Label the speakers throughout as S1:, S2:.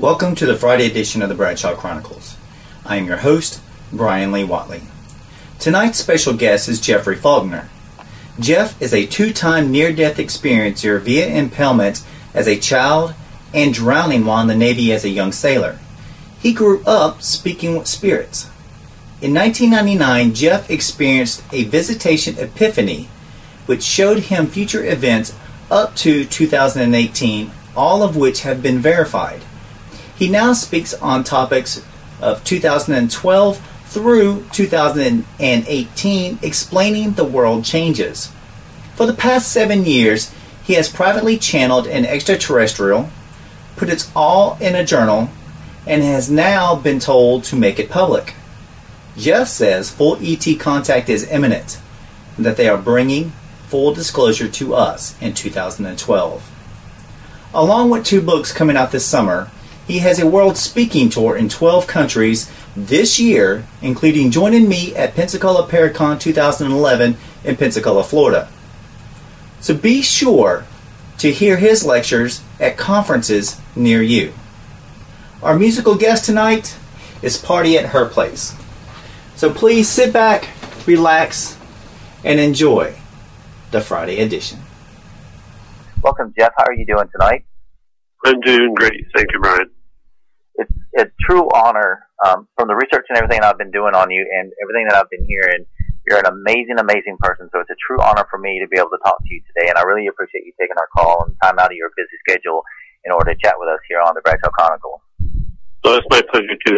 S1: Welcome to the Friday edition of the Bradshaw Chronicles. I am your host, Bryan Lee Whatley. Tonight's special guest is Geoffrey Faulkner. Jeff is a two-time near-death experiencer via impalement as a child and drowning while in the Navy as a young sailor. He grew up speaking with spirits. In 1999, Jeff experienced a visitation epiphany which showed him future events up to 2018, all of which have been verified. He now speaks on topics of 2012 through 2018, explaining the world changes. For the past 7 years, he has privately channeled an extraterrestrial, put it all in a journal, and has now been told to make it public. Jeff says full ET contact is imminent, and that they are bringing full disclosure to us in 2012. Along with 2 books coming out this summer, he has a world speaking tour in 12 countries this year, including joining me at Pensacola Paracon 2011 in Pensacola, Florida. So be sure to hear his lectures at conferences near you. Our musical guest tonight is Party at Her Place. So please sit back, relax, and enjoy the Friday edition.
S2: Welcome, Jeff. How are you doing tonight?
S3: I'm doing great. Thank you, Brian.
S2: It's a true honor from the research and everything I've been doing on you and everything that I've been hearing. You're an amazing, amazing person. So it's a true honor for me to be able to talk to you today. And I really appreciate you taking our call and time out of your busy schedule in order to chat with us here on the Bradshaw Chronicles.
S3: So it's my pleasure to,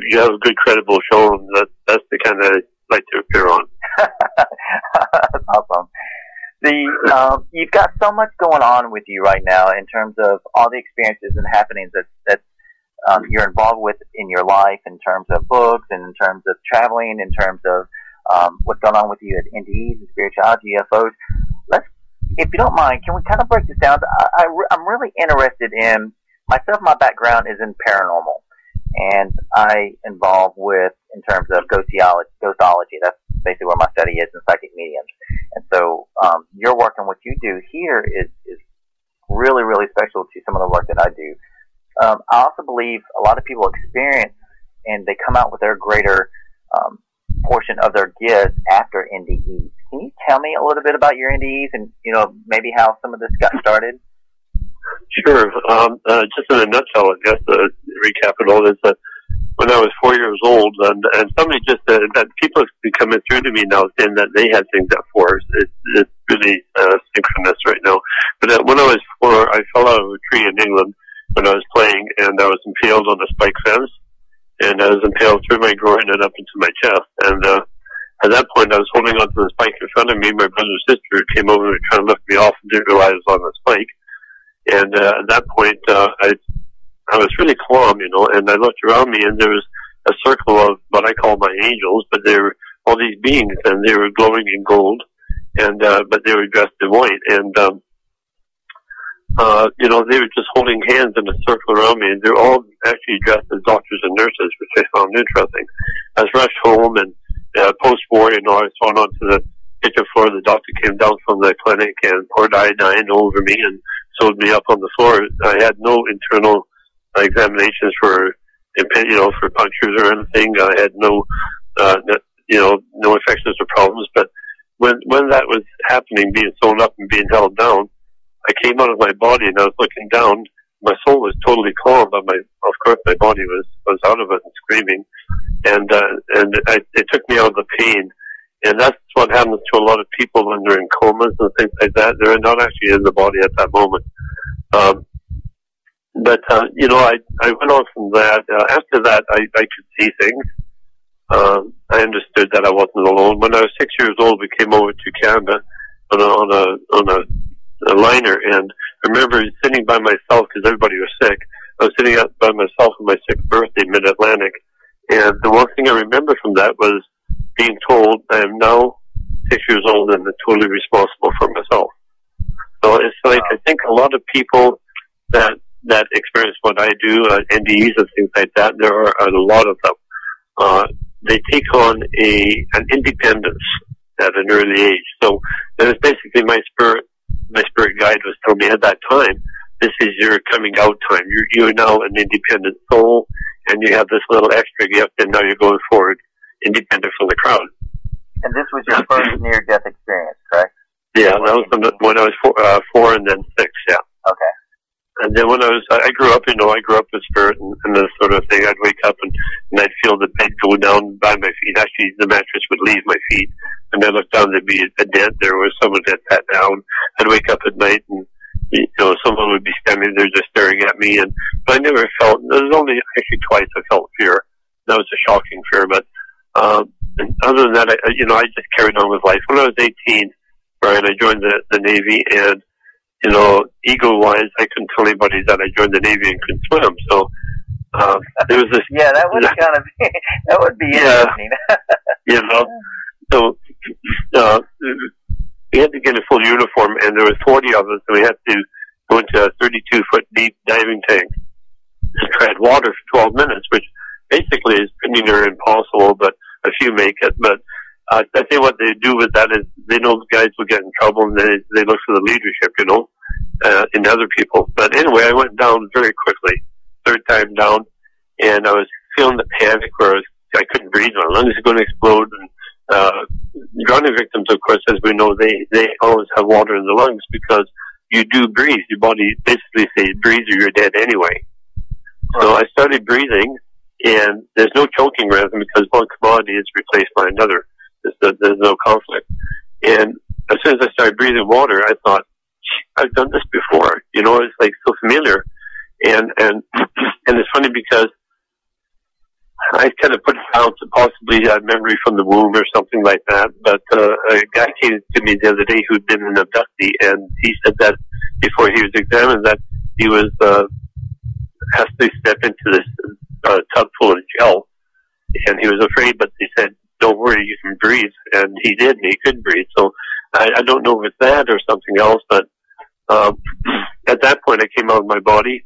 S3: you have a good, credible show, and that's the kind that I like to appear on.
S2: That's awesome. You've got so much going on with you right now in terms of all the experiences and happenings that you're involved with in your life, in terms of books and in terms of traveling, in terms of what's going on with you at NDEs and spirituality, UFOs. If you don't mind, can we kind of break this down? I'm really interested in, myself, my background is in paranormal, and I involve with, in terms of ghostology. That's basically where my study is, in psychic mediums. And so your work and what you do here is really, really special to some of the work that I do. I also believe a lot of people experience and they come out with their greater portion of their gifts after NDEs. Can you tell me a little bit about your NDEs and, maybe how some of this got started?
S3: Sure. Just in a nutshell, I guess, to recap it all, is that when I was 4 years old, and somebody just said that people have been coming through to me now saying that they had things at 4. It's really synchronous right now. But when I was 4, I fell out of a tree in England when I was playing, and I was impaled on a spike fence, and I was impaled through my groin and up into my chest. And at that point, I was holding onto the spike in front of me. My brother and sister came over and trying to lift me off and didn't realize I was on the spike. And at that point, I was really calm, and I looked around me, and there was a circle of what I call my angels, but they were all these beings, and they were glowing in gold, and but they were dressed in white, and they were just holding hands in a circle around me, and they're all actually dressed as doctors and nurses, which I found interesting. I was rushed home, and post-war, I was thrown onto the kitchen floor. The doctor came down from the clinic and poured iodine over me and sewed me up on the floor. I had no internal examinations for punctures or anything. I had no infections or problems. But when that was happening, being sewn up and being held down, I came out of my body and I was looking down. My soul was totally calm, but of course my body was out of it and screaming. And it took me out of the pain. And that's what happens to a lot of people when they're in comas and things like that. They're not actually in the body at that moment. I went on from that. After that, I could see things. I understood that I wasn't alone. When I was 6 years old, we came over to Canada on a liner, and I remember sitting by myself because everybody was sick. I was sitting out by myself on my 6th birthday, mid-Atlantic, and the one thing I remember from that was being told I am now 6 years old and totally responsible for myself. So it's like, I think a lot of people that experience what I do, NDEs and things like that, there are a lot of them. They take on an independence at an early age. So that is basically my spirit guide was telling me at that time this is your coming out time. You're now an independent soul, and you have this little extra gift, and now you're going forward independent from the crowd.
S2: And this was your first near-death experience, correct?
S3: Yeah, that was when I was 4 and then 6, yeah.
S2: Okay.
S3: And then when I grew up, I grew up with spirit and this sort of thing. I'd wake up and I'd feel the bed go down by my feet. Actually, the mattress would leave my feet. And I looked down, there'd be a dent there where someone had sat down. I'd wake up at night and, someone would be standing there just staring at me. But I never felt, there was only actually twice I felt fear. That was a shocking fear. But, and other than that, I just carried on with life. When I was 18, Brian, I joined the Navy, and ego-wise, I couldn't tell anybody that I joined the Navy and couldn't swim. So there was this.
S2: Yeah, that would kind of be, that would be interesting.
S3: So we had to get a full uniform, and there was 40 of us, and we had to go into a 32-foot deep diving tank and tread water for 12 minutes, which basically is pretty near impossible, but a few make it. But I think what they do with that is they know the guys will get in trouble, and they look for the leadership, in other people. But anyway, I went down very quickly, third time down, and I was feeling the panic where I couldn't breathe. My lungs were going to explode. And drowning victims, of course, as we know, they always have water in the lungs because you do breathe. Your body basically says breathe or you're dead anyway. So I started breathing, and there's no choking rhythm because one commodity is replaced by another. There's no conflict. And as soon as I started breathing water, I thought, I've done this before. It's like so familiar. And it's funny because I kind of put it down to possibly a memory from the womb or something like that. But a guy came to me the other day who'd been an abductee, and he said that before he was examined that he was has to step into this tub full of gel, and he was afraid, but they said, don't worry, you can breathe. And he did, and he could breathe. So I don't know if it's that or something else, but at that point I came out of my body.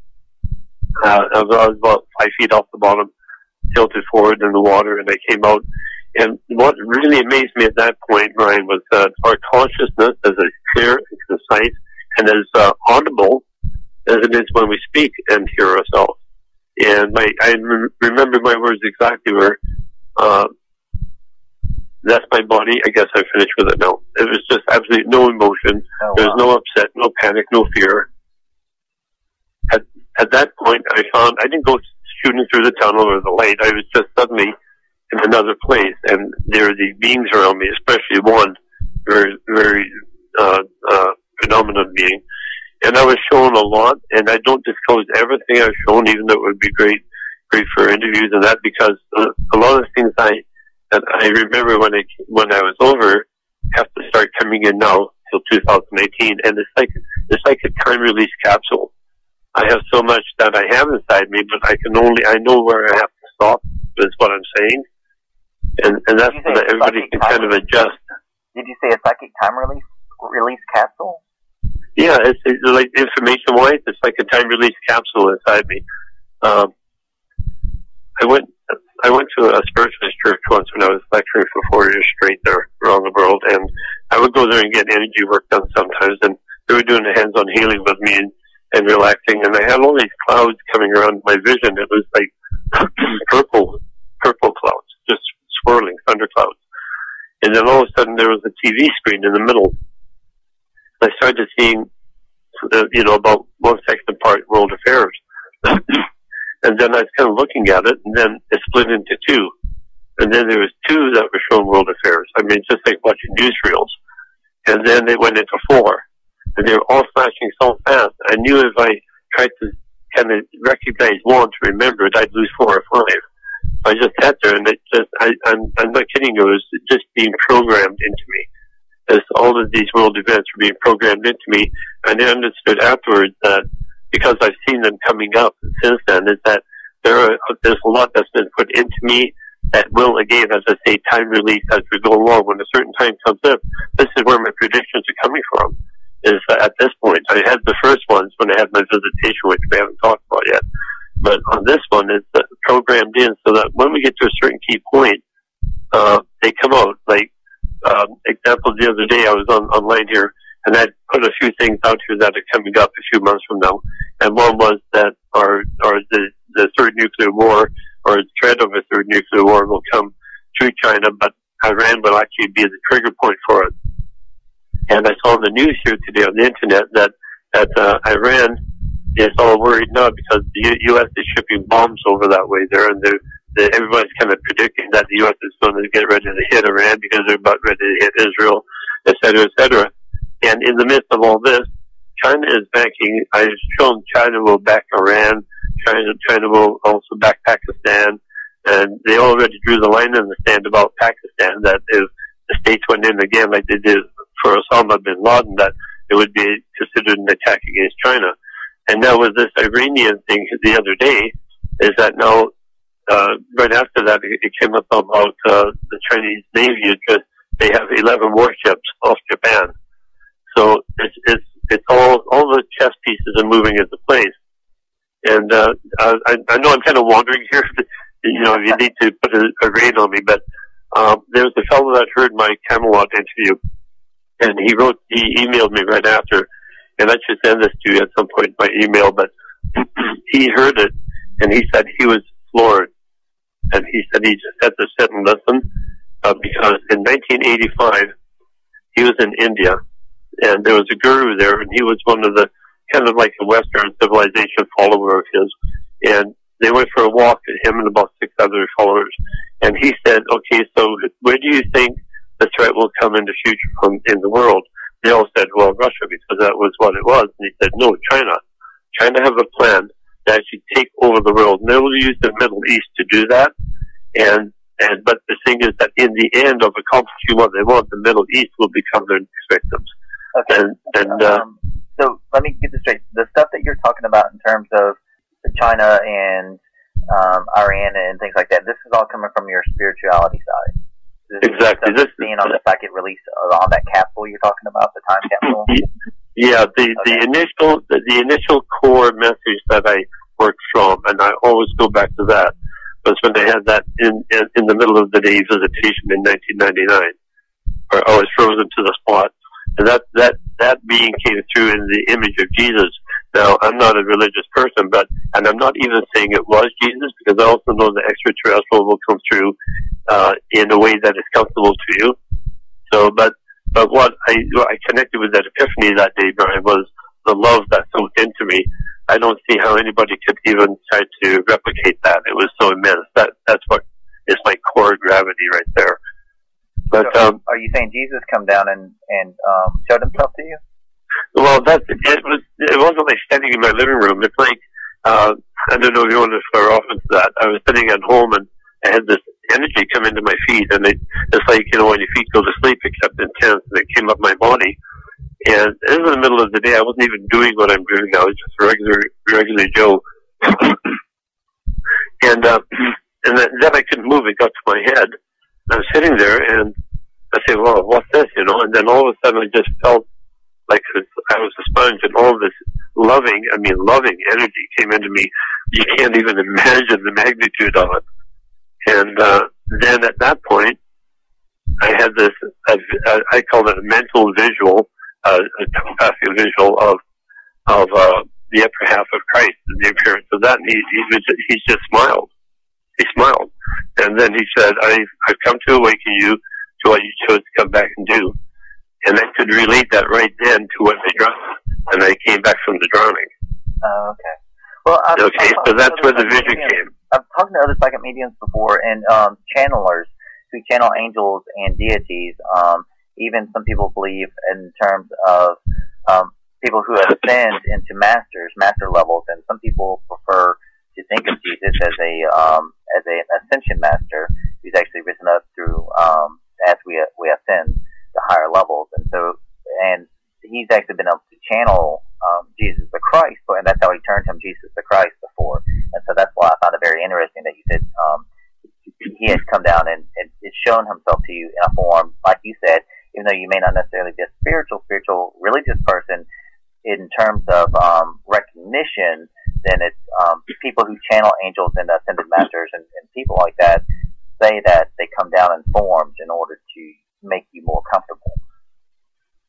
S3: I was about 5 feet off the bottom, tilted forward in the water, and I came out. And what really amazed me at that point, Ryan, was that our consciousness is as clear and concise and as audible as it is when we speak and hear ourselves. And I remember my words exactly were, that's my body. I guess I finished with it now. It was just absolutely no emotion.
S2: Oh, wow.
S3: There was no upset, no panic, no fear. At that point, I didn't go shooting through the tunnel or the light. I was just suddenly in another place, and there were these beings around me, especially one very, very predominant being. And I was shown a lot, and I don't disclose everything I've shown, even though it would be great for interviews and that, because a lot of things that I remember when I was over have to start coming in now till 2018, and it's like a time release capsule. I have so much that I have inside me, but I know where I have to stop, is what I'm saying. And that's so that everybody can kind of adjust.
S2: Did you say a psychic time release capsule?
S3: Yeah, it's like information-wise, it's like a time release capsule inside me. I went to a spiritualist church once when I was lecturing for 4 years straight there around the world, and I would go there and get energy work done sometimes, and they were doing a hands-on healing with me and relaxing, and I had all these clouds coming around my vision. It was like purple clouds, just swirling thunder clouds. And then all of a sudden there was a TV screen in the middle. I started seeing, about 1 second apart world affairs. And then I was kind of looking at it, and then it split into two. And then there was two that were showing world affairs. I mean, just like watching newsreels. And then they went into four. And they were all flashing so fast. I knew if I tried to kind of recognize one to remember it, I'd lose 4 or 5. So I just sat there, and it just, I'm not kidding you, it was just being programmed into me. As all of these world events were being programmed into me, and I understood afterwards that because I've seen them coming up since then, is that there's a lot that's been put into me that will, again, as I say, time release as we go along. When a certain time comes up, this is where my predictions are coming from, is at this point. I had the first ones when I had my visitation, which we haven't talked about yet. But on this one, it's programmed in so that when we get to a certain key point, they come out. Like, example, the other day I was online here And I put a few things out here that are coming up a few months from now. And one was that the third nuclear war, or the threat of a third nuclear war, will come through China, but Iran will actually be the trigger point for it. And I saw on the news here today on the internet that Iran is all worried now because the U.S. is shipping bombs over that way there, and everybody's kind of predicting that the U.S. is going to get ready to hit Iran because they're about ready to hit Israel, et cetera, et cetera. And in the midst of all this, China is backing. I've shown China will back Iran. China will also back Pakistan, and they already drew the line in the sand about Pakistan that if the states went in again like they did for Osama bin Laden, that it would be considered an attack against China. And now with this Iranian thing the other day, is that now right after that it came up about the Chinese Navy because they have 11 warships off Japan. So it's all the chess pieces are moving into place. And I know I'm kind of wandering here. You know, you need to put a grade on me, but there's a fellow that heard my Camelot interview, and he emailed me right after, and I should send this to you at some point by email, but he heard it, and he said he was floored. And he said he just had to sit and listen, because in 1985, he was in India, and there was a guru there, and he was one of the, kind of like a Western civilization follower of his, and they went for a walk, him and about 6 other followers, and he said, okay, so where do you think the threat will come in the future in the world? They all said, well, Russia, because that was what it was. And he said, no, China. China have a plan to actually take over the world. And they will use the Middle East to do that. But the thing is that in the end of accomplishing what they want, the Middle East will become their next victims.
S2: Okay. So let me get this straight. The stuff that you're talking about in terms of China and Iran and things like that, this is all coming from your spirituality side.
S3: Exactly. This
S2: being on the psychic release on that capsule you're talking about, the time capsule.
S3: Yeah, the initial core message that I worked from, and I always go back to that, was when they had that in the middle of the day visitation in 1999, where I was frozen to the spot, and that being came through in the image of Jesus. Now, I'm not a religious person, and I'm not even saying it was Jesus, because I also know the extraterrestrial will come through in a way that is comfortable to you. So, but what I connected with that epiphany that day, Brian, was the love that soaked into me. I don't see how anybody could even try to replicate that. It was so immense. That's what is my core gravity right there. But
S2: so, are you saying Jesus come down and showed himself to you?
S3: Well, it wasn't like standing in my living room. It's like I don't know if you want to refer off into that. I was sitting at home and I had this energy come into my feet, and it's like, you know, when your feet go to sleep, except intense, and it came up my body. And this was in the middle of the day. I wasn't even doing what I'm doing now. I was just a regular Joe. and then I couldn't move. It got to my head. I was sitting there, and I said, well, what's this, you know? And then all of a sudden, I just felt like I was a sponge, and all of this loving energy came into me. You can't even imagine the magnitude of it. And then at that point, I had this, I call it a mental visual, a telepathic visual of the upper half of Christ and the appearance of that. And he just smiled. He smiled. And then he said, I've come to awaken you to what you chose to come back and do. And I could relate that right then to when they drowned. And I came back from the drowning.
S2: Oh, okay. Well,
S3: so that's where the vision came.
S2: I've talked to other psychic mediums before, and channelers who channel angels and deities. Even some people believe in terms of people who ascend into master levels, and some people prefer to think of Jesus as an ascension master who's actually risen up through as we ascend to higher levels, and he's actually been able to channel Jesus the Christ, and that's how he turned him Jesus the Christ before. And so that's why I found it very interesting that you said he has come down and it's shown himself to you in a form, like you said, even though you may not necessarily be a spiritual, religious person, in terms of recognition, then it's people who channel angels and ascended masters and people like that say that they come down in forms in order to make you more comfortable.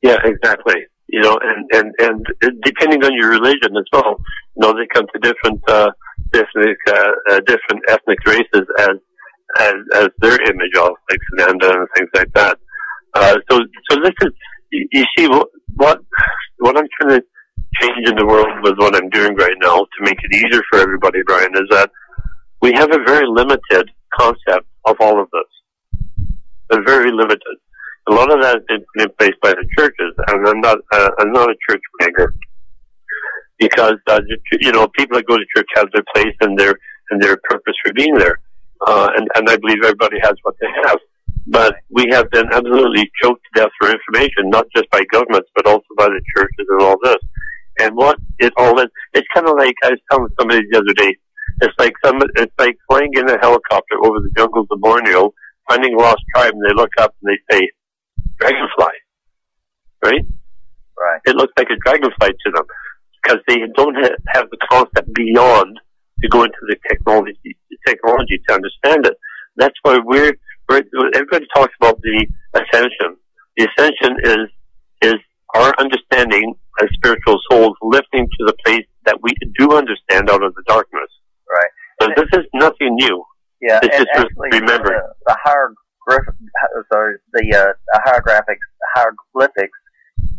S3: Yeah, exactly. and depending on your religion as well, they come to different ethnic races as their image of, like Sananda and things like that. So this is, you see, what I'm trying to change in the world with what I'm doing right now to make it easier for everybody, Brian, is that we have a very limited concept of all of this. They're very limited. A lot of that has been put in place by the churches, and I'm not a church maker, because people that go to church have their place and their purpose for being there, and I believe everybody has what they have. But we have been absolutely choked to death for information, not just by governments, but also by the churches and all this. And what it all is, it's kind of like, I was telling somebody the other day, it's like flying in a helicopter over the jungles of Borneo, finding a lost tribe, and they look up and they say, dragonfly, right?
S2: Right.
S3: It looks like a dragonfly to them, because they don't have the concept beyond to go into the technology to understand it. That's why everybody talks about the ascension. The ascension is our understanding as spiritual souls lifting to the place that we do understand out of the darkness.
S2: Right.
S3: So this is nothing new.
S2: Yeah,
S3: it's
S2: and
S3: just
S2: actually,
S3: remembering.
S2: The hieroglyphics,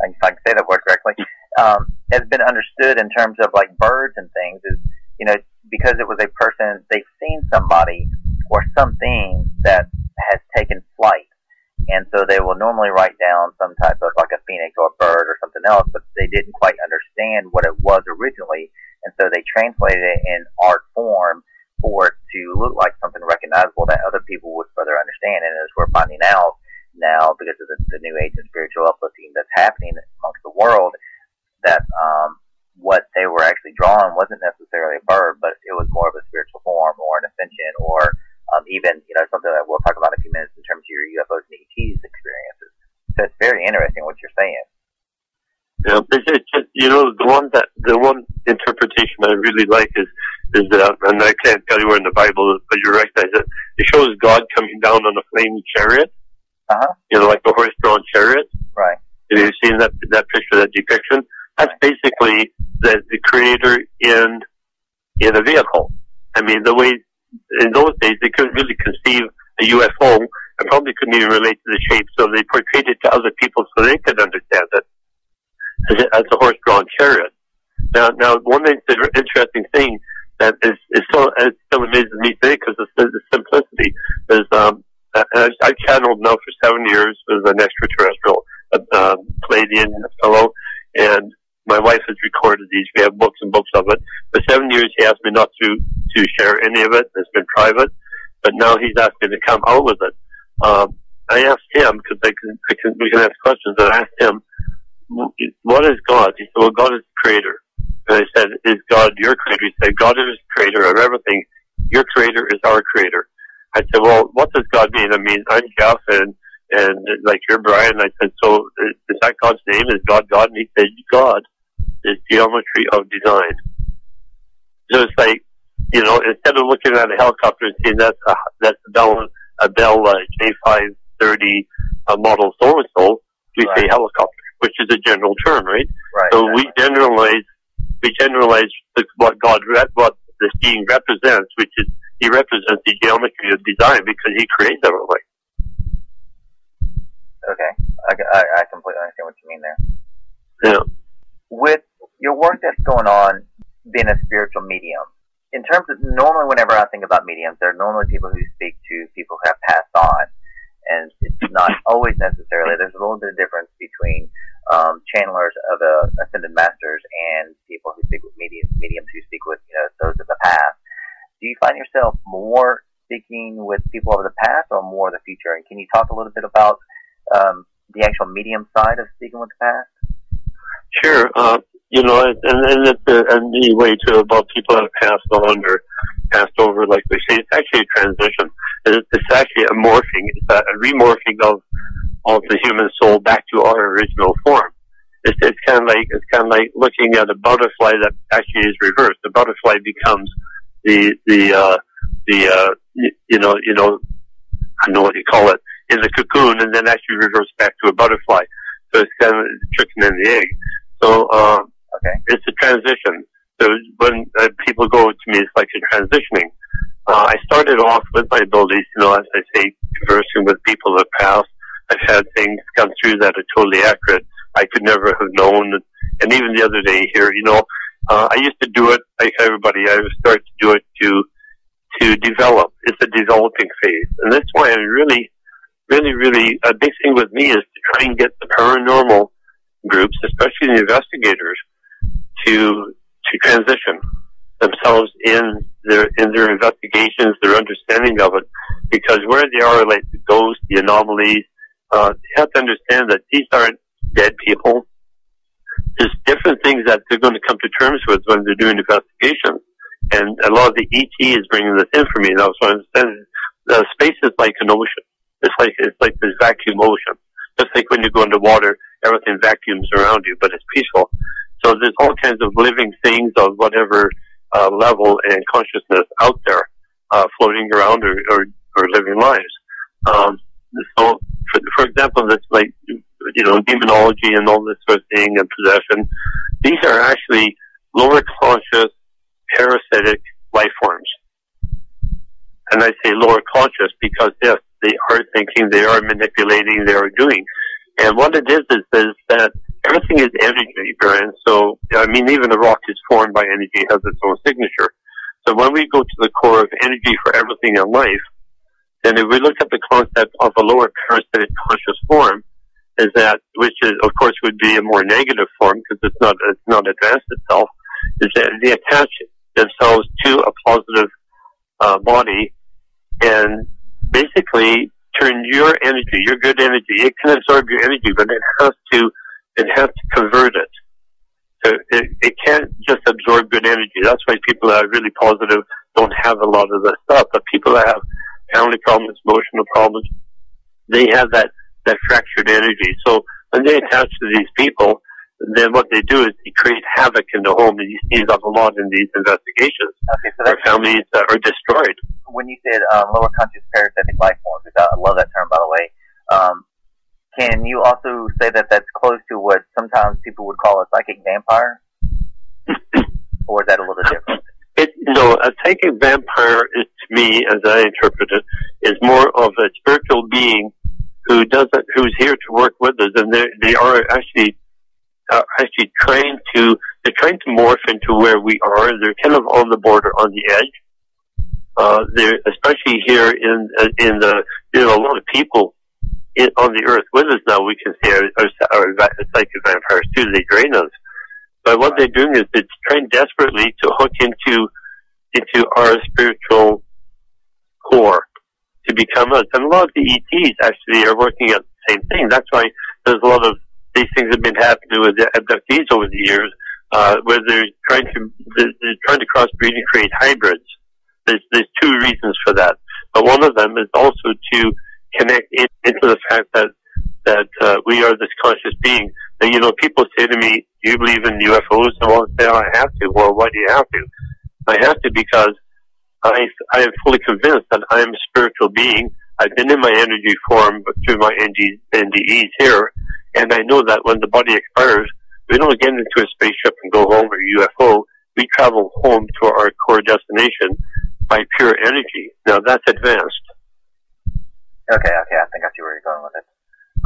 S2: if I can say that word correctly, has been understood in terms of like birds and things. Is because it was a person, they've seen somebody or something that has taken flight. And so they will normally write down some type of like a phoenix or a bird or something else, but they didn't quite understand what it was originally. And so they translated it in art form for it to look like something recognizable that other people would further understand. And as we're finding out now, because of the new age and spiritual uplifting that's happening amongst the world, that what they were actually drawing wasn't necessarily a bird, but it was more of a spiritual form or an ascension, or even something that we'll talk about in a few minutes in terms of your UFOs and ETs experiences. So it's very interesting what you're saying.
S3: Yeah, it's just, the one interpretation I really like is that, and I can't tell you where in the Bible, but you recognize it. It shows God coming down on a flaming chariot. Like a horse-drawn chariot.
S2: Right.
S3: Have you seen that picture, that depiction? That's basically the Creator in a vehicle. I mean, the way in those days they couldn't really conceive a UFO, and probably couldn't even relate to the shape, so they portrayed it to other people so they could understand it as a horse-drawn chariot. Now, one interesting thing that is still amazes me today, because the simplicity is. I've channeled now for 7 years as an extraterrestrial Palladian fellow, and my wife has recorded these. We have books and books of it. For 7 years, he asked me not to share any of it. It's been private, but now he's asked me to come out with it. I asked him, because we can ask questions, and I asked him, what is God? He said, well, God is the creator. And I said, is God your creator? He said, God is the creator of everything. Your creator is our creator. I said, well, what does God mean? I mean, I'm Jeff, and like you're Brian. I said, so is that God's name? Is God God? And he said, God is geometry of design. So it's like, instead of looking at a helicopter and saying that's a Bell J530 model so-and-so, we say helicopter, which is a general term, right?
S2: Right.
S3: So we generalize what this being represents, which is, he represents the geometry of design because he creates everything.
S2: Okay. I completely understand what you mean there.
S3: Yeah.
S2: With your work that's going on, being a spiritual medium, in terms of, normally whenever I think about mediums, they're normally people who speak to people who have passed on. And it's not always necessarily, there's a little bit of difference between channelers of the ascended masters and people who speak with mediums who speak with, those of the past. Do you find yourself more speaking with people of the past or more of the future? And can you talk a little bit about the actual medium side of speaking with the past?
S3: Sure. And it's a neat way too about people that have passed on or passed over, like we say. It's actually a transition. It's actually a morphing. It's a remorphing of the human soul back to our original form. It's kind of like looking at a butterfly that actually is reversed. The butterfly becomes I don't know what you call it, in the cocoon, and then actually reverts back to a butterfly. So it's kind of the chicken and the egg. So it's a transition. So when people go to me, it's like a transitioning. I started off with my abilities, as I say, conversing with people that passed. I've had things come through that are totally accurate. I could never have known. And even the other day here, I used to do it like everybody. I would start to do it to develop. It's a developing phase. And that's why I'm really, a big thing with me is to try and get the paranormal groups, especially the investigators, to transition themselves in their investigations, their understanding of it, because where they are, like the ghosts, the anomalies, you have to understand that these aren't dead people. There's different things that they're going to come to terms with when they're doing investigations. And a lot of the ET is bringing this in for me. And I was understanding the space is like an ocean. It's like this vacuum ocean. Just like when you go into water, everything vacuums around you, but it's peaceful. So there's all kinds of living things of whatever level and consciousness out there, floating around or living lives. So, for example, that's like, demonology and all this sort of thing and possession. These are actually lower conscious, parasitic life forms. And I say lower conscious because, yes, they are thinking, they are manipulating, they are doing. And what it is that everything is energy, Brian. So, even a rock is formed by energy, has its own signature. So when we go to the core of energy for everything in life, then if we look at the concept of a lower parasitic conscious form, which is, of course, would be a more negative form because it's not advanced itself, is that they attach themselves to a positive body and basically turn your energy, your good energy. It can absorb your energy, but it has to convert it. So it can't just absorb good energy. That's why people that are really positive don't have a lot of this stuff. But people that have family problems, emotional problems, they have that fractured energy. So when they attach to these people, then what they do is they create havoc in the home, and you see that a lot in these investigations.
S2: Okay, so that's
S3: families that are destroyed.
S2: When you said lower conscious parasitic life forms, which I love that term, by the way, can you also say that that's close to what sometimes people would call a psychic vampire? Or is that a little different?
S3: No, a psychic vampire is, to me, as I interpret it, is more of a spiritual being who's here to work with us, and they are actually trying to morph into where we are. They're kind of on the border, on the edge. They're especially here in the a lot of people on the earth with us now. We can say are psychic vampires too. They drain us, but what they're doing is they're trying desperately to hook into our spiritual core to become us. And a lot of the ETs actually are working at the same thing. That's why there's a lot of these things have been happening with the abductees over the years, where they're trying to crossbreed and create hybrids. There's two reasons for that, but one of them is also to connect into the fact that we are this conscious being. And, people say to me, "Do you believe in UFOs?" And I'll say, "I have to." Well, why do you have to? I have to because I am fully convinced that I am a spiritual being. I've been in my energy form through my NDEs here, and I know that when the body expires, we don't get into a spaceship and go home or UFO. We travel home to our core destination by pure energy. Now, that's advanced.
S2: Okay, I think I see where you're going with it.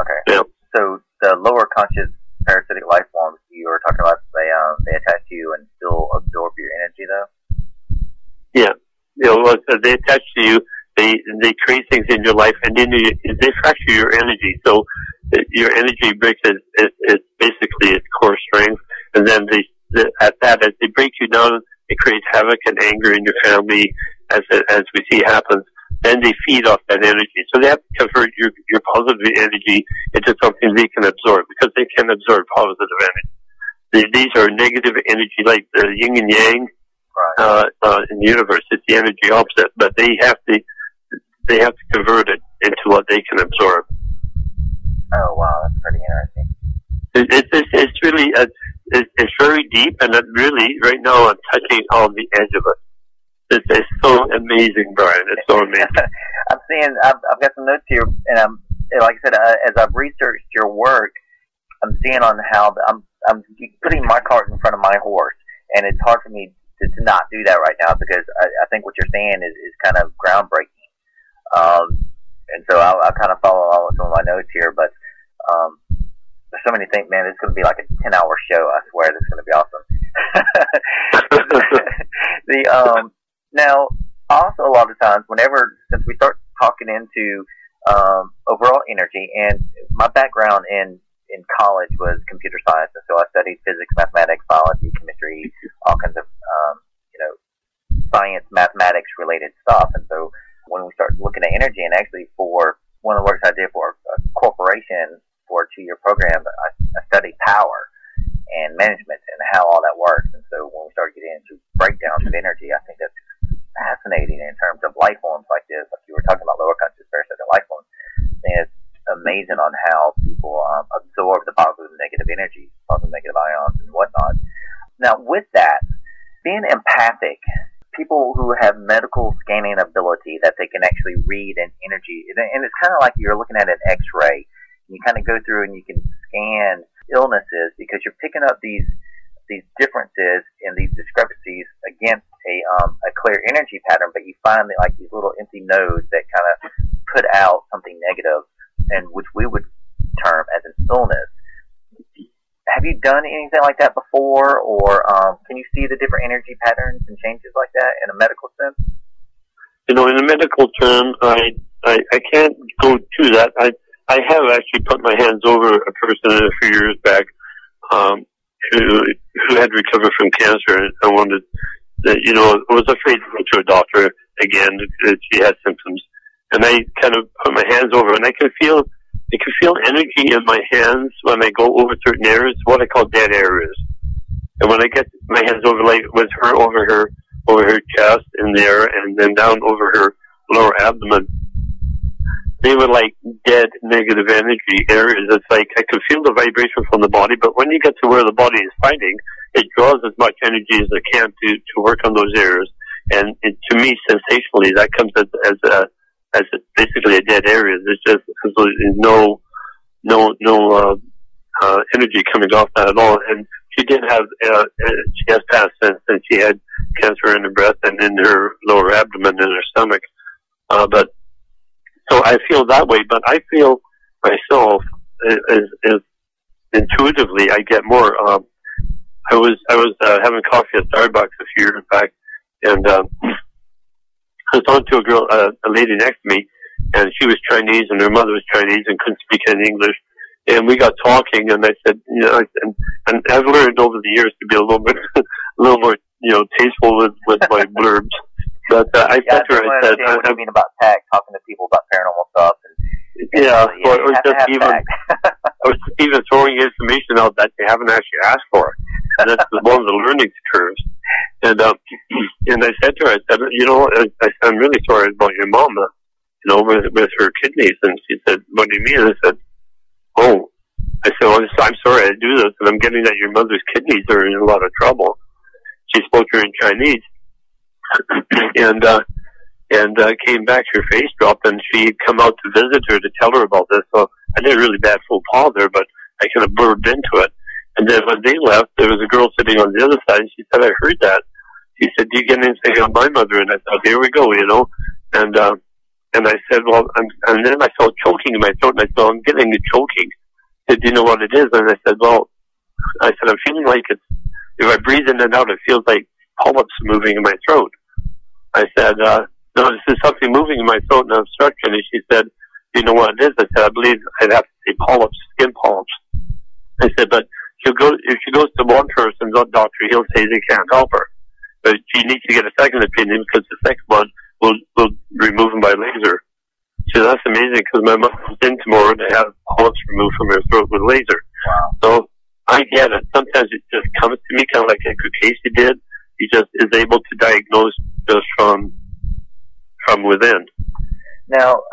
S2: Okay.
S3: Yeah.
S2: So the lower conscious parasitic life forms you were talking about, they attach to you and still absorb your energy, though?
S3: Yeah. They attach to you. They create things in your life, and then they fracture your energy. So your energy breaks is basically its core strength, and then as they break you down, it creates havoc and anger in your family, as we see happens. Then they feed off that energy. So they have to convert your positive energy into something they can absorb, because they can absorb positive energy. These are negative energy, like the yin and yang in the universe. It's the energy opposite, but they have to convert it into what they can absorb.
S2: Oh wow, that's pretty interesting.
S3: It's really it's very deep, and it really right now I'm touching on the edge of it. It's so amazing, Brian. It's so amazing.
S2: I've got some notes here, and like I said, as I've researched your work, I'm seeing on how I'm putting my cart in front of my horse, and it's hard for me to not do that right now because I think what you're saying is kind of groundbreaking. And so I'll kind of follow along with some of my notes here, but there's so many things, man. It's going to be like a 10-hour show. I swear, this is going to be awesome. Now, also a lot of times, since we start talking into overall energy, and my background in college was computer science, and so I studied physics, mathematics, biology, chemistry, all kinds of science, mathematics related stuff. And so when we start looking at energy, and actually for one of the works I did for a corporation for a 2-year program, I studied power and management and how all that works. And so when we start getting into breakdowns of energy, I think that's fascinating in terms of life forms like this. Like you were talking about lower conscious parasitic life forms. And it's amazing on how people absorb the positive and negative energy, positive and negative ions and whatnot. Now, with that, being empathic, people who have medical scanning ability that they can actually read an energy, and it's kind of like you're looking at an X-ray. You kind of go through and you can scan illnesses because you're picking up these differences and these discrepancies against a clear energy pattern, but you find that like these little empty nodes that kind of put out something negative, and which we would term as an illness. Have you done anything like that before, or can you see the different energy patterns and changes like that in a medical sense?
S3: In a medical term, I can't go to that. I have actually put my hands over a person a few years back who had recovered from cancer, and I wanted, was afraid to go to a doctor again if she had symptoms. And I kind of put my hands over, and I can feel energy in my hands when I go over certain areas, what I call dead areas. And when I get my hands over, like with her over her chest in there, and then down over her lower abdomen, they were like dead negative energy areas. It's like I could feel the vibration from the body, but when you get to where the body is fighting, it draws as much energy as it can to work on those areas. And to me, sensationally, that comes as basically a dead area. There's just no energy coming off that at all. And she did have she has passed since she had cancer in her breast and in her lower abdomen and her stomach. But so I feel that way. But I feel myself is intuitively I get more. I was having coffee at Starbucks a few years back, and I was talking to a lady next to me, and she was Chinese, and her mother was Chinese and couldn't speak any English. And we got talking, and I said, and I've learned over the years to be a little more, tasteful with my blurbs. But I said to her, I said,
S2: what you mean about tact, talking to people about paranormal stuff.
S3: Or even throwing information out that they haven't actually asked for. And that's one of the learning curves. And I said to her, I said, I'm really sorry about your mom, with her kidneys. And she said, what do you mean? I said, I'm sorry I do this, and I'm getting that your mother's kidneys are in a lot of trouble. She spoke to her in Chinese, and came back, her face dropped, and she'd come out to visit her to tell her about this. So I did a really bad faux pas there, but I kind of blurred into it. And then when they left, there was a girl sitting on the other side, and she said, I heard that. She said, do you get anything on my mother? And I thought, here we go, And I said, and then I felt choking in my throat, and I said, I'm getting the choking. She said, do you know what it is? And I said, I'm feeling like if I breathe in and out, it feels like polyps moving in my throat. I said, no, this is something moving in my throat, and obstruction. And she said, do you know what it is? I said, I believe I'd have to say polyps, skin polyps. I said, but if she goes to one person, one doctor, he'll say they can't help her. But she needs to get a second opinion because the second one will remove them by laser. So that's amazing because my mom comes in tomorrow to have polyps removed from her throat with laser.
S2: Wow.
S3: So I get it. Sometimes it just comes to me kind of like Edgar Casey did. He just is able to diagnose just from within.
S2: Now,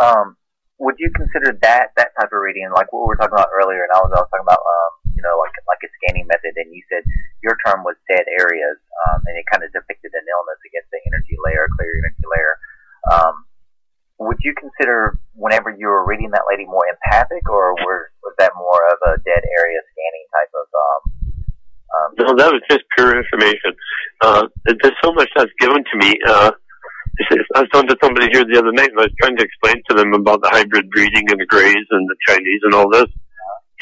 S2: would you consider that type of reading like what we were talking about earlier? And I was talking about like a scanning method, and you said your term was dead areas, and it kind of depicted an illness against the energy layer, clear energy layer. Would you consider whenever you were reading that lady more empathic, or was that more of a dead area scanning type of?
S3: No, that was just pure information. There's so much that's given to me. I was talking to somebody here the other night, and I was trying to explain to them about the hybrid breeding and the Greys and the Chinese and all this.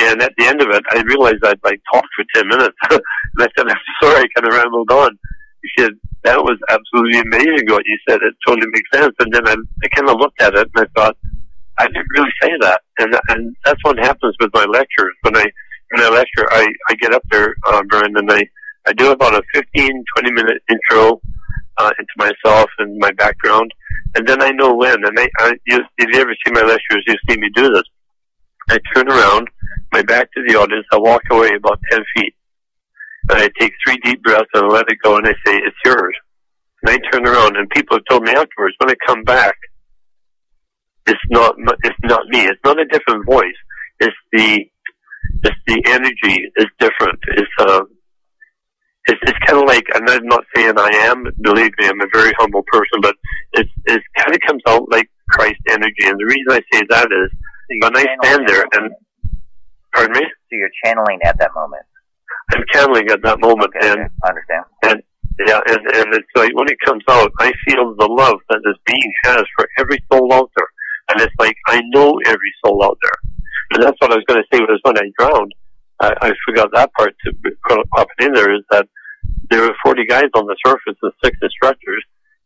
S3: And at the end of it, I realized I'd talked for 10 minutes. And I said, I'm sorry, I kind of rambled on. He said, that was absolutely amazing what you said. It totally makes sense. And then I kind of looked at it and I thought, I didn't really say that. And that's what happens with my lectures. When I lecture, I get up there, Bryan, and I do about a 15, 20-minute intro into myself and my background. And then I know when. And if you ever see my lectures, you see me do this. I turn around, my back to the audience, I walk away about 10 feet. And I take 3 deep breaths and I let it go and I say, it's yours. And I turn around and people have told me afterwards, when I come back, it's not me. It's not a different voice. It's the energy is different. It's kind of like, and I'm not saying I am, believe me, I'm a very humble person, but it kind of comes out like Christ energy. And the reason I say that is, when I stand there and, pardon me?
S2: So you're channeling at that moment.
S3: I'm channeling at that moment.
S2: Okay,
S3: and
S2: I understand.
S3: And yeah, and it's like when it comes out, I feel the love that this being has for every soul out there. And it's like, I know every soul out there. And that's what I was going to say was when I drowned, I forgot that part to pop it in there, is that there were 40 guys on the surface and 6 instructors,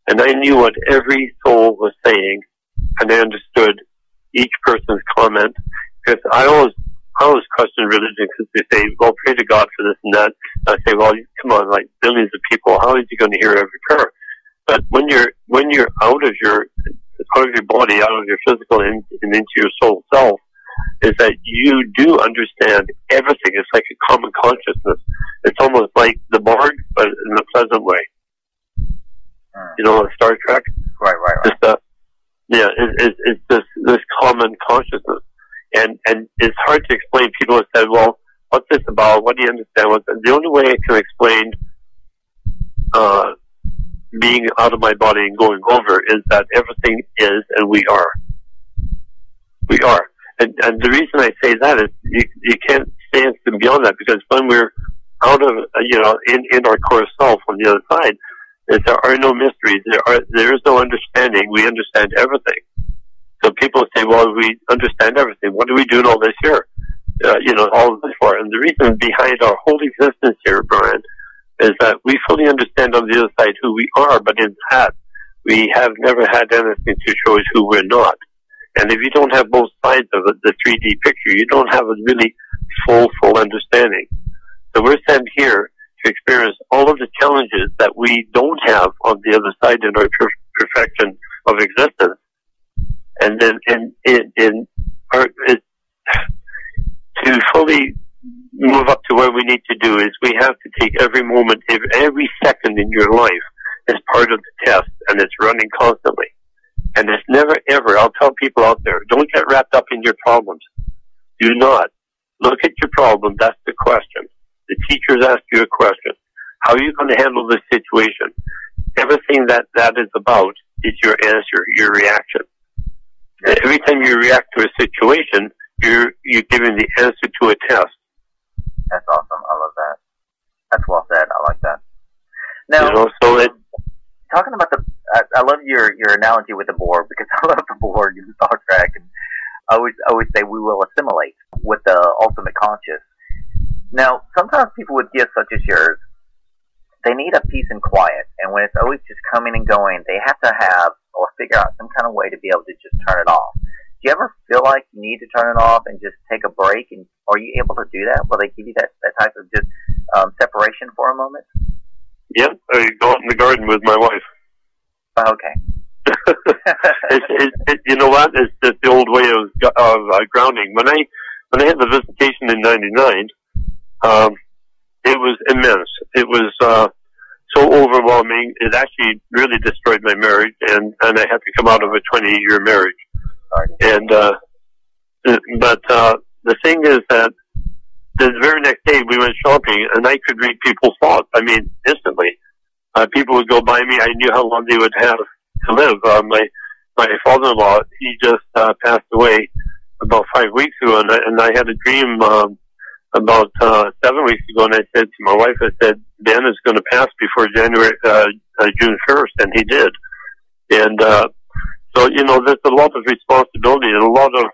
S3: and I knew what every soul was saying, and I understood each person's comment, because I always question religion, because they say, well, pray to God for this and that. And I say, well, come on, like billions of people, how is he going to hear every prayer? But when you're out of your body, out of your physical, and into your soul self, is that you do understand everything. It's like a common consciousness. It's almost like the Borg, but in a pleasant way. You know, Star Trek?
S2: Right.
S3: It's this common consciousness. And it's hard to explain. People have said, well, what's this about? What do you understand? The only way I can explain being out of my body and going over is that everything is and we are. We are. And the reason I say that is you can't say anything beyond that, because when we're out of, in our core self on the other side, there are no mysteries. There is no understanding. We understand everything. So people say, well, we understand everything. What are we doing all this here? All of this for. And the reason behind our whole existence here, Bryan, is that we fully understand on the other side who we are, but in that, we have never had anything to show us who we're not. And if you don't have both sides of it, the 3D picture, you don't have a really full understanding. So we're sent here to experience all of the challenges that we don't have on the other side in our perfection of existence. And then to fully move up to where we need to do is we have to take every moment, every second in your life as part of the test, and it's running constantly. And it's never ever, I'll tell people out there, don't get wrapped up in your problems. Do not. Look at your problem, that's the question. The teachers ask you a question. How are you going to handle this situation? Everything that is about is your answer, your reaction. Every time you react to a situation, you're giving the answer to a test.
S2: That's awesome. I love that. That's well said. I like that. Now, talking about I love your analogy with the Borg, because I love the Borg in Star Trek, and I always say we will assimilate with the ultimate conscious. Now, sometimes people with gifts such as yours, they need a peace and quiet, and when it's always just coming and going, they have to have or figure out some kind of way to be able to just turn it off. Do you ever feel like you need to turn it off and just take a break? And are you able to do that? Will they give you that type of just separation for a moment?
S3: Yep, I go out in the garden with my wife.
S2: Okay.
S3: You know what? It's just the old way of grounding. When I had the visitation in '99, it was immense. It was so overwhelming. It actually really destroyed my marriage, and I had to come out of a 20-year marriage. And but the thing is that the very next day we went shopping, and I could read people's thoughts. I mean, instantly. People would go by me. I knew how long they would have to live. My father-in-law, he just passed away about 5 weeks ago, and I had a dream about 7 weeks ago, and I said to my wife, I said, Ben is going to pass before June 1st, and he did. And so, you know, there's a lot of responsibility and a lot of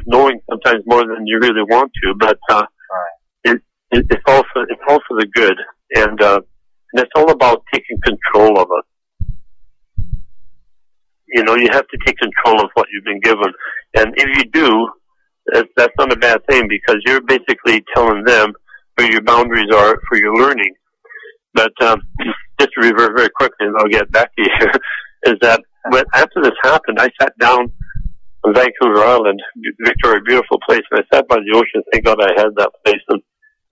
S3: knowing sometimes more than you really want to, but it's all for the good, and it's all about taking control of it. You know, you have to take control of what you've been given, and if you do, that's not a bad thing, because you're basically telling them where your boundaries are for your learning. But just to revert very quickly, and I'll get back to you here, is that after this happened, I sat down on Vancouver Island, Victoria, beautiful place, and I sat by the ocean. Thank God I had that place. And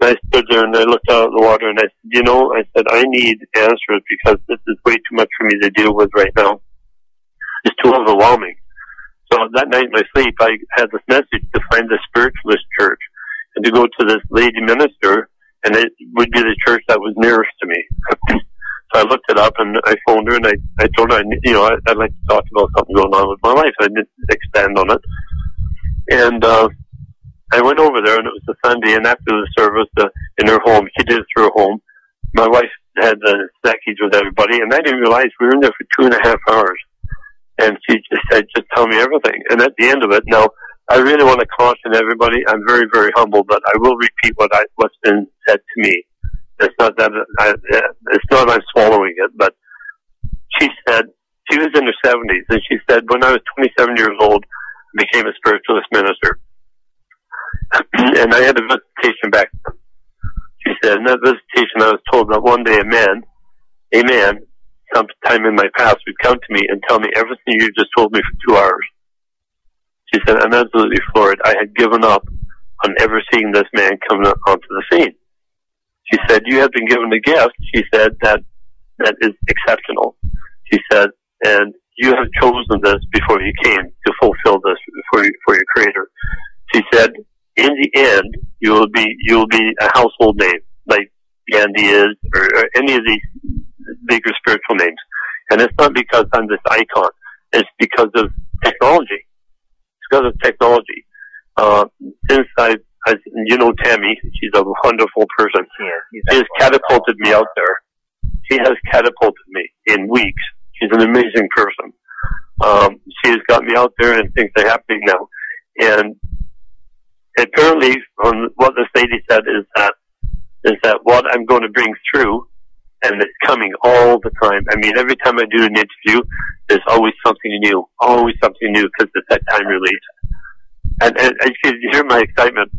S3: I stood there and I looked out at the water, and I said, you know, I said, I need answers, because this is way too much for me to deal with right now. It's too overwhelming. So that night in my sleep, I had this message to find the spiritualist church and to go to this lady minister, and it would be the church that was nearest to me. So I looked it up, and I phoned her, and I told her, you know, I'd like to talk about something going on with my life. I didn't expand on it. And I went over there, and it was a Sunday, and after the service in her home, she did it through her home, my wife had the snackies with everybody, and I didn't realize we were in there for 2.5 hours. And she just said, just tell me everything. And at the end of it, now, I really want to caution everybody. I'm very, very humble, but I will repeat what's been said to me. It's not that it's not I'm swallowing it, but she said, she was in her 70s, and she said, when I was 27 years old, I became a spiritualist minister. And I had a visitation back then. She said, in that visitation, I was told that one day a man, sometime in my past, would come to me and tell me everything you just told me for 2 hours. She said, I'm absolutely floored. I had given up on ever seeing this man come onto the scene. She said, you have been given a gift, she said, that is exceptional. She said, and you have chosen this before you came to fulfill this for your Creator. She said, in the end, you will be a household name, like Gandhi is, or any of these bigger spiritual names. And it's not because I'm this icon. It's because of technology. It's because of technology. Since you know Tammy, she's a wonderful person. She has catapulted me out there. She has catapulted me in weeks. She's an amazing person. She has got me out there, and things are happening now. And apparently, what this lady said is that what I'm going to bring through, and it's coming all the time. I mean, every time I do an interview, there's always something new, because it's that time release. And you hear my excitement.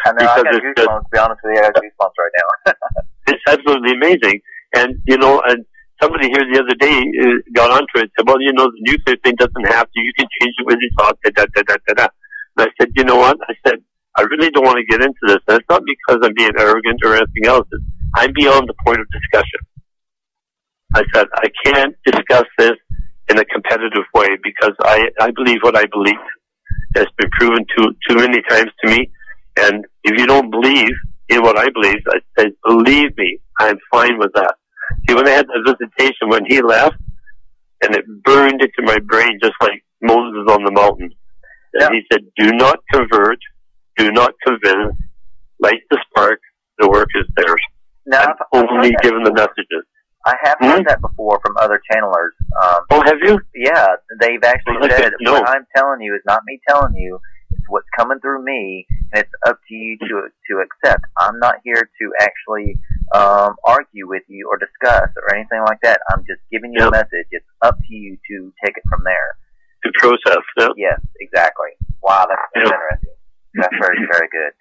S2: I know, I got goosebumps, to be honest with you. I got goosebumps right now.
S3: It's absolutely amazing. And, you know, and somebody here the other day got onto it and said, well, you know, the nuclear thing doesn't have to. You can change it with your thoughts, And I said, you know what? I said, I really don't want to get into this. And it's not because I'm being arrogant or anything else. I'm beyond the point of discussion. I said, I can't discuss this in a competitive way, because I believe what I believe. It's been proven too many times to me. And if you don't believe in what I believe, I say, believe me, I'm fine with that. See, when I had the visitation, when he left, and it burned into my brain just like Moses on the mountain. And he said, do not convert, do not convince, light the spark, the work is theirs.
S2: Now,
S3: I'm only given the messages.
S2: I have heard that before from other channelers.
S3: Oh, have you?
S2: Yeah, they've actually said, what I'm telling you is not me telling you, it's what's coming through me, and it's up to you to accept. I'm not here to actually argue with you or discuss or anything like that. I'm just giving you a message. It's up to you to take it from there.
S3: To process,
S2: Yes, exactly. Wow, that's interesting. That's very, very good.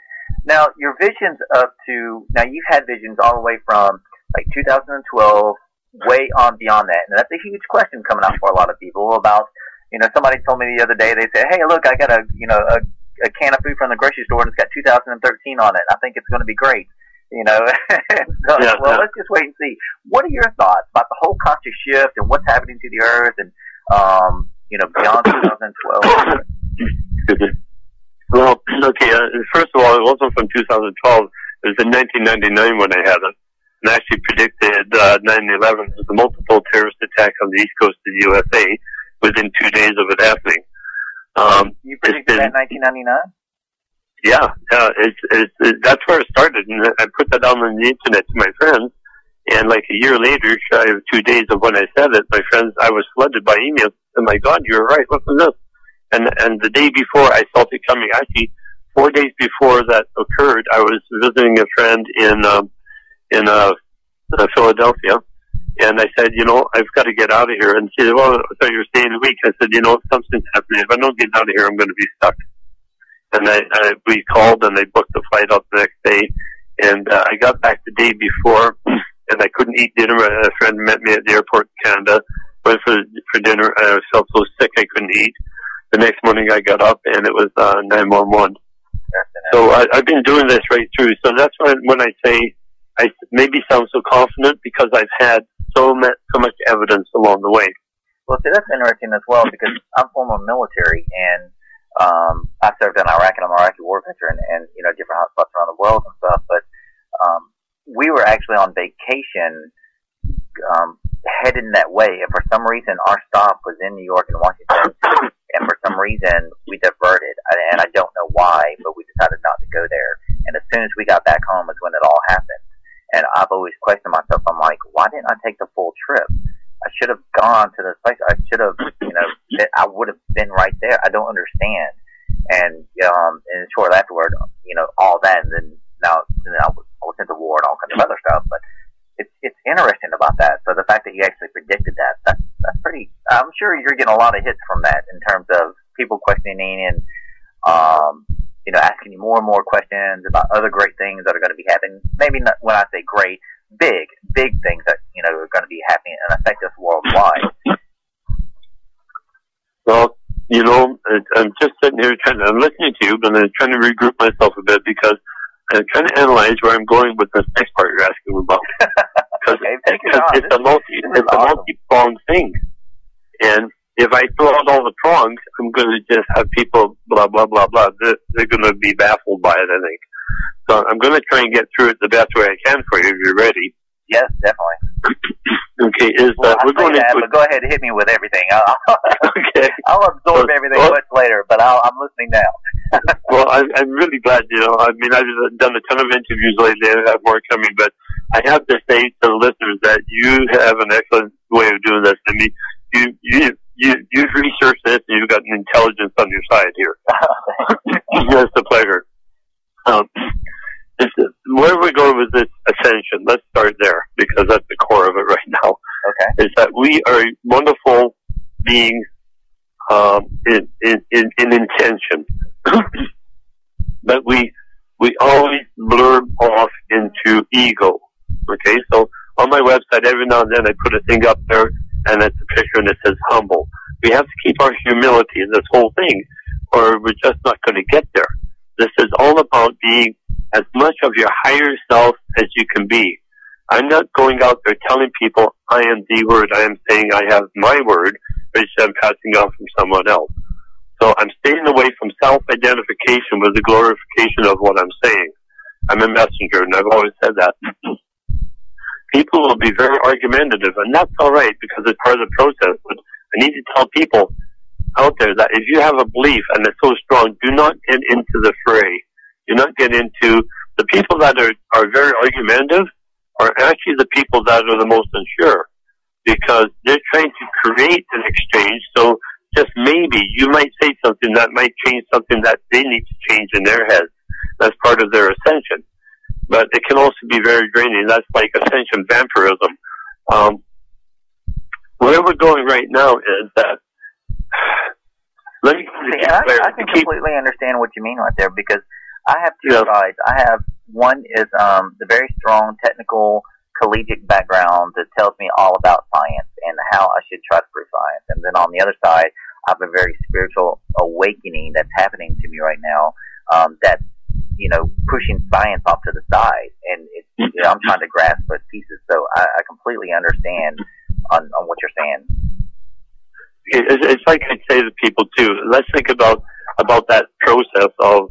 S2: Now, your vision's now you've had visions all the way from like 2012, way on beyond that. And that's a huge question coming out for a lot of people about, you know, somebody told me the other day, they said, hey, look, I got a can of food from the grocery store and it's got 2013 on it. I think it's going to be great. You know, let's just wait and see. What are your thoughts about the whole conscious shift and what's happening to the earth and, you know, beyond 2012?
S3: Well, okay, first of all, it wasn't from 2012. It was in 1999 when I had it. And actually predicted 9/11 as a multiple terrorist attack on the east coast of the USA within 2 days of it happening.
S2: You produced that in 1999?
S3: Yeah. That's where it started, and I put that out on the internet to my friends. And like a year later, shy of 2 days of when I said it, my friends, I was flooded by emails. Oh my God, you were right. What was this? And the day before I felt it coming, actually 4 days before that occurred, I was visiting a friend in Philadelphia, and I said, I've got to get out of here. And she said, well, I thought you were staying a week. I said, something's happening. If I don't get out of here, I'm going to be stuck. And we called, and they booked the flight out the next day. And I got back the day before, and I couldn't eat dinner. A friend met me at the airport in Canada, went for dinner. I felt so sick I couldn't eat. The next morning I got up, and it was 911. So I've been doing this right through. So that's when I say I maybe sound so confident, because I've had so much evidence along the way.
S2: Well, see, that's interesting as well, because I'm former military, and I served in Iraq, and I'm an Iraqi war veteran, and different hotspots around the world and stuff. But we were actually on vacation, heading that way, and for some reason our stop was in New York and Washington, and for some reason we diverted, and I don't know why, but we decided not to go there. And as soon as we got back home is when it all happened. And I've always questioned myself. I'm like, why didn't I take the full trip? I should have gone to this place. I should have, I would have been right there. I don't understand. And short afterward, all that, and then I was into war and all kinds of other stuff. But it's interesting about that. So the fact that he actually predicted that's pretty. I'm sure you're getting a lot of hits from that in terms of people questioning and asking you more and more questions about other great things that are going to be happening. Maybe not when I say great, big things that are going to be happening and affect us worldwide.
S3: Well, I'm just sitting here I'm listening to you, but I'm trying to regroup myself a bit, because I'm trying to analyze where I'm going with this next part you're asking about.
S2: Okay,
S3: it's a multi-pronged thing. And if I throw out all the prongs, I'm going to just have people blah, blah, blah, blah. They're going to be baffled by it, I think. So I'm going to try and get through it the best way I can for you, if you're ready.
S2: Yes, definitely.
S3: Okay,
S2: we're going to... But go ahead and hit me with everything.
S3: Okay.
S2: I'll absorb everything much later, but I'm listening now.
S3: Well, I'm really glad, I've done a ton of interviews lately, and I have more coming, but I have to say to the listeners that you have an excellent way of doing this. I mean, you've researched this, and you've got an intelligence on your side here. It's a pleasure. Where we're going with this ascension, let's start there, because that's the core of it right now.
S2: Okay. Is
S3: that we are wonderful beings in intention. But we always blurb off into ego. Okay, so on my website, every now and then I put a thing up there, and it's a picture, and it says humble. We have to keep our humility in this whole thing, or we're just not going to get there. This is all about being as much of your higher self as you can be. I'm not going out there telling people I am the word. I am saying I have my word, which I'm passing on from someone else. So I'm staying away from self-identification with the glorification of what I'm saying. I'm a messenger, and I've always said that. People will be very argumentative, and that's all right, because it's part of the process. But I need to tell people out there that if you have a belief and it's so strong, do not get into the fray. Do not get into the people that are very argumentative are actually the people that are the most unsure, because they're trying to create an exchange. So just maybe you might say something that might change something that they need to change in their heads. That's part of their ascension. But it can also be very draining. That's like ascension vampirism. Where we're going right now is that. Let me
S2: I can completely understand what you mean right there, because I have two sides. I have one is the very strong technical collegiate background that tells me all about science and how I should try to prove science. And then on the other side, I have a very spiritual awakening that's happening to me right now. That's pushing science off to the side, and I'm trying to grasp those pieces. So I completely understand on what you're saying.
S3: It's like I say to people too. Let's think about that process of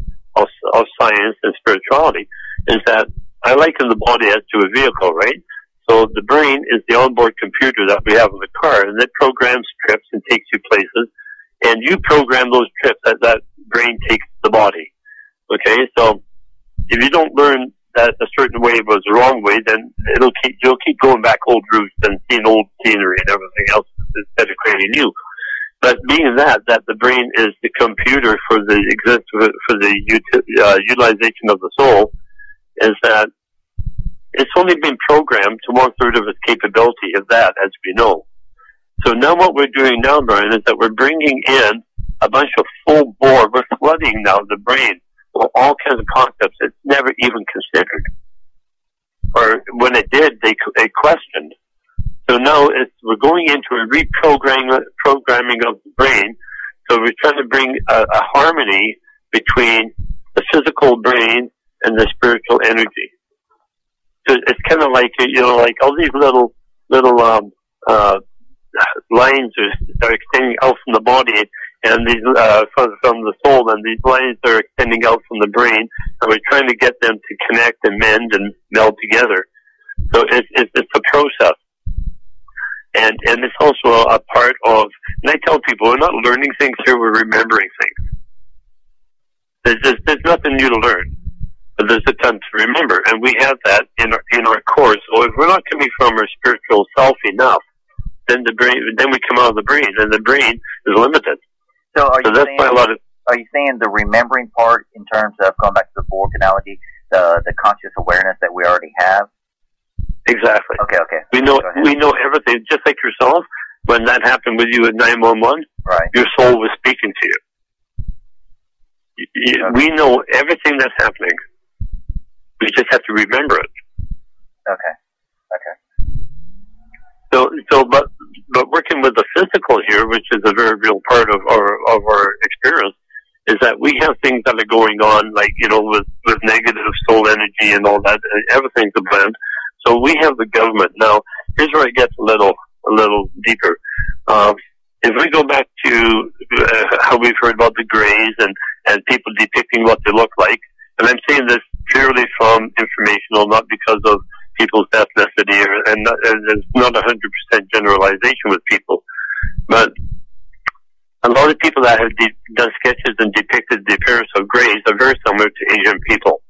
S3: science and spirituality. Is that I liken the body as to a vehicle, right? So the brain is the onboard computer that we have in the car, and it programs trips and takes you places. And you program those trips. That brain takes the body. Okay, so if you don't learn that a certain way was the wrong way, then you'll keep going back old routes and seeing old scenery and everything else instead of creating new. But being that the brain is the computer for the utilization of the soul, is that it's only been programmed to 1/3 of its capability of that, as we know. So now what we're doing now, Brian, is that we're bringing in a bunch of full bore. We're flooding now the brain with all kinds of concepts it's never even considered. Or when it did, they questioned. So now we're going into a programming of the brain. So we're trying to bring a harmony between the physical brain and the spiritual energy. So it's kind of like, like all these little lines are extending out from the body, and these from the soul, and these lines are extending out from the brain, and we're trying to get them to connect and mend and meld together. So it's a process. And it's also a part of, and I tell people, we're not learning things here, we're remembering things. There's nothing new to learn, but there's a ton to remember, and we have that in our course. So if we're not coming from our spiritual self enough, then we come out of the brain, and the brain is limited.
S2: So are you saying the remembering part, in terms of going back to the Borg analogy, the conscious awareness that we already have?
S3: Exactly.
S2: Okay.
S3: We know everything, just like yourself. When that happened with you at 911,
S2: right,
S3: your soul was speaking to you. Okay. We know everything that's happening. We just have to remember it.
S2: Okay.
S3: But working with the physical here, which is a very real part of our experience, is that we have things that are going on, like with negative soul energy and all that. Everything's a blend. So we have the government. Now, here's where it gets a little deeper. If we go back to how we've heard about the Greys and people depicting what they look like, and I'm saying this purely from informational, not because of people's ethnicity, and it's not 100% generalization with people. But a lot of people that have done sketches and depicted the appearance of Greys are very similar to Asian people.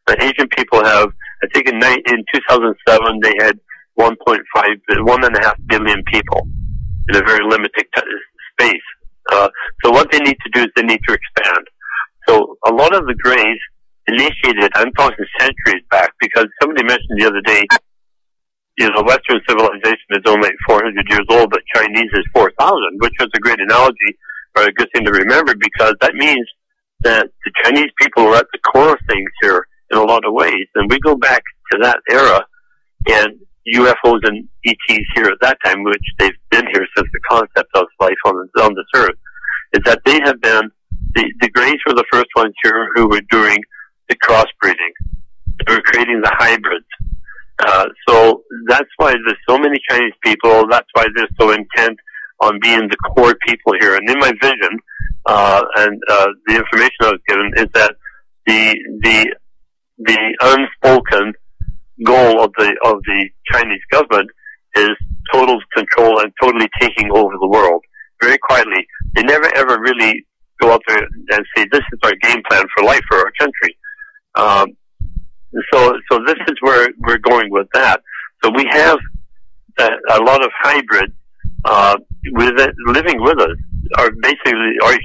S3: The Asian people have, I think in 2007, they had 1.5 billion people in a very limited space. So what they need to do is they need to expand. So a lot of the Greys initiated, I'm talking centuries back, because somebody mentioned the other day, Western civilization is only 400 years old, but Chinese is 4,000, which was a great analogy, or a good thing to remember, because that means that the Chinese people were at the core of things here in a lot of ways. And we go back to that era, and UFOs and ETs here at that time, which they've been here since the concept of life on this earth, is that they have been, the Greys were the first ones here who were doing the crossbreeding. They were creating the hybrids. So that's why there's so many Chinese people. That's why they're so intent on being the core people here. And in my vision, and the information I was given, is that the unspoken goal of the Chinese government is total control and totally taking over the world very quietly. They never ever really go out there and say, this is our game plan for life for our country. So this is where we're going with that. So we have a lot of hybrids living with us, are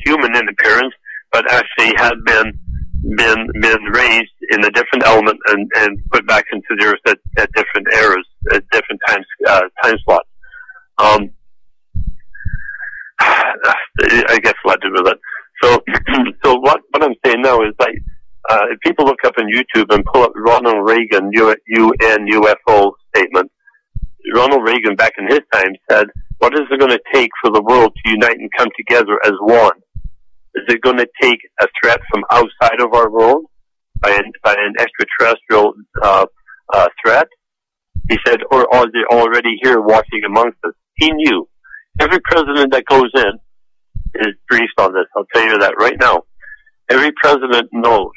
S3: human in appearance, but actually have been raised in a different element and put back into the earth at different eras, at different time slots. I guess what I did with it. So what I'm saying now is that if people look up on YouTube and pull up Ronald Reagan UN UFO statement, Ronald Reagan back in his time said, "What is it going to take for the world to unite and come together as one? Is it going to take a threat from outside of our world by an extraterrestrial threat?" He said, "Or are they already here watching amongst us?" He knew. Every president that goes in is briefed on this. I'll tell you that right now. Every president knows.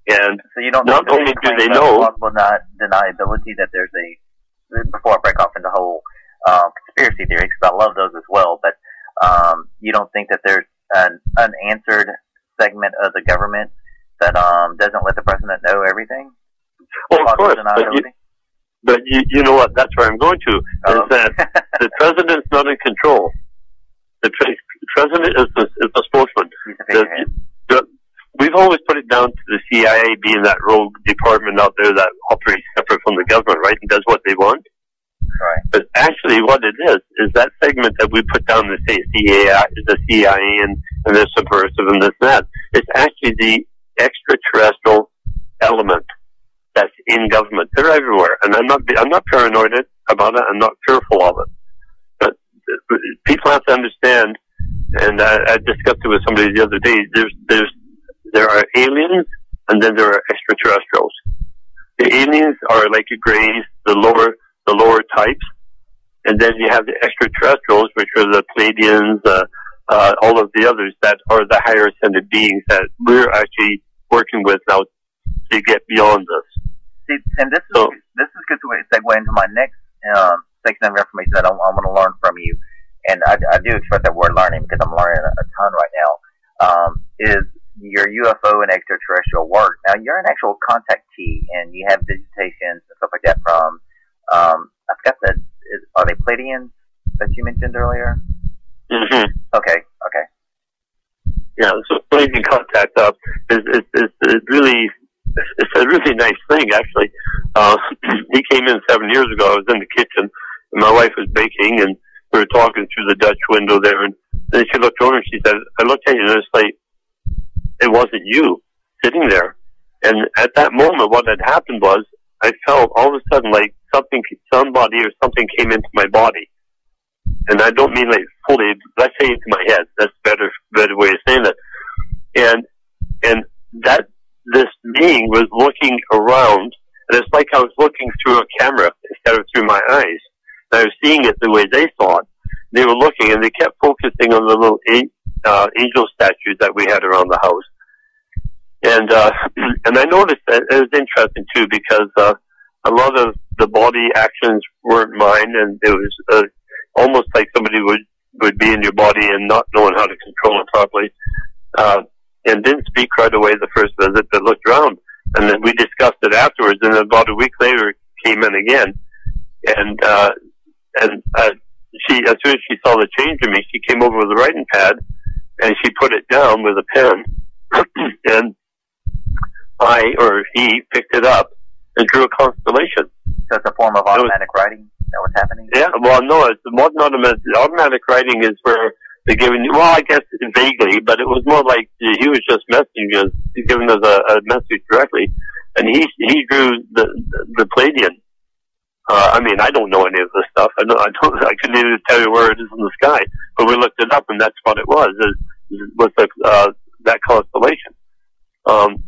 S3: And
S2: so you don't
S3: not only do they know,
S2: plausible deniability that there's before I break off into whole conspiracy theories, because I love those as well, but you don't think that there's an unanswered segment of the government that doesn't let the president know everything?
S3: Well, of course. But you know what? That's where I'm going to. Is that the president's not in control. The president is the spokesman. We've always put it down to the CIA being that rogue department out there that operates separate from the government, right, and does what they want.
S2: Right.
S3: But actually, what it is that segment that we put down to say the CIA and they're subversive and this and that. It's actually the extraterrestrial element that's in government. They're everywhere, and I'm not paranoid about it. I'm not fearful of it. But people have to understand, and I discussed it with somebody the other day. There are aliens, and then there are extraterrestrials. The aliens are like the Greys, the lower types, and then you have the extraterrestrials, which are the Pleiadians, all of the others that are the higher ascended beings that we're actually working with now to get beyond this.
S2: See, and this is good to segue into my next section of information that I want to learn from you, and I do express that word learning because I'm learning a ton right now. Is your UFO and extraterrestrial work? Now you're an actual contactee, and you have visitations and stuff like that from. I forgot are they Pleiadians that you mentioned earlier?
S3: Mm-hmm.
S2: Okay.
S3: Yeah, so Pleiadian contact is really. It's a really nice thing, actually. He came in 7 years ago. I was in the kitchen, and my wife was baking, and we were talking through the Dutch window there, and then she looked over and she said, I looked at you, and it's like, it wasn't you sitting there. And at that moment, what had happened was, I felt all of a sudden like somebody or something came into my body. And I don't mean like fully, let's say into my head. That's a better way of saying it. And that, this being was looking around, and it's like I was looking through a camera instead of through my eyes. And I was seeing it the way they saw it. They were looking, and they kept focusing on the little angel statues that we had around the house. And I noticed that it was interesting too, because a lot of the body actions weren't mine, and it was almost like somebody would be in your body and not knowing how to control it properly. And didn't speak right away the first visit, but looked around. And then we discussed it afterwards, and about a week later came in again. And she, as soon as she saw the change in me, she came over with a writing pad, and she put it down with a pen. And he picked it up and drew a constellation.
S2: So it's a form of automatic writing? Is that what's happening?
S3: Yeah, well, no, it's more than automatic. Automatic writing is where they're giving, well, I guess vaguely, but it was more like he was just messaging us, giving us a message directly, and he drew the Pleiadian. I mean, I don't know any of this stuff. I couldn't even tell you where it is in the sky, but we looked it up, and that's what it was. That constellation. I'm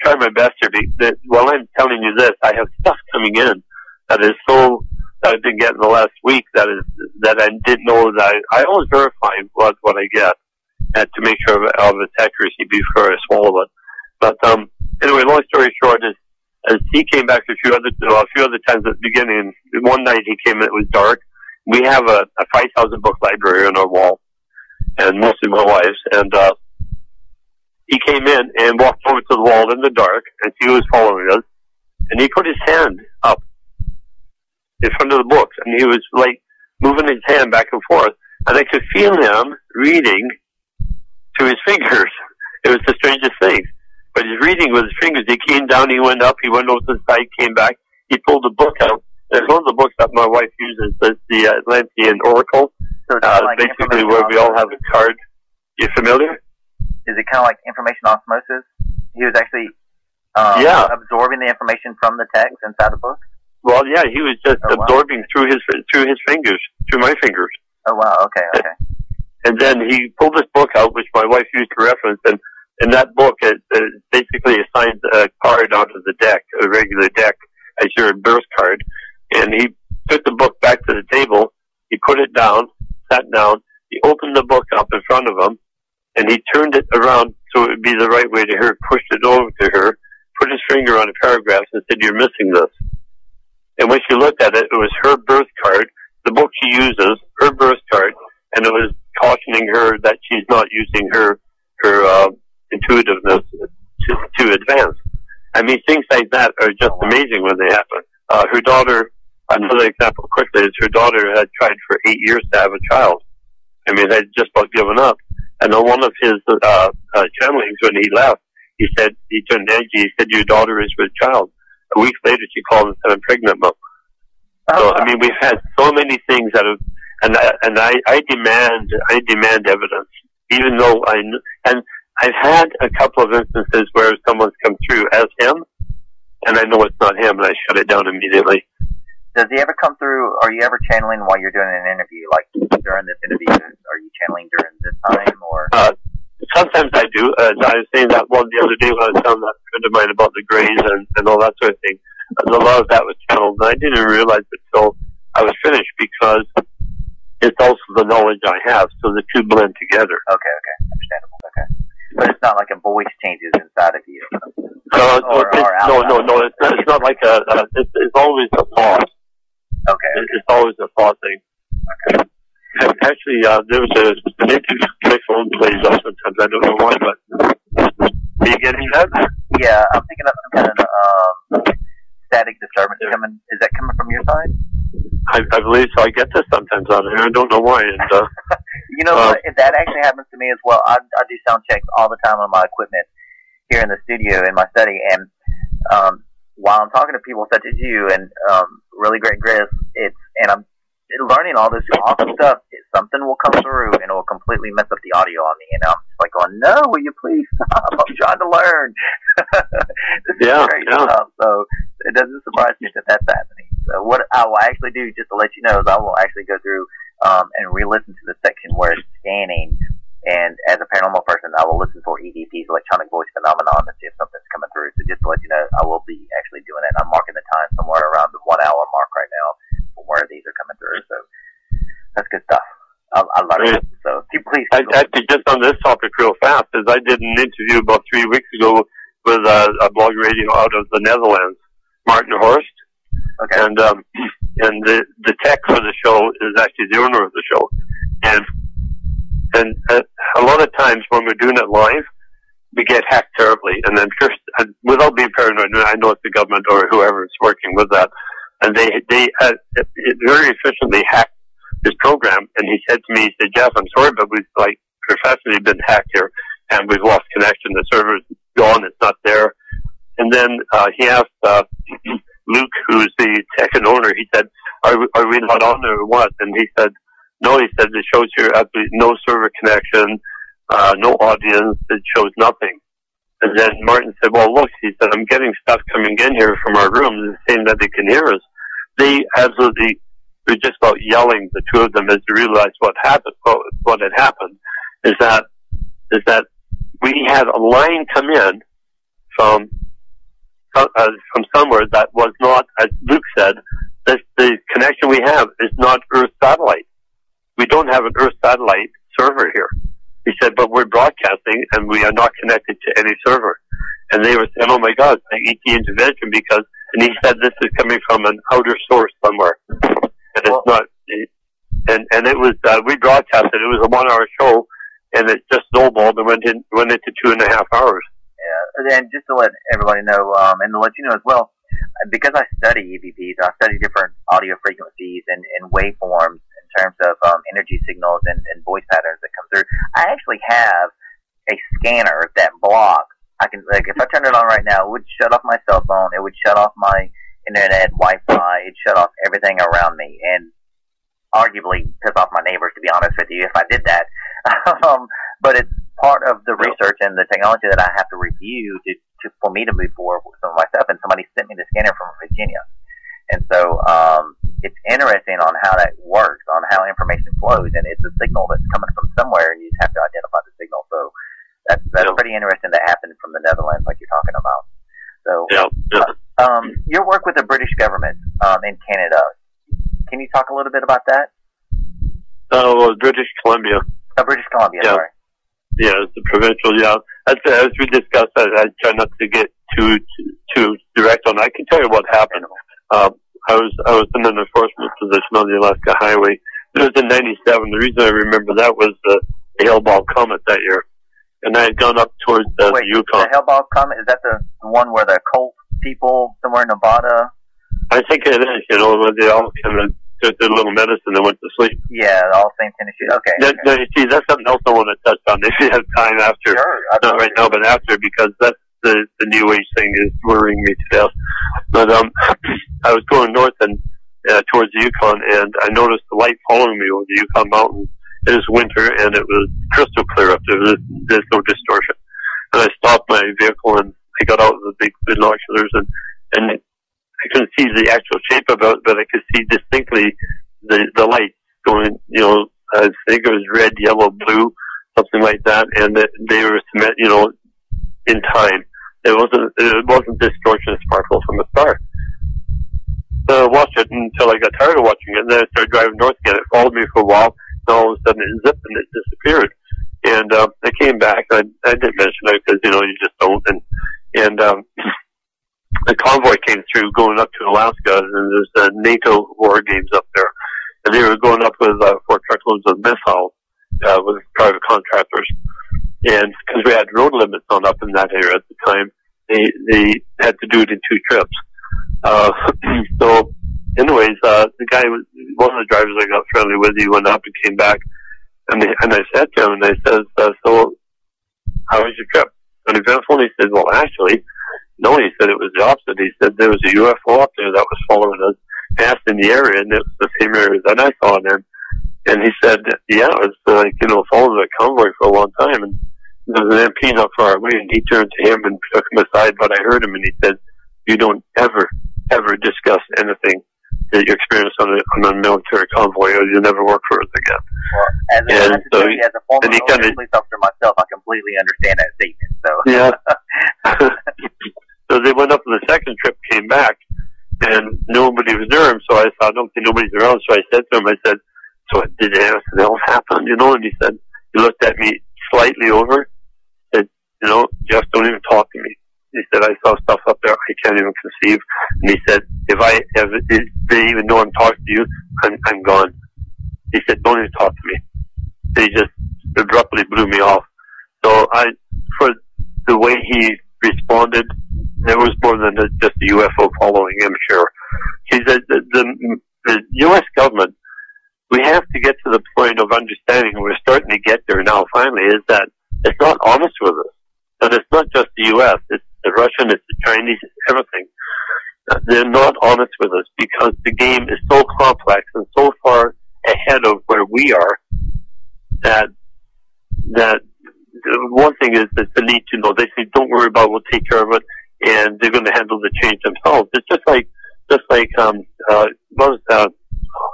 S3: trying my best here. While I'm telling you this, I have stuff coming in that is so. That I've been getting the last week that I didn't know that I always verify what I get and to make sure of its accuracy before I swallow it. But anyway, long story short is as he came back a few other times at the beginning. One night he came in, it was dark. We have a 5,000 book library on our wall, and mostly my wife's. And he came in and walked over to the wall in the dark, and he was following us. And he put his hand up in front of the books, and he was like moving his hand back and forth, and I could feel him reading to his fingers. It was the strangest thing. But he's reading with his fingers. He came down, he went up, he went over to the side, came back, he pulled the book out. There's one of the books that my wife uses, that's the Atlantean Oracle, like basically where we all have a card. You familiar?
S2: Is it kind of like information osmosis? He was actually absorbing the information from the text inside the book?
S3: Well, yeah, he was just absorbing through his fingers, through my fingers.
S2: Oh, wow, okay.
S3: And then he pulled this book out, which my wife used to reference, and in that book, it basically assigns a card onto the deck, a regular deck, as your birth card. And he took the book back to the table, he put it down, sat down, he opened the book up in front of him, and he turned it around so it would be the right way to her, pushed it over to her, put his finger on a paragraph and said, "You're missing this." And when she looked at it, it was her birth card, the book she uses, her birth card, and it was cautioning cautioning her that she's not using her intuitiveness to advance. I mean, things like that are just amazing when they happen. Her daughter, another example quickly, is her daughter had tried for 8 years to have a child. I mean, had just about given up. And on one of his channelings when he left, he said, he turned edgy, he said, your daughter is with child. A week later, she called and said, I'm pregnant, Mom. So, I mean, we've had so many things that have, and I demand evidence, even though and I've had a couple of instances where someone's come through as him, and I know it's not him, and I shut it down immediately.
S2: Does he ever come through? Are you ever channeling while you're doing an interview? Like during this interview, are you channeling during this time, or?
S3: Sometimes I do. I was saying that one the other day when I was telling that friend of mine about the Greys and all that sort of thing. A lot of that was channeled, and I didn't realize it until I was finished, because it's also the knowledge I have, so the two blend together.
S2: Okay, understandable. Okay, but it's not like a voice changes inside of you.
S3: No, it's not like it's always a thought.
S2: Okay.
S3: It's always a thought thing.
S2: Okay.
S3: And actually, there was an interview. My phone plays off sometimes. I don't know why, but are you getting that?
S2: Yeah, I'm picking up some kind of static disturbance coming. Is that coming from your side?
S3: I believe so. I get this sometimes out here. I don't know why. And
S2: you know what? That actually happens to me as well. I do sound checks all the time on my equipment here in the studio in my study, and while I'm talking to people such as you and really great Chris, and I'm learning all this awesome stuff, something will come through and it will completely mess up the audio on me, and I'm just like going, no, will you please stop? I'm trying to learn. This is great stuff. So it doesn't surprise me that that's happening. So what I will actually do, just to let you know, is I will actually go through and re-listen to the section where it's scanning, and as a paranormal person, I will listen for EVPs, electronic voice phenomenon, to see if something's coming through. So just to let you know, I will be actually doing it. I'm marking the time somewhere around the 1 hour mark right now for where these are coming through. So that's good stuff. I love it. So please.
S3: Actually, just on this topic real fast, as I did an interview about 3 weeks ago with a blog radio out of the Netherlands, Martin Horst.
S2: Okay.
S3: And the tech for the show is actually the owner of the show. And a lot of times when we're doing it live, we get hacked terribly. And then first, without being paranoid, I know it's the government or whoever is working with that, and they very efficiently hacked his program. And he said to me, he said, Jeff, I'm sorry, but we've professionally been hacked here, and we've lost connection. The server's gone. It's not there. And then he asked Luke, who's the tech and owner, he said, are we not on there or what? And he said, no, he said, it shows here absolutely no server connection, no audience, it shows nothing. And then Martin said, well, look, he said, I'm getting stuff coming in here from our rooms saying that they can hear us. They absolutely were just about yelling, the two of them, as they realized what happened, what had happened, is that we had a line come in from somewhere that was not, as Luke said, the connection we have is not Earth satellite. We don't have an Earth satellite server here. He said, but we're broadcasting and we are not connected to any server. And they were saying, oh my God, it's ET intervention and he said this is coming from an outer source somewhere. And it's not, and it was, we broadcasted, it was a 1 hour show, and it just snowballed and went into 2.5 hours.
S2: Yeah, and just to let everybody know, and to let you know as well, because I study EVPs, I study different audio frequencies and waveforms in terms of energy signals and voice patterns that come through. I actually have a scanner that blocks. I can, like, if I turn it on right now, it would shut off my cell phone, it would shut off my internet, Wi-Fi, it'd shut off everything around me, and arguably piss off my neighbors, to be honest with you, if I did that. But it's part of the research and the technology that I have to review for me to move forward with some of my stuff. And somebody sent me the scanner from Virginia, and so it's interesting on how that works, on how information flows, and it's a signal that's coming from somewhere, and you just have to identify the signal. So that's pretty interesting that happened from the Netherlands, like you're talking about. So your work with the British government in Canada, can you talk a little bit about that?
S3: British Columbia.
S2: British Columbia, sorry.
S3: Yeah, it's the provincial, As we discussed, I try not to get too direct on it. I can tell you what happened. I was in an enforcement position on the Alaska Highway. It was in '97. The reason I remember that was the Hale-Bopp Comet that year. And I had gone up towards the Yukon.
S2: The Hale-Bopp Comet, is that the one where the cult people somewhere in Nevada?
S3: I think it is, when they all kind of took their little medicine and went to sleep.
S2: Yeah, all same kind of shit. Okay.
S3: Now, you see, that's something else I want to touch on if you have time after.
S2: Sure.
S3: Not right now, but after, because that's the New Age thing is worrying me to death. But I was going north and towards the Yukon, and I noticed the light following me over the Yukon mountains. It was winter, and it was crystal clear up there. There's no distortion. And I stopped my vehicle, and I got out of the big binoculars, and I couldn't see the actual shape of it, but I could see distinctly the light going, I think it was red, yellow, blue, something like that, and they were, in time. It wasn't distortion sparkle from the star. So I watched it until I got tired of watching it, and then I started driving north again. It followed me for a while, and all of a sudden it zipped and it disappeared. And I came back. I didn't mention it because, you just don't. And the convoy came through going up to Alaska, and there's NATO war games up there. And they were going up with 4 truckloads of missiles with private contractors. And because we had road limits on up in that area at the time, they had to do it in 2 trips. So, anyways, the guy, one of the drivers I got friendly with, he went up and came back, and I said to him, and I said, so, how was your trip? And eventually he said, well, actually, no, he said it was the opposite. He said there was a UFO up there that was following us past in the area, and it was the same area that I saw it in. And he said, yeah, it was following the convoy for a long time, and there was an MP not far away, and he turned to him and took him aside, but I heard him, and he said, you don't ever discuss anything that you experience on a military convoy, or you'll never work for us again.
S2: Well, as a former police officer myself, I completely understand that statement. So
S3: yeah. So they went up on the second trip, came back, and nobody was near him. So I thought, I don't think nobody's around. So I said to him, so did anything else happen? And he said, he looked at me slightly over, said, Jeff, don't even talk to me. He said, I saw stuff up there I can't even conceive. And he said, if they even know I'm talking to you, I'm gone. He said, don't even talk to me. He just abruptly blew me off. So for the way he responded, there was more than just a UFO following him, sure. He said, the U.S. government, we have to get to the point of understanding, and we're starting to get there now finally, is that it's not honest with us. And it's not just the U.S., it's the Russian, it's the Chinese, it's everything. They're not honest with us because the game is so complex and so far ahead of where we are that one thing is that they need to know. They say, don't worry about it, we'll take care of it, and they're going to handle the change themselves. It's just like I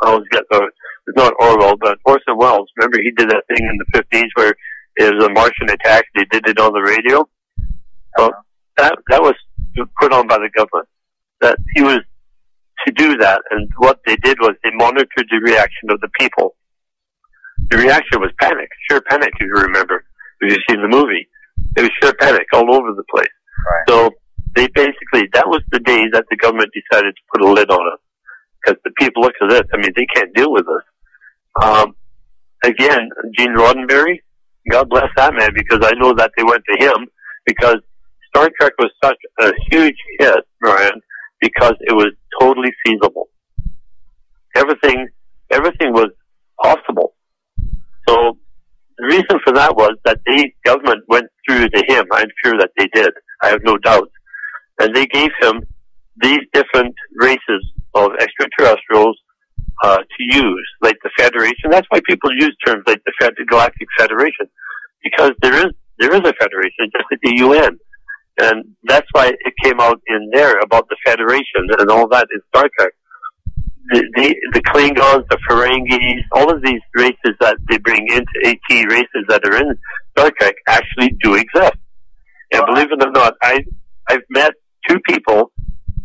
S3: always get it's not Orwell, but Orson Welles. Remember, he did that thing in the 50s where it was a Martian attack. They did it on the radio. So that was put on by the government. That he was to do that, and what they did was they monitored the reaction of the people. The reaction was panic, sheer panic, if you remember, if you've seen the movie. It was sheer panic all over the place.
S2: Right.
S3: So they basically, that was the day that the government decided to put a lid on us. Because the people look at this, they can't deal with us. Again, Gene Roddenberry, God bless that man, because I know that they went to him, because Star Trek was such a huge hit, Brian, because it was totally feasible. Everything was possible. So the reason for that was that the government went through to him. I'm sure that they did. I have no doubt. And they gave him these different races of extraterrestrials to use, like the Federation. That's why people use terms like the Galactic Federation, because there is a federation, just like the UN. And that's why it came out in there about the Federation and all that in Star Trek. The Klingons, the Ferengis, all of these races that they bring into AT races that are in Star Trek actually do exist. And believe it or not, I've met 2 people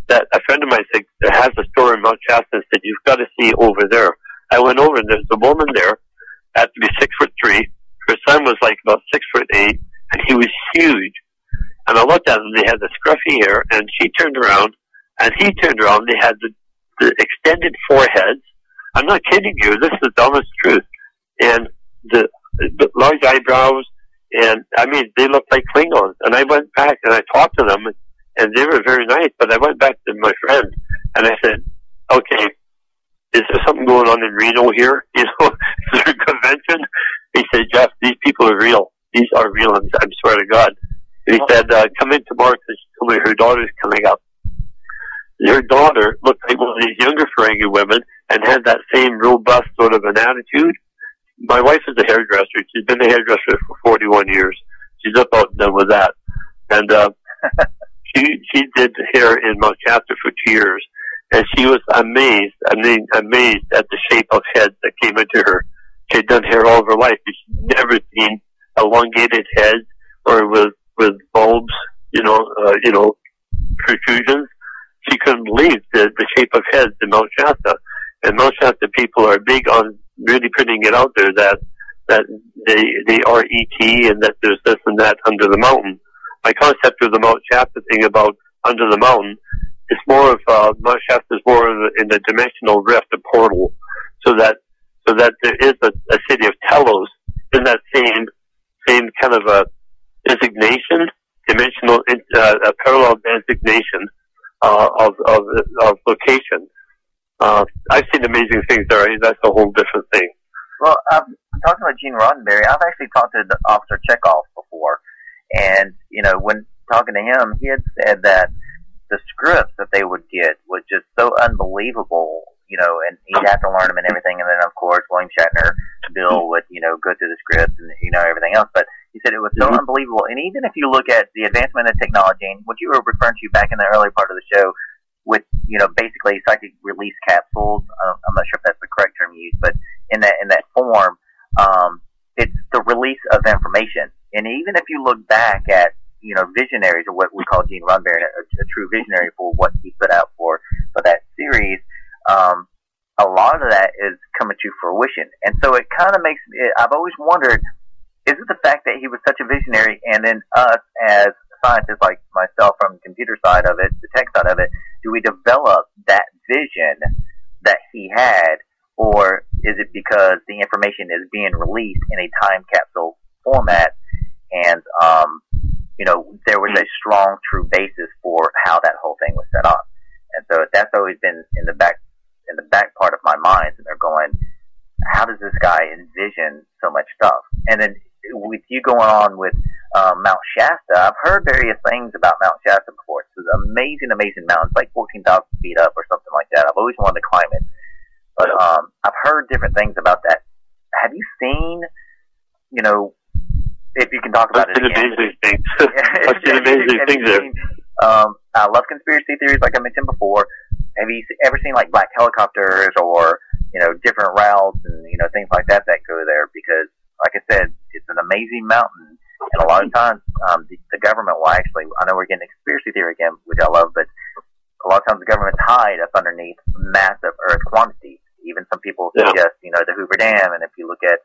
S3: that a friend of mine said that has a store in Mount Shasta and said, you've got to see over there. I went over and there's a woman there, had to be 6'3". Her son was like about 6'8", and he was huge. And I looked at them, they had the scruffy hair, and she turned around, and he turned around, they had the extended foreheads. I'm not kidding you, this is the dumbest truth. And the large eyebrows, and I mean, they looked like Klingons. And I went back and I talked to them, and they were very nice. But I went back to my friend and I said, "Okay, is there something going on in Reno here? You know, is there a convention?" He said, "Jeff, these people are real. These are real. I swear to God." And he said, "Come in tomorrow because she told me her daughter's coming up." Her daughter looked like one of these younger Ferengi women and had that same robust sort of an attitude. My wife is a hairdresser. She's been a hairdresser for 41 years. She's about done with that. And she did hair in Mount Shasta for 2 years. And she was amazed at the shape of heads that came into her. She had done hair all of her life. She'd never seen elongated heads or with bulbs, protrusions. She couldn't believe the shape of heads in Mount Shasta. And Mount Shasta people are big on really putting it out there that they are ET and that there's this and that under the mountain. My concept of the Mount Shasta thing about under the mountain is more of Mount Shasta is more in the dimensional rift, a portal, so that there is a city of Telos in that same kind of a designation, dimensional, a parallel designation of location. I've seen amazing things there. That's a whole different thing.
S2: Well, I'm talking about Gene Roddenberry. I've actually talked to Officer Chekhov before, and when talking to him, he had said that the scripts that they would get was just so unbelievable, and he'd have to learn them and everything. And then, of course, William Shatner, Bill would, go through the scripts and, everything else. But he said it was so unbelievable. And even if you look at the advancement of technology, and what you were referring to back in the early part of the show with, basically psychic release capsules, I'm not sure if that's the correct term used, but in that form, it's the release of information. And even if you look back at, visionaries, or what we call Gene Roddenberry, a true visionary for what he put out for that series, a lot of that is coming to fruition. And so it kind of makes me, I've always wondered, is it the fact that he was such a visionary, and then us as scientists like myself from the computer side of it, the tech side of it, do we develop that vision that he had, or is it because the information is being released in a time capsule format, and there was a strong, true basis for how that whole thing was set up? And so that's always been in the back part of my mind. And they're going, how does this guy envision so much stuff? And then with you going on with Mount Shasta, I've heard various things about Mount Shasta before. It's an amazing, amazing mountain. It's like 14,000 feet up or something like that. I've always wanted to climb it. But I've heard different things about that. Have you seen, if you can talk about it again.
S3: Amazing things. I've seen amazing things there.
S2: I love conspiracy theories, like I mentioned before. Have you ever seen like black helicopters or different routes and things like that go there? Because, like I said, it's an amazing mountain, and a lot of times the government will actually. I know we're getting a conspiracy theory again, which I love, but a lot of times the government's hide up underneath massive earth quantities. Even some people suggest the Hoover Dam, and if you look at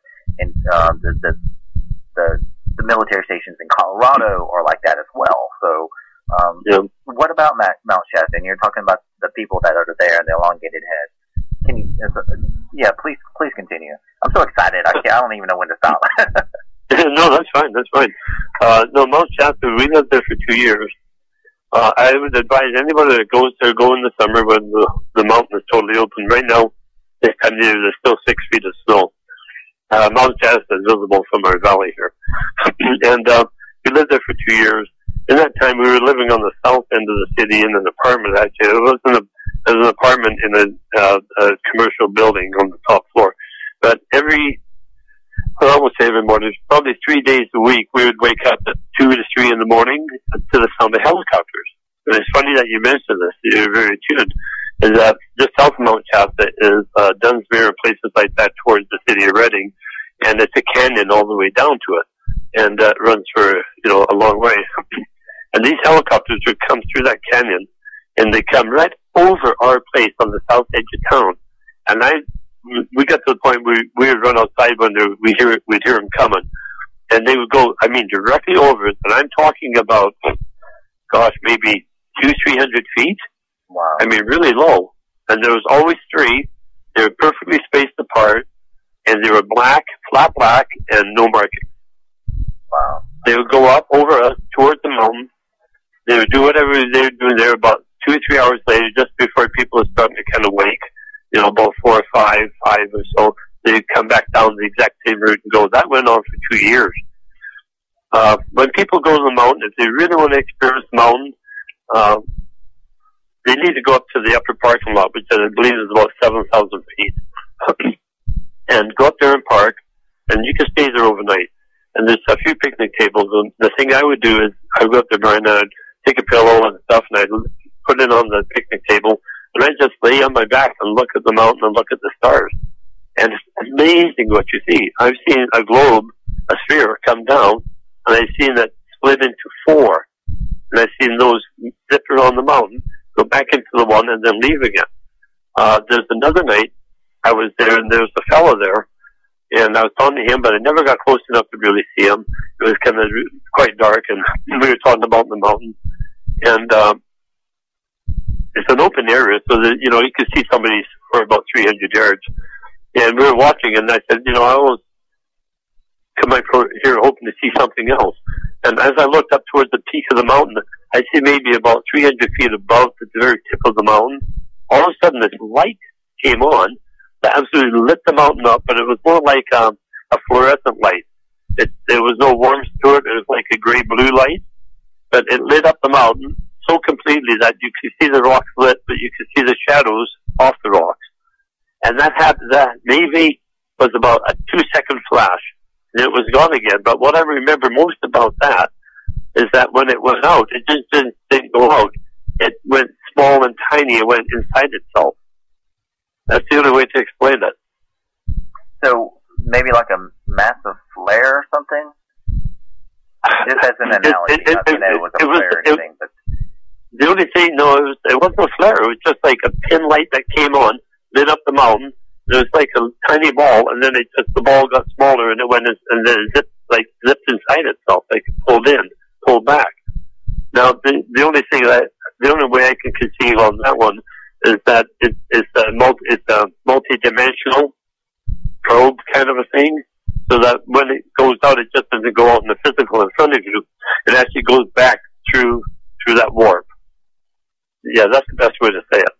S2: the military stations in Colorado are like that as well. So, what about Mount Shasta? And you're talking about the people that are there and the elongated heads. Can you? Please continue. I'm so excited. I don't even know when to stop.
S3: No, that's fine. That's fine. No, Mount Shasta. We lived there for 2 years. I would advise anybody that goes there go in the summer when the mountain is totally open. Right now, this time of year, there's still 6 feet of snow. Mount Shasta is visible from our valley here. And we lived there for 2 years. In that time, we were living on the south end of the city in an apartment, actually. It was an apartment in a commercial building on the top floor. But I won't say every morning, probably 3 days a week, we would wake up at 2 to 3 in the morning to the sound of helicopters. And it's funny that you mentioned this. You're very tuned. Is that just south of Mount Shasta is Dunsmuir and places like that towards the city of Reading, and it's a canyon all the way down to it, and it runs for a long way. And these helicopters would come through that canyon, and they come right over our place on the south edge of town. And we got to the point where we would run outside when we'd hear them coming, and they would go, directly over it. And I'm talking about, maybe 200-300 feet.
S2: Wow.
S3: Really low. And there was always 3. They were perfectly spaced apart. and they were black, flat black, and no markings.
S2: Wow.
S3: They would go up over us towards the mountain. They would do whatever they were doing there. About 2 or 3 hours later, just before people were starting to kind of wake, about 4 or 5 or so, they'd come back down the exact same route and go. That went on for 2 years. When people go to the mountain, if they really want to experience the mountain, they need to go up to the upper parking lot, which I believe is about 7,000 feet, and go up there and park, and you can stay there overnight. And there's a few picnic tables, and the thing I would do is I would go up there, Brian, and I'd take a pillow and stuff, and I'd put it on the picnic table, and I'd just lay on my back and look at the mountain and look at the stars. And it's amazing what you see. I've seen a globe, a sphere, come down, and I've seen it split into 4. And I've seen those zip around the mountain, go back into the one, and then leave again. There's another night I was there, and there was a fellow there, and I was talking to him, but I never got close enough to really see him. It was kind of quite dark, and we were talking about the mountain. And it's an open area, so that, you could see somebody for about 300 yards. And we were watching, and I said, I always come out here hoping to see something else. And as I looked up towards the peak of the mountain, I see maybe about 300 feet above the very tip of the mountain. All of a sudden, this light came on that absolutely lit the mountain up, but it was more like a fluorescent light. There was no warmth to it. It was like a gray-blue light, but it lit up the mountain so completely that you could see the rocks lit, but you could see the shadows off the rocks. And that happened. That maybe was about a 2-second flash, and it was gone again. But what I remember most about that is that when it went out, it just didn't go out. It went small and tiny. It went inside itself. That's the only way to explain it.
S2: So maybe like a massive flare or something? Just as an analogy. Not that it was a flare or anything, but
S3: the only thing, no, it wasn't a flare. It was just like a pin light that came on, lit up the mountain. It was like a tiny ball, and then the ball got smaller, and it went in, and then it zipped inside itself, like pulled back. Now, the only way I can conceive on that one is that it's a multi-dimensional probe kind of a thing, so that when it goes out, it just doesn't go out in the physical in front of you. It actually goes back through that warp. Yeah, that's the best way to say it.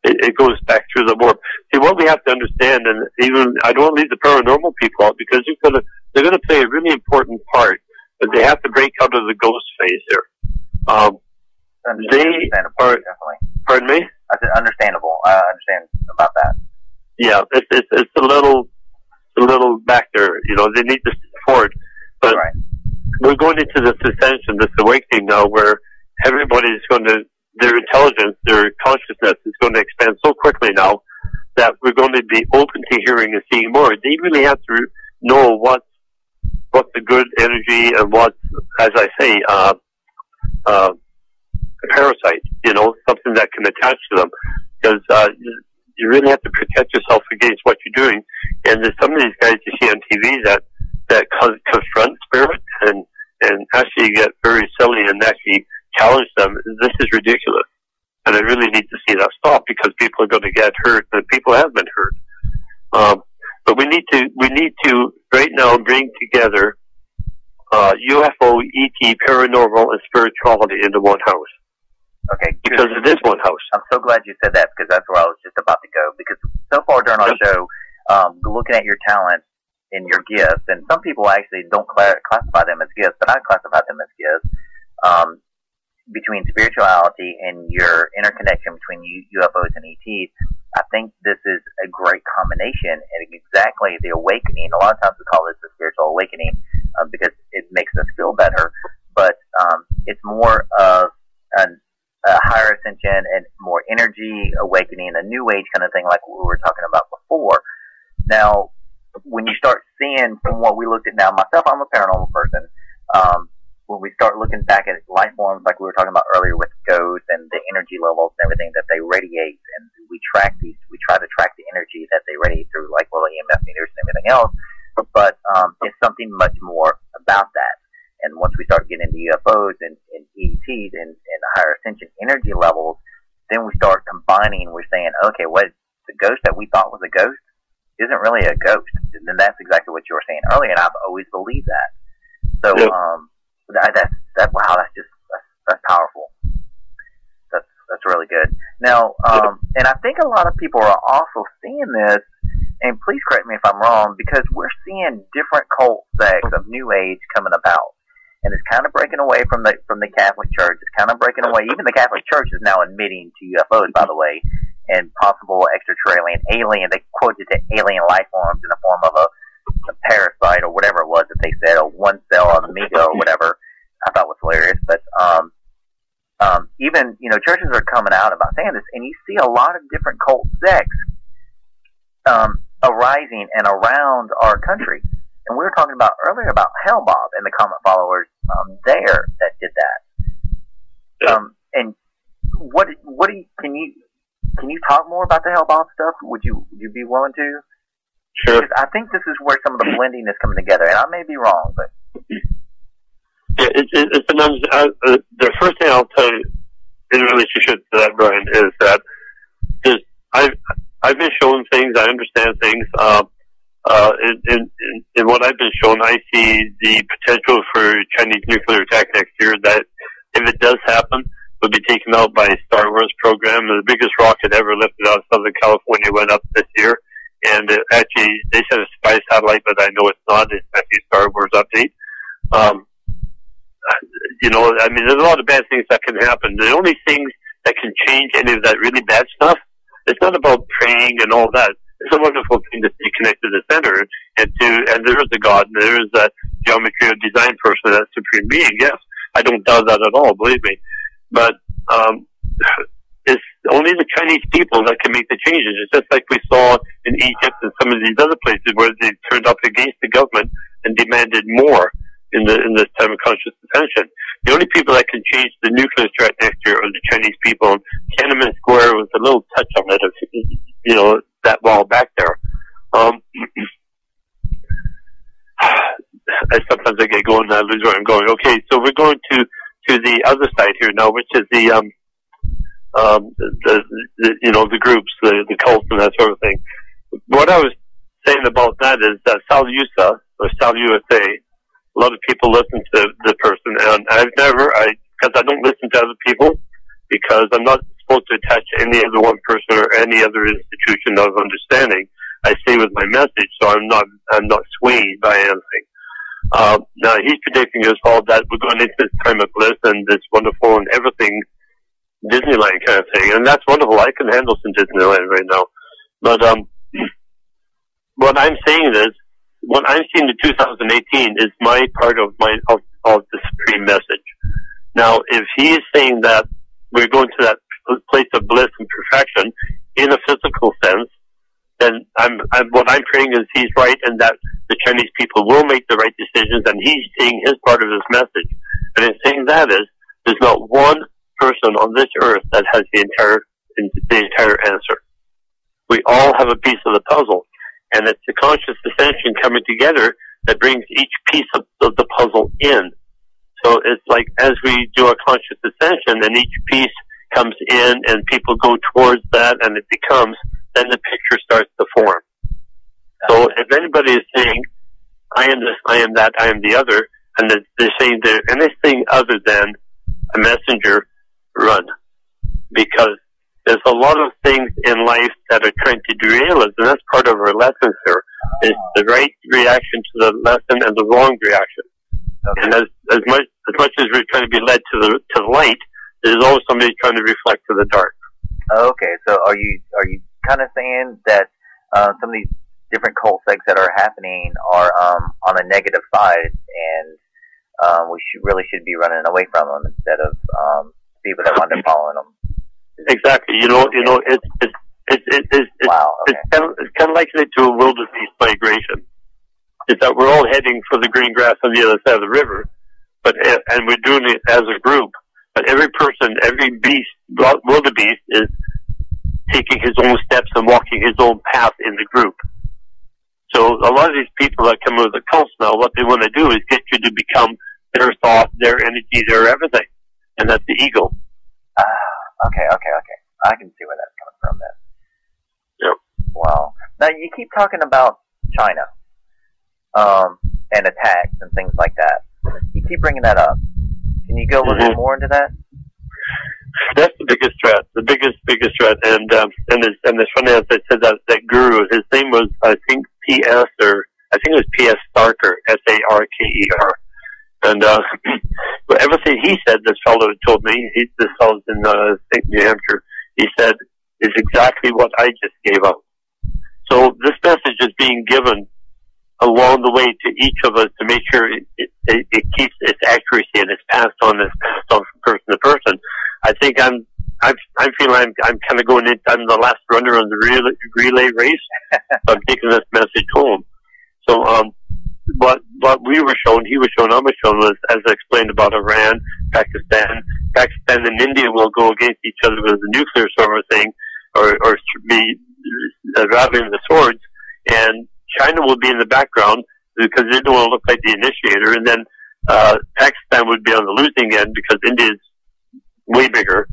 S3: It goes back through the warp. See, what we have to understand, and even I don't leave the paranormal people out because they're gonna play a really important part, but they have to break out of the ghost phase here. They are. Definitely. Pardon me?
S2: I said understandable. I understand about that.
S3: Yeah, it's a little back there. They need to step forward, but
S2: right.
S3: We're going into this ascension, this awakening now, where everybody's going to. Their intelligence, their consciousness is going to expand so quickly now that we're going to be open to hearing and seeing more. They really have to know what's the good energy and what's, as I say, a parasite, something that can attach to them. Because you really have to protect yourself against what you're doing. And there's some of these guys you see on TV that confront spirits and actually get very silly and actually challenge them. This is ridiculous, and I really need to see that stop because people are going to get hurt, and people have been hurt. But we need to right now bring together UFO, ET, paranormal, and spirituality into one house.
S2: Okay,
S3: because it is one house.
S2: I'm so glad you said that because that's where I was just about to go. Because so far during our show, looking at your talents and your gifts, and some people actually don't classify them as gifts, but I classify them as gifts. Between spirituality and your interconnection between UFOs and ETs, I think this is a great combination and exactly the awakening. A lot of times we call this the spiritual awakening because it makes us feel better, but it's more of a higher ascension and more energy awakening, a new age kind of thing like we were talking about before. Now, when you start seeing from what we looked at now, myself, I'm a paranormal person. When we start looking back at life forms, like we were talking about earlier with ghosts and the energy levels and everything that they radiate, and we try to track the energy that they radiate through, like little EMF meters and everything else. But it's something much more about that. And once we start getting into UFOs and ETs and higher ascension energy levels, then we start combining. We're saying, okay, what the ghost that we thought was a ghost isn't really a ghost. And that's exactly what you were saying earlier, and I've always believed that. So, wow, that's powerful. That's really good. Now, and I think a lot of people are also seeing this, and please correct me if I'm wrong, because we're seeing different cult sects of New Age coming about. And it's kind of breaking away from the Catholic Church. It's kind of breaking away. Even the Catholic Church is now admitting to UFOs, by the way, and possible alien. They quoted to alien life forms in the form of a parasite or whatever it was that they said, a one-cell amigo or whatever. I thought was hilarious. But even churches are coming out about saying this, and you see a lot of different cult sects arising and around our country. And we were talking about earlier about Hell Bob and the Comet followers there that did that. And what do you, can you talk more about the Hell Bob stuff? Would you be willing to?
S3: Sure.
S2: Because I think this is where some of the blending is coming together, and I may be wrong, but
S3: yeah, the first thing I'll tell you in relationship to that, Brian, is that I've been shown things. I understand things. In what I've been shown, I see the potential for Chinese nuclear attack next year. That if it does happen, will be taken out by a Star Wars program. The biggest rocket ever lifted out of Southern California went up this year, and actually they said a spy satellite, but I know it's not. It's actually a Star Wars update. I mean, there's a lot of bad things that can happen. The only things that can change any of that really bad stuff, it's not about praying and all that. It's a wonderful thing to stay connected to the center, and there is a God, and there is a geometry of design person, that supreme being. Yes, I don't doubt that at all, believe me. But it's only the Chinese people that can make the changes. It's just like we saw in Egypt and some of these other places where they turned up against the government and demanded more in this time of conscious attention. The only people that can change the nuclear threat next year are the Chinese people. Tiananmen Square was a little touch on it, that wall back there. Sometimes I get going and I lose where I'm going. Okay, so we're going to the other side here now, which is the groups, the cults and that sort of thing. What I was saying about that is that Sal USA, a lot of people listen to the person, and because I don't listen to other people, because I'm not supposed to attach any other one person or any other institution of understanding. I stay with my message, so I'm not swayed by anything. Now he's predicting as well that we're going into this time of bliss and this wonderful and everything Disneyland kind of thing, and that's wonderful. I can handle some Disneyland right now, but what I'm saying is, what I'm seeing in 2018 is my part of the supreme message. Now, if he is saying that we're going to that place of bliss and perfection in a physical sense, then what I'm praying is he's right, and that the Chinese people will make the right decisions, and he's seeing his part of his message. And in saying that is, there's not one person on this earth that has the entire answer. We all have a piece of the puzzle, and it's the conscious ascension coming together that brings each piece of the puzzle in. So it's like as we do our conscious ascension, and each piece comes in, and people go towards that, and it becomes, then the picture starts to form. So if anybody is saying, I am this, I am that, I am the other, and they're saying they're anything other than a messenger, run. Because there's a lot of things in life that are trying to derail us, and that's part of our lessons here. Is the right reaction to the lesson and the wrong reaction. Okay. And as much as we're trying to be led to the light, there's always somebody trying to reflect to the dark.
S2: Okay, so are you kind of saying that some of these different cult sects that are happening are on the negative side, and we really should be running away from them instead of people that wind up following them?
S3: Exactly. It's
S2: wow, okay.
S3: It's kind of likened to a wildebeest migration. It's that we're all heading for the green grass on the other side of the river, and we're doing it as a group. But every person, every beast, wildebeest is taking his own steps and walking his own path in the group. So a lot of these people that come with the cults now, what they want to do is get you to become their thought, their energy, their everything. And that's the ego.
S2: Okay. I can see where that's coming from then.
S3: Yep.
S2: Wow. Now, you keep talking about China and attacks and things like that. You keep bringing that up. Can you go a little bit more into that?
S3: That's the biggest threat. The biggest threat. And it's funny, as I said, that guru, his name was, I think it was P.S. Starker, S-A-R-K-E-R. And everything he said, this fellow told me, this fellow's in New Hampshire, he said, is exactly what I just gave up. So this message is being given along the way to each of us to make sure it keeps its accuracy and it's passed on from person to person. I think I'm feeling I'm kind of going in. I'm the last runner on the relay race. I'm taking this message home. So what we were shown, he was shown, I was shown, was, as I explained, about Iran, Pakistan and India will go against each other with a nuclear sort of thing, or be rattling the swords, and China will be in the background because they don't want to look like the initiator, and then Pakistan would be on the losing end because India is way bigger,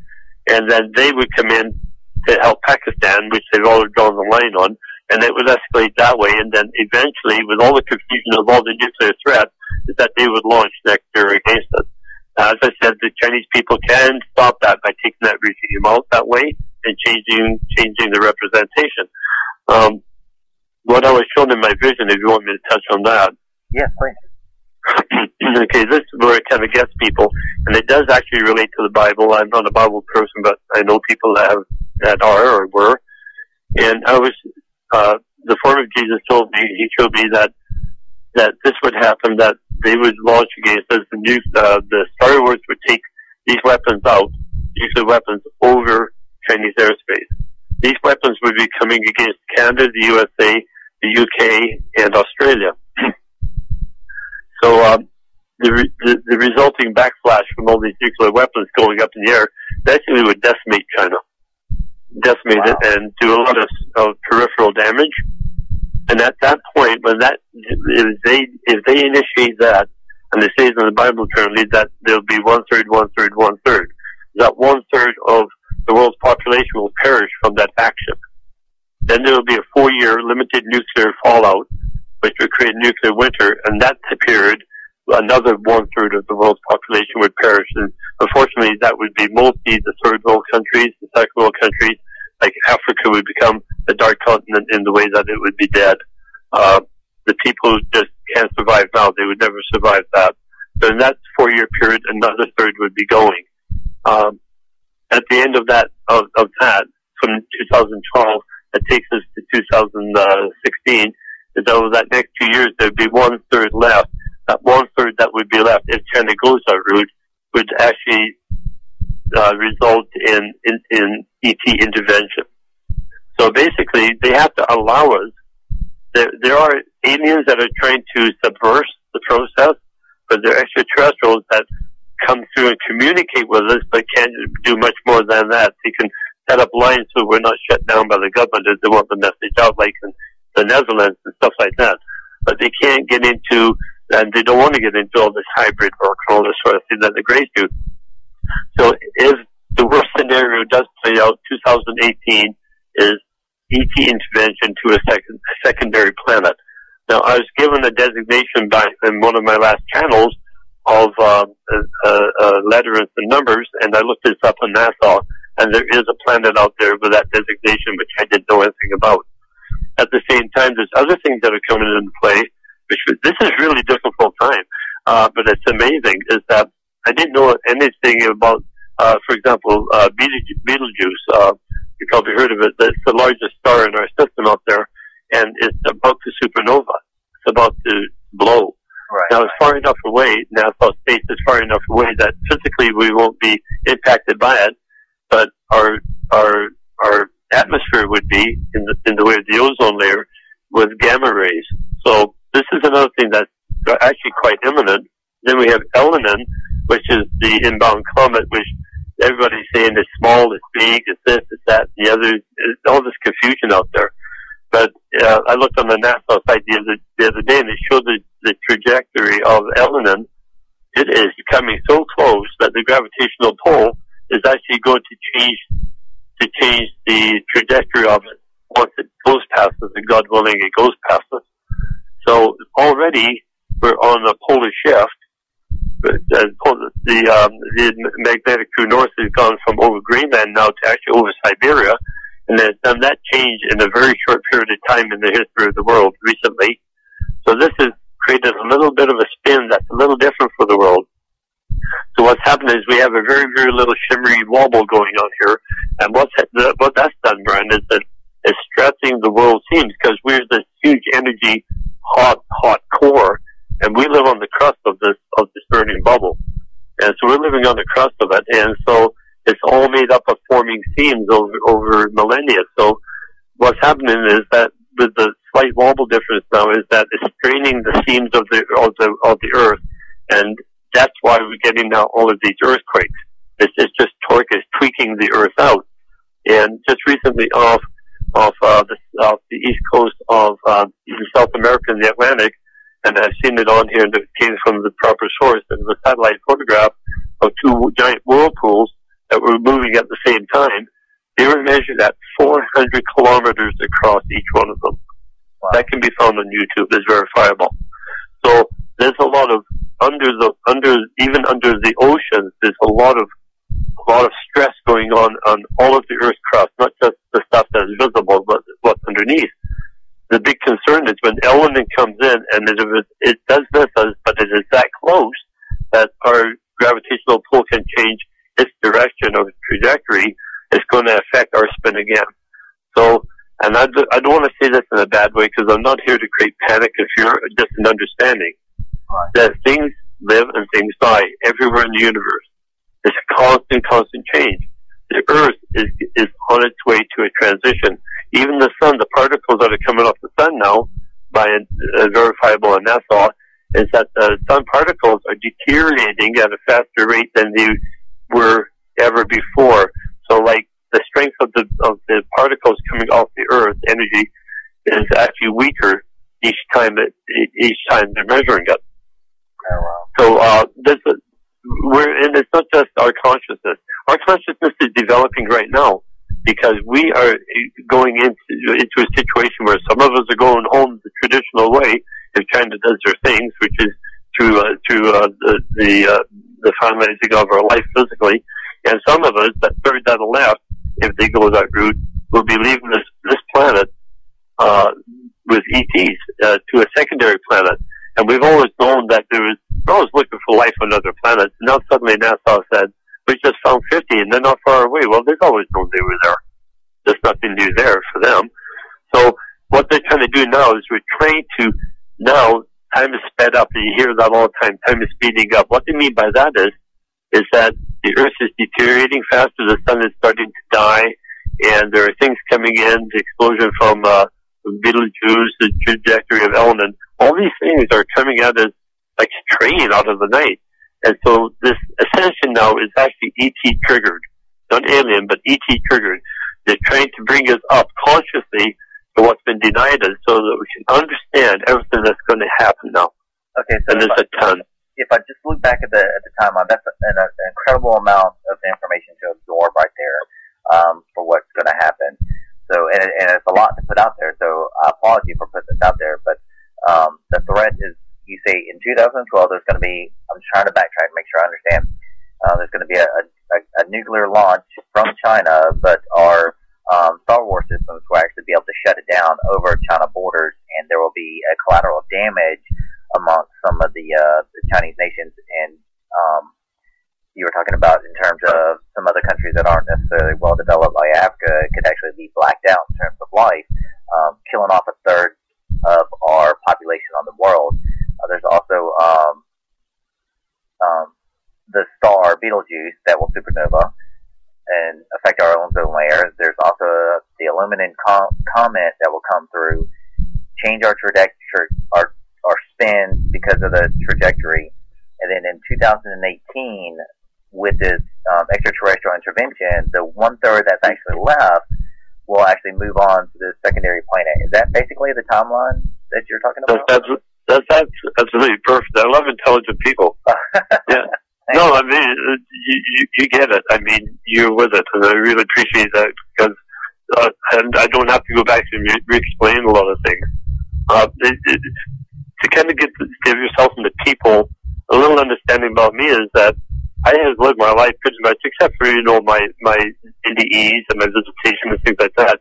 S3: and then they would come in to help Pakistan, which they've already drawn the line on, and it would escalate that way, and then eventually, with all the confusion of all the nuclear threats, is that they would launch next year against us. As I said, the Chinese people can stop that by taking that regime out that way and changing the representation. What I was shown in my vision, if you want me to touch on that.
S2: Yeah, please.
S3: Okay, this is where it kind of gets people, and it does actually relate to the Bible. I'm not a Bible person, but I know people that are or were. And I was, the form of Jesus told me, he showed me that this would happen, that they would launch against us. The Star Wars would take these weapons out, nuclear weapons, over Chinese airspace. These weapons would be coming against Canada, the USA, the UK, and Australia. So the resulting backflash from all these nuclear weapons going up in the air basically would decimate China, it, and do a lot of peripheral damage. And at that point, when if they initiate that, and they say in the Bible currently that there'll be 1/3, 1/3, 1/3, that 1/3 of the world's population will perish from that action. Then there will be a 4-year limited nuclear fallout, which would create a nuclear winter, and that period, another 1/3 of the world's population would perish. And unfortunately, that would be mostly the third world countries, the second world countries. Like Africa would become a dark continent in the way that it would be dead. The people just can't survive now. They would never survive that. So in that 4-year period, another third would be going. At the end of that, from 2012, that takes us to 2016. And over that next 2 years, there'd be 1/3 left. That 1/3 that would be left, if China goes that route, would actually result in ET intervention. So basically, they have to allow us. There are aliens that are trying to subvert the process, but there are extraterrestrials that come through and communicate with us, but can't do much more than that. They can set up lines so we're not shut down by the government as they want the message out, like in the Netherlands and stuff like that. But they can't get into, and they don't want to get into all this hybrid work and all this sort of thing that the Greys do. So if the worst scenario does play out, 2018 is ET intervention to a secondary planet. Now, I was given a designation in one of my last channels of letters and numbers, and I looked this up on NASA, and there is a planet out there with that designation, which I didn't know anything about. At the same time, there's other things that are coming into play, this is really difficult time, but it's amazing, is that I didn't know anything about, for example, Betelgeuse. You probably heard of it. It's the largest star in our system out there, and it's about to supernova. It's about to blow.
S2: Right.
S3: Now, it's far enough away, NASA space is far enough away that physically we won't be impacted by it, but our atmosphere would be in the way of the ozone layer with gamma rays. So this is another thing that's actually quite imminent. Then we have Elenin, which is the inbound comet, which everybody's saying is small, it's big, it's this, it's that, the other, all this confusion out there. But I looked on the NASA site the other day, and it showed the trajectory of Elenin. It is coming so close that the gravitational pull is actually going to change the trajectory of it once it goes past us, and God willing, it goes past us. So already we're on a polar shift. The magnetic true north has gone from over Greenland now to actually over Siberia, and has done that change in a very short period of time in the history of the world recently. So this has created a little bit of a spin that's a little different for the world. So what's happened is we have a very, very little shimmery wobble going on here, and what that's done, Brian, is that it's stretching the world seams, because we're this huge energy, hot core, and we live on the crust of this burning bubble, and so we're living on the crust of it, and so it's all made up of forming seams over millennia. So what's happening is that with the slight wobble difference now is that it's straining the seams of the earth, and that's why we're getting now all of these earthquakes. It's just torque is tweaking the earth out. And just recently off the east coast of South America in the Atlantic, and I've seen it on here, and it came from the proper source, and the satellite photograph of two giant whirlpools that were moving at the same time. They were measured at 400 kilometers across each one of them. Wow. That can be found on YouTube. It's verifiable. So there's a lot of even under the oceans, there's a lot of stress going on all of the Earth's crust, not just the stuff that is visible, but what's underneath. The big concern is when element comes in, and it does miss us, but it is that close that our gravitational pull can change its direction or its trajectory. It's going to affect our spin again. So, and I don't want to say this in a bad way, because I'm not here to create panic and fear, just an understanding that things live and things die everywhere in the universe. It's a constant change. The Earth is on its way to a transition. Even the sun, the particles that are coming off the sun now, by a verifiable in NASA, is that the sun particles are deteriorating at a faster rate than they were ever before. So, like, the strength of the particles coming off the Earth, energy, is actually weaker each time they're measuring it.
S2: Oh, wow.
S3: So and it's not just our consciousness. Our consciousness is developing right now, because we are going into a situation where some of us are going home the traditional way if China does their things, which is through the finalizing of our life physically, and some of us that the left, if they go that route, will be leaving this planet with ETs to a secondary planet. And we've always known that we're always looking for life on other planets. And now suddenly NASA said, we just found 50 and they're not far away. Well, they've always known they were there. There's nothing new there for them. So what they're trying to do now is we're trying to, now time is sped up. And you hear that all the time, time is speeding up. What they mean by that is that the Earth is deteriorating faster, the sun is starting to die, and there are things coming in, the explosion from Betelgeuse, the trajectory of element. All these things are coming out as like a train out of the night. And so this ascension now is actually ET triggered. Not alien, but ET triggered. They're trying to bring us up consciously to what's been denied us so that we can understand everything that's going to happen now. Okay, so and there's a ton.
S2: If I just look back at the timeline, that's an incredible amount of information to absorb right there for what's going to happen. So, and it's a lot to put out there. So, I apologize you for putting this out there, but the threat is, you say in 2012 there's going to be, I'm trying to backtrack and make sure I understand, there's going to be a nuclear launch from China, but our Star Wars systems will actually be able to shut it down over China borders, and there will be a collateral damage amongst some of the Chinese nations. And you were talking about in terms of some other countries that aren't necessarily well developed, like Africa, could actually be blacked out in terms of life, killing off a third of our population on the world. There's also the star Betelgeuse that will supernova and affect our ozone layer. There's also the illuminant comet that will come through, change our trajectory, our spin because of the trajectory. And then in 2018, with this extraterrestrial intervention, the 1/3 that's actually left will actually move on to the secondary planet. Is that basically the timeline that you're talking about?
S3: That's absolutely perfect. I love intelligent people. Yeah. No, I mean, you get it. I mean, you're with it, and I really appreciate that, because and I don't have to go back and re-explain a lot of things. To kind of give yourself and the people a little understanding about me is that I have lived my life pretty much, except for, my NDEs and my visitation and things like that,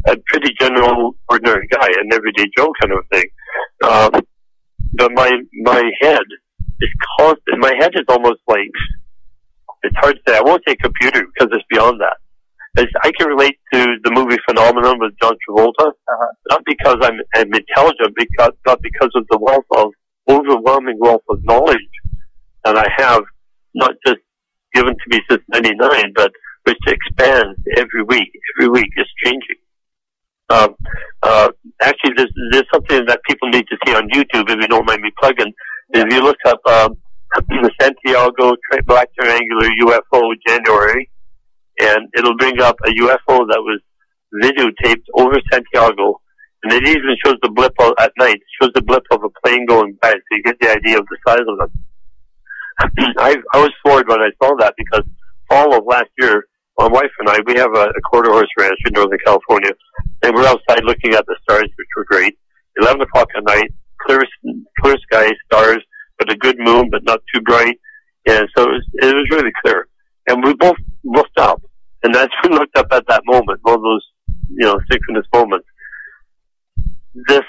S3: a pretty general, ordinary guy, an everyday Joe kind of thing. But my head is constant. My head is almost like, it's hard to say. I won't say computer because it's beyond that. I can relate to the movie Phenomenon with John Travolta, not because I'm intelligent, not because of the overwhelming wealth of knowledge that I have, not just given to me since '99, but which expands every week. Every week is changing. Actually, there's something that people need to see on YouTube, if you don't mind me plugging. If you look up the Santiago Black Triangular UFO January, and it'll bring up a UFO that was videotaped over Santiago, and it even shows the blip at night. It shows the blip of a plane going by, so you get the idea of the size of them. I was floored when I saw that, because fall of last year, my wife and I, we have a quarter horse ranch in Northern California, and we're outside looking at the stars, which were great. 11 o'clock at night, clear sky, stars, but a good moon, but not too bright. And so it was really clear. And we both looked up. And as we looked up at that moment, one of those, synchronous moments, this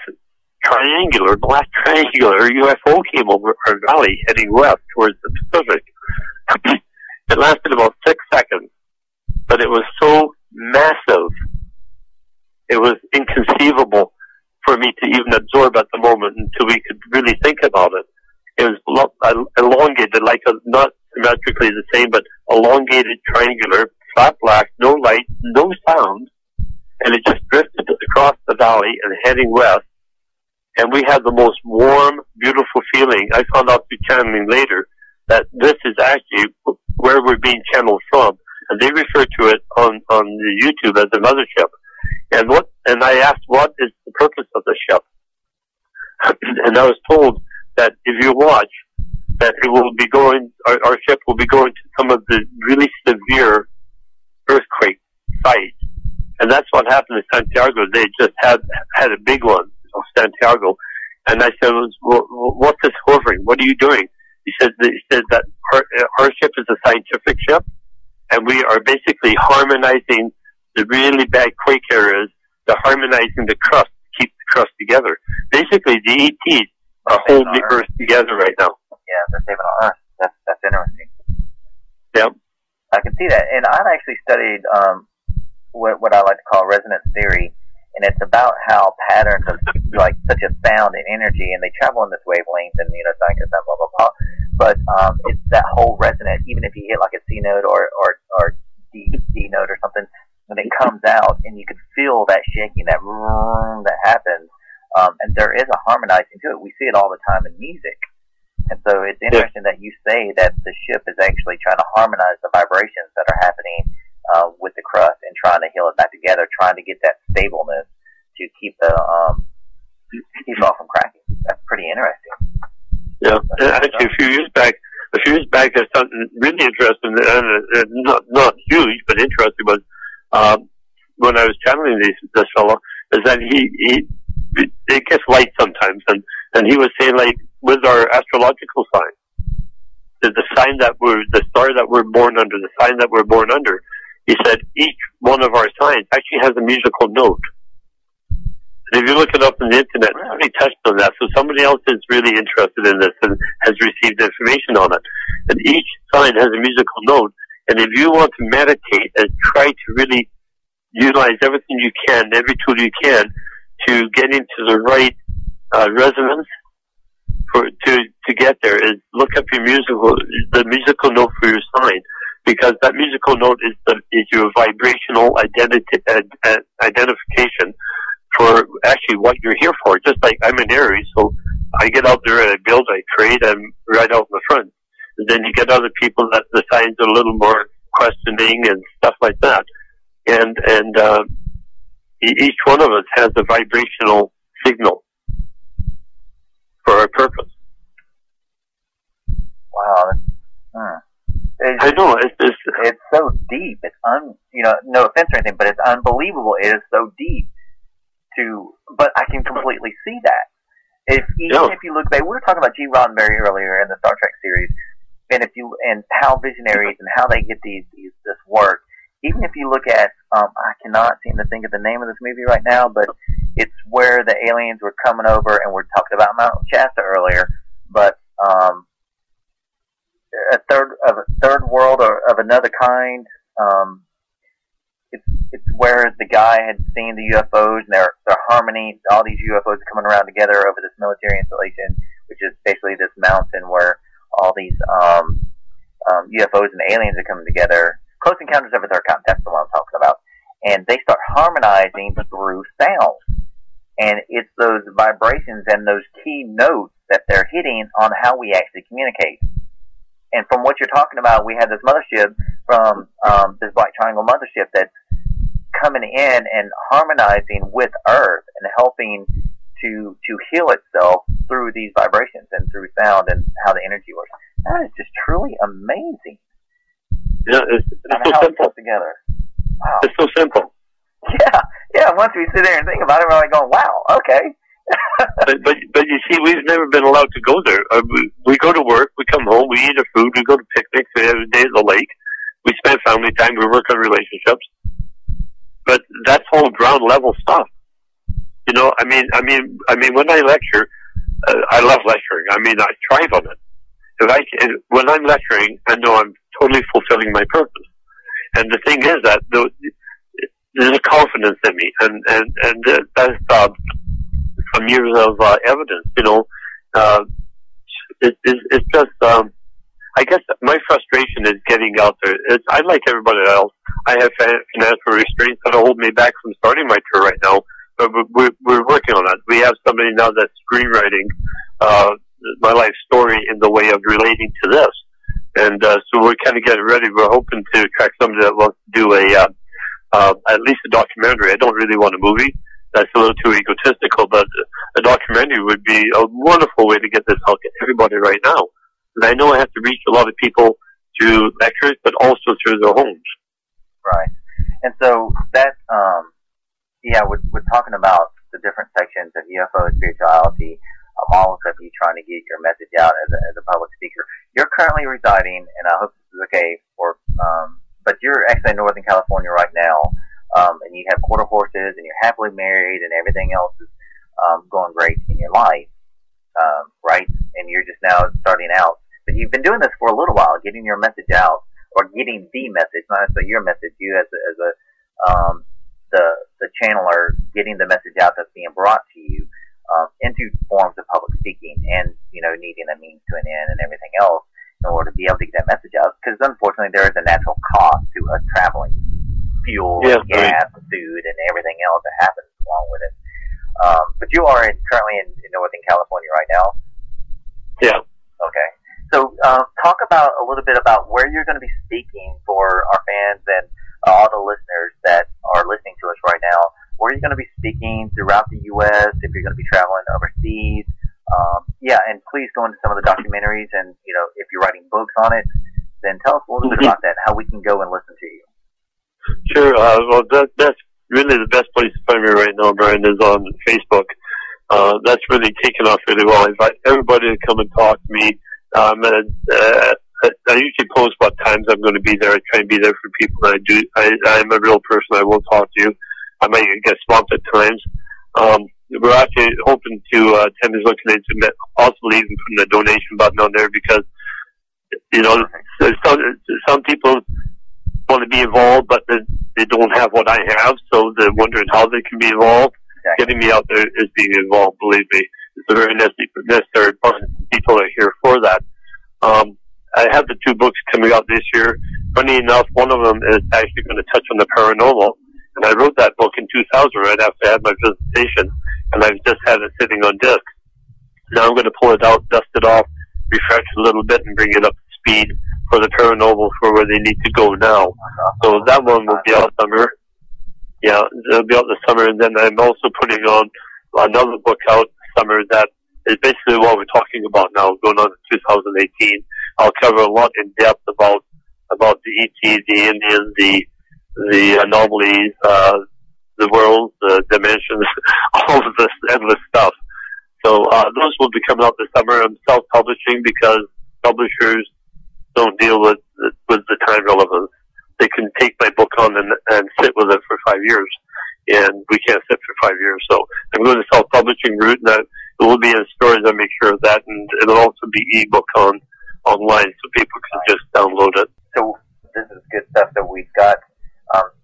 S3: black triangular UFO came over our valley heading west towards the Pacific. It lasted about 6 seconds, but it was so massive, it was inconceivable for me to even absorb at the moment until we could really think about it. It was elongated, not symmetrically the same, but elongated, triangular, flat black, no light, no sound, and it just drifted across the valley and heading west. And we had the most warm, beautiful feeling. I found out through channeling later that this is actually where we're being channeled from. And they refer to it on the YouTube as the mothership. And I asked, what is the purpose of the ship? And I was told that if you watch, that it will be going, our ship will be going to some of the really severe earthquake sites. And that's what happened in Santiago. They just had a big one of Santiago. And I said, well, what's this hovering? What are you doing? He said that our ship is a scientific ship, and we are basically harmonizing the really bad quake areas. They're harmonizing the crust to keep the crust together. Basically, the ETs are holding the Earth together right now.
S2: Yeah, they're saving our Earth. That's interesting.
S3: Yep.
S2: I can see that. And I've actually studied what I like to call resonance theory, and it's about how patterns of such a sound and energy, and they travel in this wavelength, and scientists and blah blah blah. But it's that whole resonance. Even if you hit like a C note or D note or something, when it comes out, and you can feel that shaking, that that happens, and there is a harmonizing to it. We see it all the time in music. And so it's interesting that you say that the ship is actually trying to harmonize the vibrations that are happening with the crust and trying to heal it back together, trying to get that stableness to keep the keep it all from cracking. That's pretty interesting.
S3: Yeah, actually, a few years back, there's something really interesting, and not huge, but interesting was when I was channeling this fellow, is that it gets light sometimes, and he was saying, like, with our astrological sign, the star that we're born under, the sign that we're born under, he said each one of our signs actually has a musical note. And if you look it up on the internet, somebody touched on that, so somebody else is really interested in this and has received information on it. And each sign has a musical note, and if you want to meditate and try to really utilize everything you can, every tool you can, to get into the right resonance to get there, is look up the musical note for your sign, because that musical note is your vibrational identification for actually what you're here for. Just like I'm an Aries, so I get out there and I build, I create, I'm right out in the front. And then you get other people that the signs are a little more questioning and stuff like that. And each one of us has a vibrational signal for our purpose.
S2: Wow.
S3: I know,
S2: it's so deep. deep. It's no offense or anything, but it's unbelievable. It is so deep. But I can completely see that. If you look back, we were talking about G. Roddenberry earlier in the Star Trek series, and how visionaries and how they get this work. Even if you look at, I cannot seem to think of the name of this movie right now, but it's where the aliens were coming over, and we're talking about Mount Shasta earlier, but a third world or of another kind. It's where the guy had seen the UFOs, and they're harmony. All these UFOs are coming around together over this military installation, which is basically this mountain where all these UFOs and aliens are coming together. Close Encounters of the Third Kind. That's the one I'm talking about. And they start harmonizing through sound, and it's those vibrations and those key notes that they're hitting on how we actually communicate. And from what you're talking about, we had this mothership from this Black Triangle mothership that's coming in and harmonizing with Earth and helping to heal itself through these vibrations and through sound and how the energy works. That is just truly amazing.
S3: Yeah, it's so simple.
S2: Together. Wow.
S3: It's so simple.
S2: Yeah. Once we sit there and think about it, we're like going, "Wow, okay."
S3: but you see, we've never been allowed to go there. We go to work, we come home, we eat our food, we go to picnics, we have a day at the lake, we spend family time, we work on relationships. But that's all ground level stuff. You know, I mean, when I lecture, I love lecturing. I mean, I thrive on it. When I'm lecturing, I know I'm totally fulfilling my purpose. And the thing is that there's a confidence in me, and that's some years of evidence. You know, it's just. I guess my frustration is getting out there. I like everybody else. I have financial restraints that hold me back from starting my tour right now. But we're working on that. We have somebody now that's screenwriting my life story in the way of relating to this. And so we're kind of getting ready. We're hoping to track somebody that wants to do at least a documentary. I don't really want a movie. That's a little too egotistical, but a documentary would be a wonderful way to get this out to everybody right now. And I know I have to reach a lot of people through lectures, but also through their homes.
S2: Right. And so that, we're talking about the different sections of UFO spirituality, all of you trying to get your message out as a public speaker. You're currently residing, and I hope this is okay but you're actually in Northern California right now, and you have quarter horses, and you're happily married, and everything else is going great in your life, right? And you're just now starting out. But you've been doing this for a little while, getting your message out, or getting the message, not necessarily your message, you as the channeler, getting the message out that's being brought to you into forms of public speaking, and needing a means to an end and everything else in order to be able to get that message out. Because unfortunately, there is a natural cost to us traveling, fuel, gas, food, and everything else that happens along with it. But you are currently in Northern California right now.
S3: Yeah.
S2: Okay. So talk about a little bit about where you're going to be speaking for our fans and all the listeners that are listening to us right now. Where are you going to be speaking throughout the U.S., if you're going to be traveling overseas? And please go into some of the documentaries, and, if you're writing books on it, then tell us a little bit about that, how we can go and listen to you.
S3: Sure. Well, that's really the best place to find me right now, Brian, is on Facebook. That's really taken off really well. I invite everybody to come and talk to me. I usually post what times I'm going to be there. I try and be there for people that I do. I'm a real person. I will talk to you. I might get swamped at times. We're actually hoping to, Tim is looking into possibly even putting a donation button on there, because, some people want to be involved, but they don't have what I have, so they're wondering how they can be involved. Exactly. Getting me out there is being involved, believe me. It's a very necessary part. People are here for that. I have the 2 books coming out this year. Funny enough, one of them is actually going to touch on the paranormal. And I wrote that book in 2000 right after I had my visitation, and I've just had it sitting on disc. Now I'm going to pull it out, dust it off, refresh it a little bit, and bring it up to speed for the paranormal for where they need to go now. So that one will be out summer. Yeah, it'll be out this summer, and then I'm also putting on another book out summer that is basically what we're talking about now, going on in 2018. I'll cover a lot in depth about about the ET, the Indians, the anomalies, the worlds, the dimensions, all of this endless stuff. So those will be coming out this summer. I'm self-publishing because publishers don't deal with the time relevance. They can take my book on and sit with it for 5 years, and we can't sit for 5 years. So I'm going the self-publishing route, and that it will be in stores. I make sure of that, and it'll also be ebook online, so people can just download it.
S2: So this is good stuff. So we've got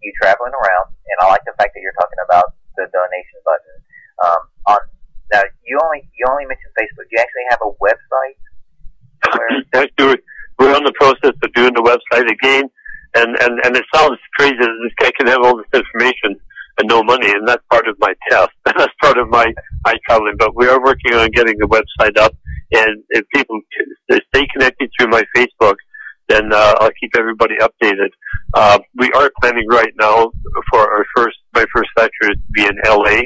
S2: you traveling around, and I like the fact that you're talking about the donation button. Now you only mentioned Facebook. Do you actually have a website?
S3: Actually, we're on the process of doing the website again, and it sounds crazy that this guy can have all this information and no money, and that's part of my test. That's part of my traveling. But we are working on getting the website up, and if people stay connected through my Facebook, then I'll keep everybody updated. We are planning right now for my first lecture to be in LA,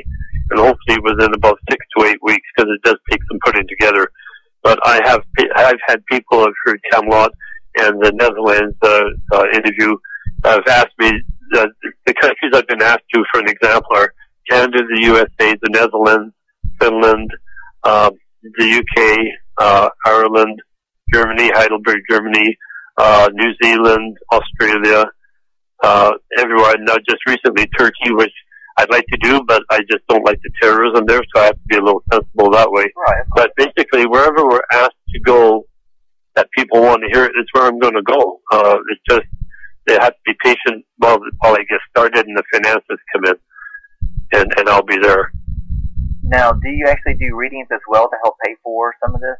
S3: and hopefully within about 6 to 8 weeks, because it does take some putting together. But I've had people who've heard Camelot and the Netherlands interview have asked me the countries I've been asked to, for an example, are Canada, the USA, the Netherlands, Finland, the UK, Ireland, Germany, Heidelberg, Germany, New Zealand, Australia, everywhere. Now, just recently Turkey, which I'd like to do, but I just don't like the terrorism there, so I have to be a little sensible that way.
S2: Right.
S3: But basically, wherever we're asked to go, that people want to hear it, is where I'm going to go. It's just they have to be patient while I get started and the finances come in, and I'll be there.
S2: Now, do you actually do readings as well to help pay for some of this?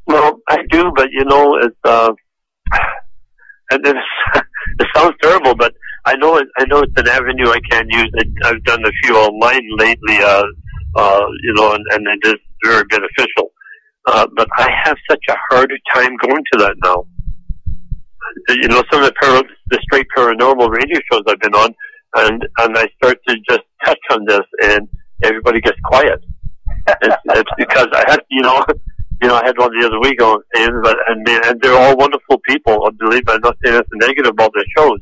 S3: Well, I do, but it's and it sounds terrible, but I know it's an avenue I can use. I've done a few online lately, and it is very beneficial. But I have such a harder time going to that now. Some of the straight paranormal radio shows I've been on, and I start to just touch on this, and everybody gets quiet. It's because I had, I had one the other week on, and they're all wonderful people. I believe I'm not saying anything negative about their shows,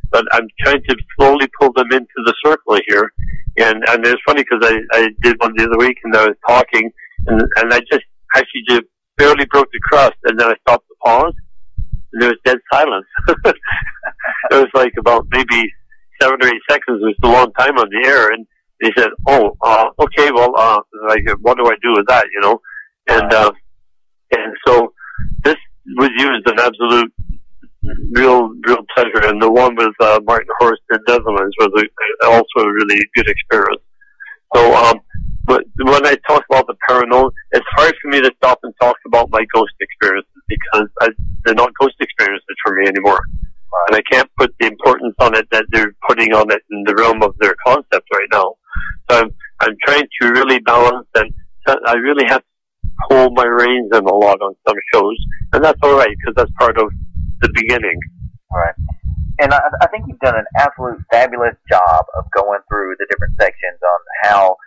S3: but I'm trying to slowly pull them into the circle here. And it's funny because I did one the other week, and I was talking, and I just actually just barely broke the crust, and then I stopped the pause, and there was dead silence. It was like about maybe 7 or 8 seconds. It was a long time on the air, and they said, okay, well, like, what do I do with that, And so this was used an absolute real pleasure, and the one with Martin Horst in Netherlands was also a really good experience. So, but when I talk about the paranormal, it's hard for me to stop and talk about my ghost experiences because they're not ghost experiences for me anymore. And I can't put the importance on it that they're putting on it in the realm of their concept right now. So I'm trying to really balance, and I really have to hold my reins in a lot on some shows, and that's all right because that's part of the beginning.
S2: All right. And I think you've done an absolute fabulous job of going through the different sections on how,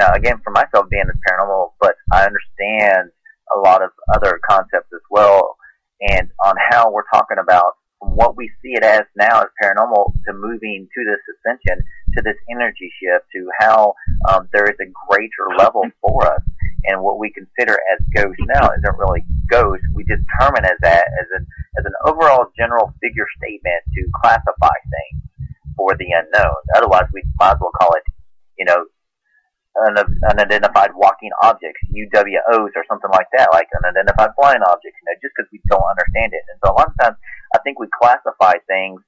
S2: now again, for myself being as paranormal, but I understand a lot of other concepts as well, and on how we're talking about from what we see it as now as paranormal to moving to this ascension, to this energy shift, to how there is a greater level for us. And what we consider as ghosts now isn't really ghosts. We determine as that as an overall general figure statement to classify things for the unknown. Otherwise, we might as well call it, unidentified walking objects, UWOs or something like that, like unidentified flying objects, just because we don't understand it. And so a lot of times, I think we classify things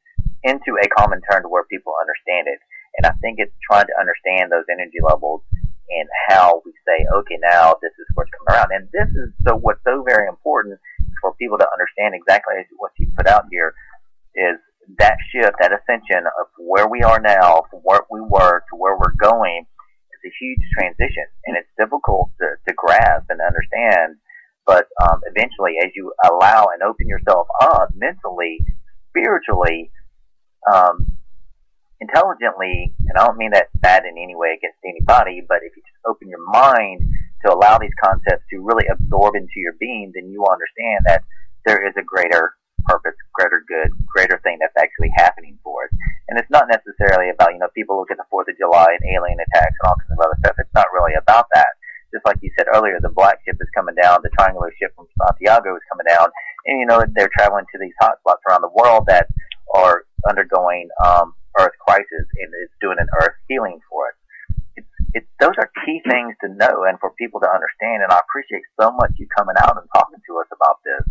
S2: into a common term to where people understand it. And I think it's trying to understand those energy levels and how we say, okay, now this is what's coming around. And this is what's so very important for people to understand exactly what you put out here is that shift, that ascension of where we are now from where we were to where we're going. It's a huge transition, and it's difficult to grasp and understand. But eventually, as you allow and open yourself up mentally, spiritually, intelligently, and I don't mean that bad in any way against anybody, but if you just open your mind to allow these concepts to really absorb into your being, then you will understand that there is a greater purpose, greater good, greater thing that's actually happening for us. And it's not necessarily about, people look at the 4th of July and alien attacks and all kinds of other stuff. It's not really about that. Just like you said earlier, the black ship is coming down, the triangular ship from Santiago is coming down, and they're traveling to these hotspots around the world that are undergoing Earth crisis, and it's doing an Earth healing for us. Those are key things to know and for people to understand, and I appreciate so much you coming out and talking to us about this,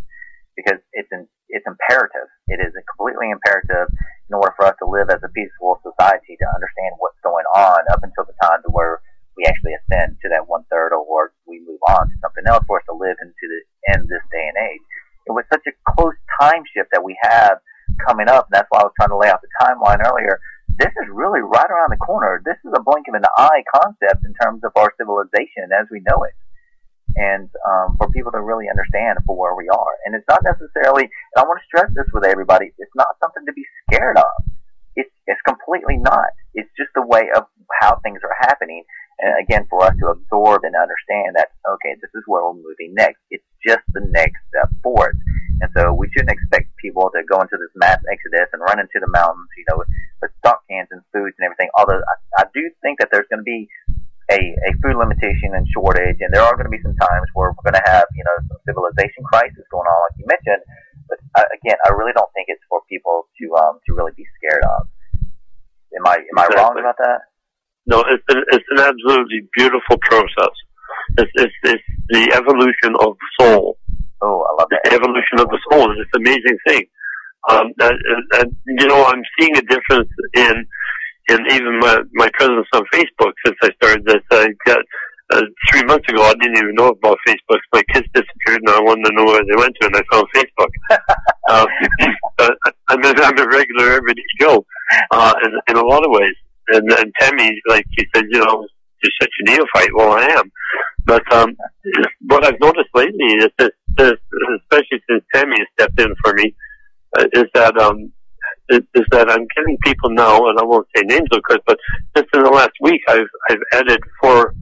S2: because it's imperative. It is completely imperative in order for us to live as a peaceful society to understand what's going on up until the time to where we actually ascend to that 1/3 or we move on to something else for us to live into the end this day and age. It was such a close time shift that we have coming up, and that's why I was trying to lay out the timeline earlier. This is really right around the corner. This is a blink of an eye concept in terms of our civilization as we know it. And for people to really understand for where we are. And it's not necessarily, and I want to stress this with everybody, it's not something to be scared of. It's completely not. It's just a way of how things are happening. And again, for us to absorb and understand that, okay, this is where we're moving next. It's just the next step forward. And so we shouldn't expect people to go into this mass exodus and run into the mountains, with stock cans and foods and everything. Although I do think that there's going to be a food limitation and shortage, and there are going to be some times where we're going to have, some civilization crisis going on, like you mentioned. But again, I really don't think it's for people to really be scared of. Am I wrong about that?
S3: No, it's an absolutely beautiful process. It's the evolution of soul.
S2: Oh, I love that.
S3: The evolution of the soul is an amazing thing. And I'm seeing a difference in even my presence on Facebook since I started this. I got 3 months ago, I didn't even know about Facebook. My kids disappeared, and I wanted to know where they went to, and I found Facebook. I'm a regular everyday Joe in a lot of ways. And Tammy, like you said, you're such a neophyte. Well, I am. But what I've noticed lately is that, especially since Tammy has stepped in for me, is that I'm getting people now, and I won't say names, of course, but just in the last week, I've added four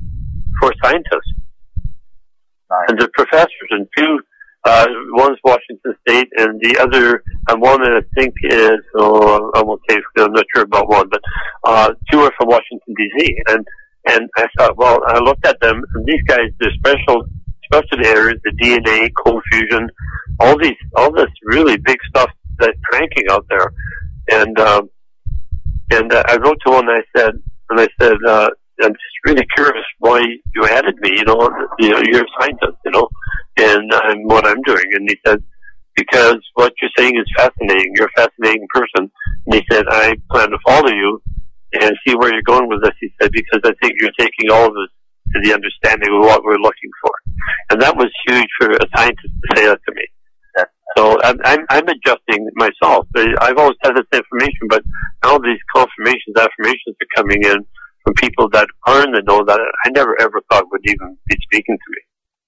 S3: scientists,
S2: nice.
S3: And they're professors, and two. One's Washington State, and the other, and one I think is, I won't say, I'm not sure about one, but two are from Washington D.C. And I thought, well, I looked at them, and these guys, they're special areas, the DNA, cold fusion, all this really big stuff that's cranking out there. And I wrote to one, and I said, I'm just really curious why you added me, you're a scientist, and what I'm doing. And he said, because what you're saying is fascinating. You're a fascinating person. And he said, I plan to follow you and see where you're going with this. He said, because I think you're taking all of us to the understanding of what we're looking for. And that was huge for a scientist to say that to me. So I'm adjusting myself. I've always had this information, but now these affirmations are coming in from people that are in the know that I never ever thought would even be speaking to me.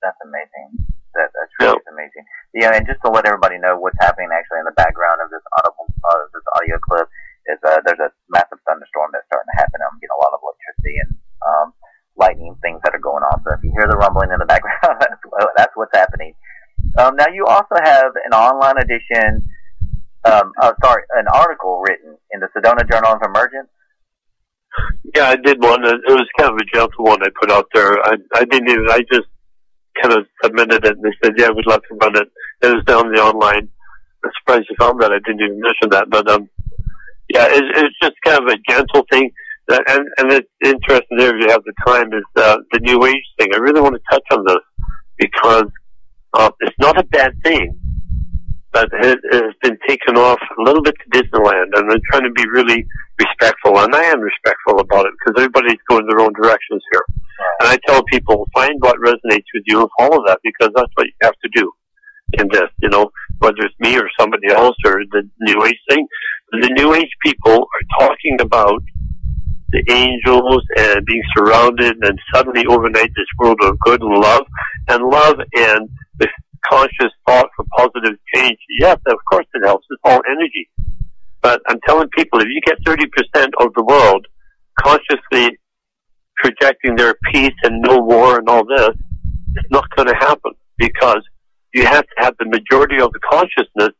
S2: That's amazing. That's really amazing. Yeah, and just to let everybody know what's happening actually in the background of this audio clip is there's a massive thunderstorm that's starting to happen. I'm getting a lot of electricity and lightning things that are going on. So if you hear the rumbling in the background, that's what's happening. Now you also have an online edition, an article written in the Sedona Journal of Emergence.
S3: Yeah, I did one. It was kind of a gentle one I put out there. I just kind of submitted it, and they said, yeah, we'd love to run it. It was down the online. I'm surprised you found that. I didn't even mention that. But, yeah, it's just kind of a gentle thing. And it's interesting there, if you have the time, is the New Age thing. I really want to touch on this because it's not a bad thing, but it has been taken off a little bit to Disneyland, and I'm trying to be really respectful, and I am respectful about it because everybody's going their own directions here. And I tell people, find what resonates with you and follow that, because that's what you have to do in this, whether it's me or somebody else or the New Age thing. The New Age people are talking about the angels and being surrounded, and suddenly overnight this world of good and love and the conscious thought for positive change. Yes, of course it helps. It's all energy. But I'm telling people, if you get 30% of the world consciously projecting their peace and no war and all this, it's not going to happen, because you have to have the majority of the consciousness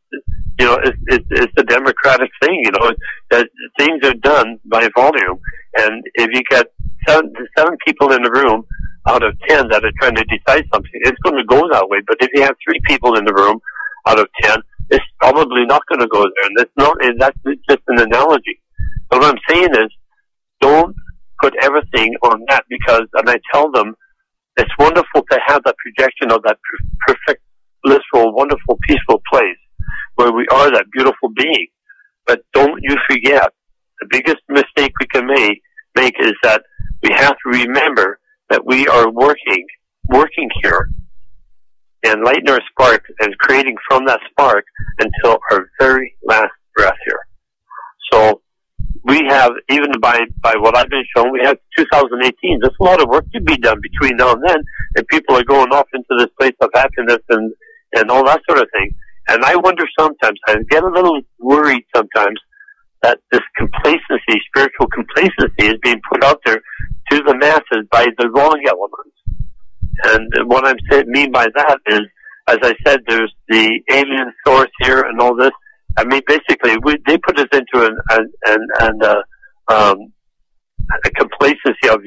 S3: You know, it's a democratic thing. You know, that things are done by volume, and if you get seven people in the room out of 10 that are trying to decide something, it's going to go that way. But if you have 3 people in the room out of 10, it's probably not going to go there. And that's just an analogy. So what I'm saying is, don't put everything on that, because, and I tell them, it's wonderful to have that projection of that perfect, blissful, wonderful, peaceful place where we are that beautiful being. But don't you forget, the biggest mistake we can make is that we have to remember that we are working here and lighting our spark and creating from that spark until our very last breath here. So we have, even by what I've been shown, we have 2018. There's a lot of work to be done between now and then, and people are going off into this place of happiness and all that sort of thing. And I wonder sometimes, I get a little worried sometimes that this complacency, spiritual complacency, is being put out there to the masses by the wrong elements. And what I mean by that is, as I said, there's the alien source here and all this. I mean, basically, they put us into a complacency of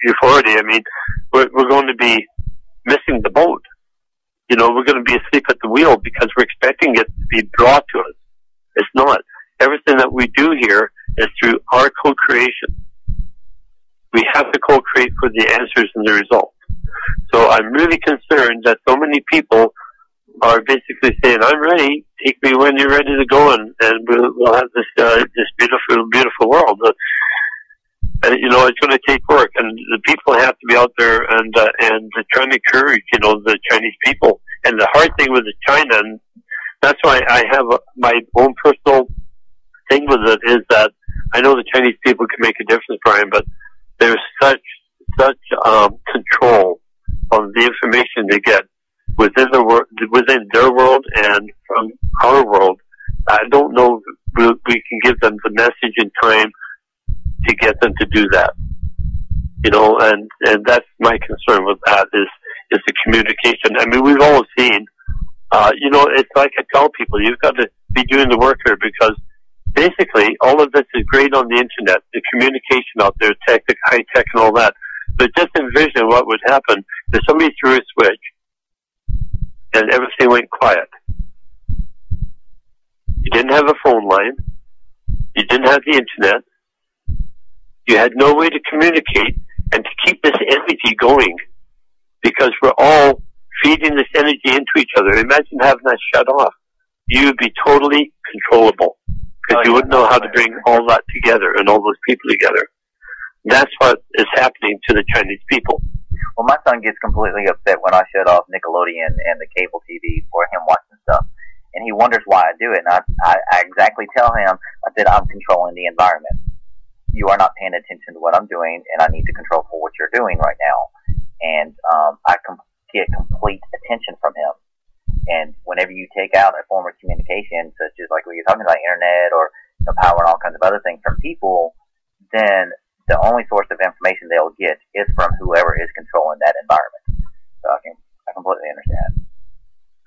S3: euphority. I mean, we're going to be missing the boat. You know, we're going to be asleep at the wheel because we're expecting it to be brought to us. It's not. Everything that we do here is through our co-creation. We have to co-create for the answers and the results. So I'm really concerned that so many people are basically saying, I'm ready, take me when you're ready to go, and we'll have this beautiful, beautiful world. You know, it's going to take work, and the people have to be out there and trying to encourage, you know, the Chinese people. And the hard thing with China, and that's why I have my own personal thing with it, is that I know the Chinese people can make a difference, Brian, but there's such control of the information they get within their world and from our world. I don't know if we can give them the message in time to get them to do that. You know, and that's my concern with that is the communication. I mean, we've all seen, you know, it's like I tell people, you've got to be doing the work here, because basically all of this is great on the internet, the communication out there, high tech and all that. But just envision what would happen if somebody threw a switch and everything went quiet. You didn't have a phone line. You didn't have the internet. You had no way to communicate and to keep this energy going, because we're all feeding this energy into each other. Imagine having that shut off. You would be totally controllable, because you wouldn't know how to bring all that together and all those people together. That's what is happening to the Chinese people.
S2: Well, my son gets completely upset when I shut off Nickelodeon and the cable TV for him watching stuff. And he wonders why I do it. And I exactly tell him, I said, I'm controlling the environment. You are not paying attention to what I'm doing, and I need to control for what you're doing right now. And I get complete attention from him. And whenever you take out a form of communication, such as like what you're talking about, internet or power and all kinds of other things from people, then the only source of information they'll get is from whoever is controlling that environment. So I completely understand.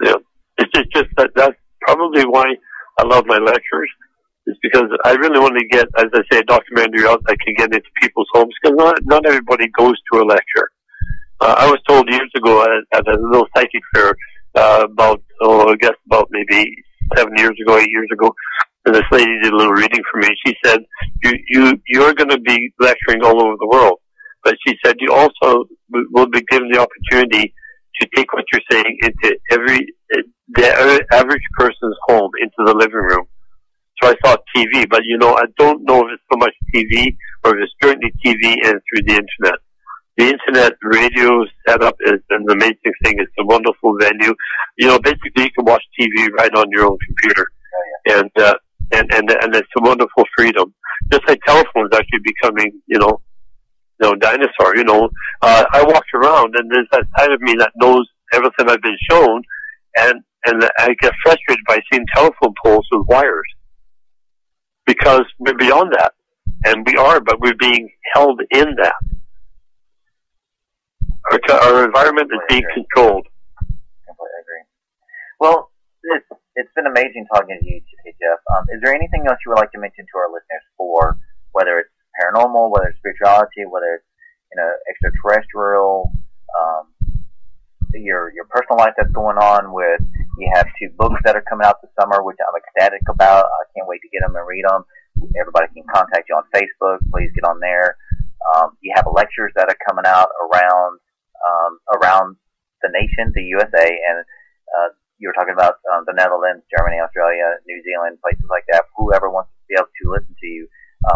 S3: Yeah, it's just that's probably why I love my lectures. It's because I really want to get, as I say, a documentary out that can get into people's homes, because not everybody goes to a lecture. I was told years ago at a little psychic fair about maybe 7 years ago, 8 years ago, and this lady did a little reading for me. She said, you're going to be lecturing all over the world, but she said you also will be given the opportunity to take what you're saying into the average person's home, into the living room. So I thought TV, but I don't know if it's so much TV or if it's certainly TV and through the internet. The internet radio setup is an amazing thing. It's a wonderful venue. Basically you can watch TV right on your own computer. And it's a wonderful freedom. Just like telephones actually becoming, dinosaur, I walked around and there's that side of me that knows everything I've been shown, and I get frustrated by seeing telephone poles with wires. Because we're beyond that. And we are, but we're being held in that. Our environment is being controlled.
S2: Completely agree. Well, it's amazing talking to you today, Jeff. Is there anything else you would like to mention to our listeners for whether it's paranormal, whether it's spirituality, whether it's extraterrestrial, your personal life that's going on with? You have 2 books that are coming out this summer, which I'm ecstatic about. I can't wait to get them and read them. Everybody can contact you on Facebook. Please get on there. You have lectures that are coming out around the nation, the USA, and you were talking about the Netherlands, Germany, Australia, New Zealand, places like that. Whoever wants to be able to listen to you,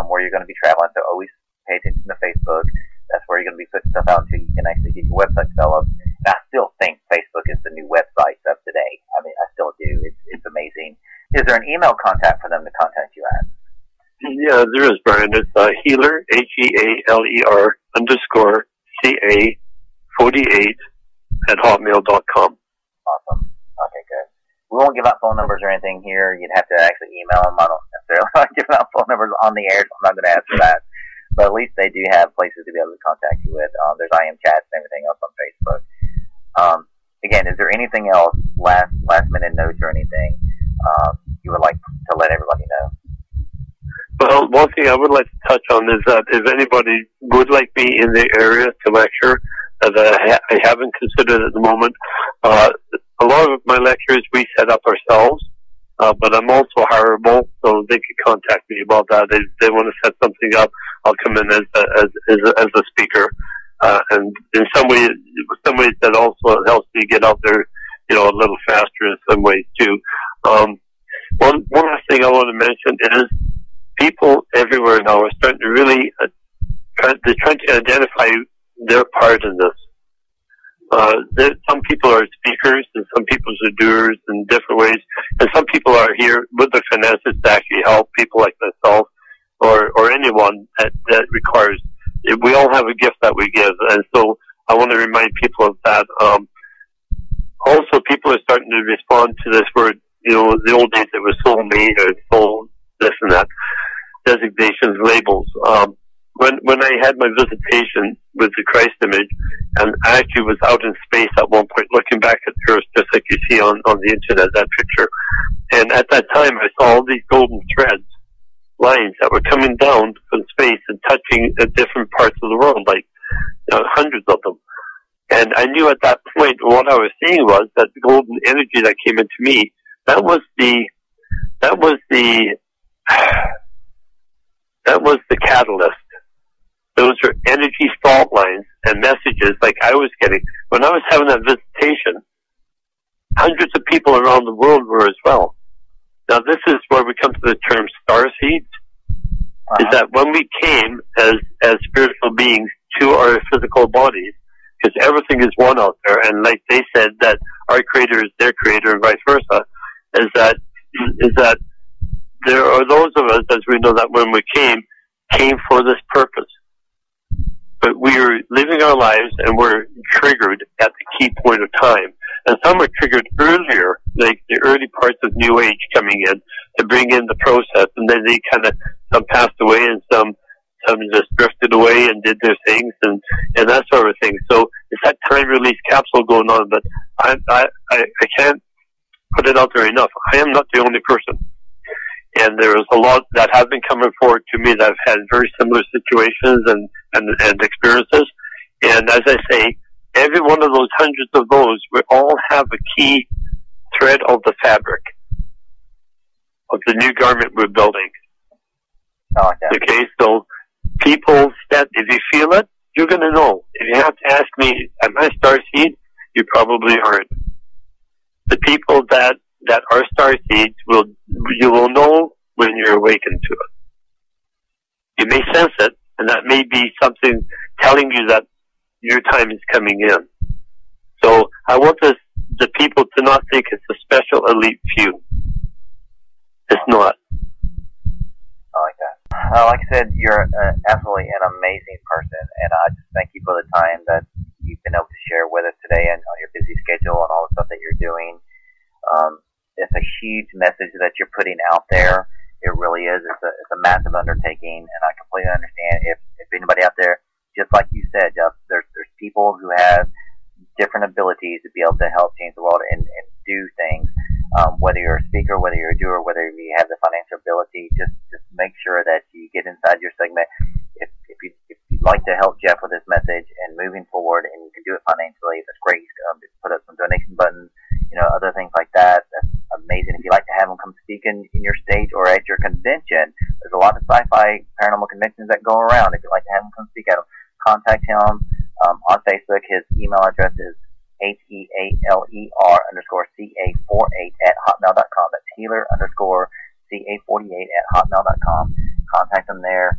S2: where you're going to be traveling. So always pay attention to Facebook. That's where you're going to be putting stuff out until you can actually get your website developed. And I still think Facebook is the new website of today. I mean, I still do. It's amazing. Is there an email contact for them to contact you at?
S3: Yeah, there is, Brian. It's Healer, HEALER _CA48 at hotmail.com.
S2: Awesome. Okay, good. We won't give out phone numbers or anything here. You'd have to actually email them. I don't necessarily like giving out phone numbers on the air, so I'm not going to ask for that. But at least they do have places to be able to contact you with. There's IM chats and everything else on Facebook. Again, is there anything else, last minute notes or anything you would like to let everybody know?
S3: Well, one thing I would like to touch on is that if anybody would like me in the area to lecture, that I haven't considered at the moment, a lot of my lectures we set up ourselves, but I'm also hireable, so they can contact me about that. If they want to set something up, I'll come in as a speaker. And in some ways that also helps me get out there, a little faster in some ways too. One last thing I want to mention is people everywhere now are starting to really, they're trying to identify their part in this. Some people are speakers and some people are doers in different ways, and some people are here with their finances to actually help people like myself or anyone that requires. We all have a gift that we give, and so I want to remind people of that. Also, people are starting to respond to this word. The old days it was soul made or soul this and that, designations, labels. When I had my visitation with the Christ image, and I actually was out in space at one point looking back at the Earth, just like you see on the internet, that picture. And at that time, I saw all these golden threads, lines that were coming down from space and touching different parts of the world, like hundreds of them. And I knew at that point what I was seeing was that the golden energy that came into me, that was the catalyst. Those are energy fault lines and messages like I was getting. When I was having that visitation, hundreds of people around the world were as well. Now this is where we come to the term star seeds, is that when we came as spiritual beings to our physical bodies, because everything is one out there, and like they said that our creator is their creator and vice versa, is that there are those of us, as we know that when we came for this purpose. But we are living our lives and we're triggered at the key point of time. And some are triggered earlier, like the early parts of New Age coming in to bring in the process, and then they some passed away and some just drifted away and did their things and that sort of thing. So it's that time release capsule going on, but I can't put it out there enough. I am not the only person. And there's a lot that have been coming forward to me that have had very similar situations and experiences. And as I say, every one of those hundreds of those, we all have a key thread of the fabric of the new garment we're building.
S2: Oh, okay.
S3: Okay, so people that if you feel it, you're going to know. If you have to ask me, am I starseed? You probably aren't. The people that are starseeds you will know when you're awakened to it. You may sense it, and that may be something telling you that your time is coming in. So I want the people to not think it's a special elite few. It's not.
S2: I like that. Like I said, you're absolutely an amazing person, and I just thank you for the time that you've been able to share with us today and on your busy schedule and all the stuff that you're doing. It's a huge message that you're putting out there. It really is. It's a massive undertaking, and I completely understand if anybody out there, just like you said, Jeff, there's people who have different abilities to be able to help change the world and do things. Whether you're a speaker, whether you're a doer, whether you have the financial ability, just make sure that you get inside your segment. If you'd like to help Jeff with this message and moving forward, and you can do it financially, that's great. Put up some donation buttons, other things like that. That's amazing. If you'd like to have him come speak in your state or at your convention, there's a lot of sci-fi paranormal conventions that go around. If you'd like to have him come speak at them, contact him on Facebook. His email address is healer_ca48@hotmail.com. That's healer_ca48@hotmail.com. Contact him there.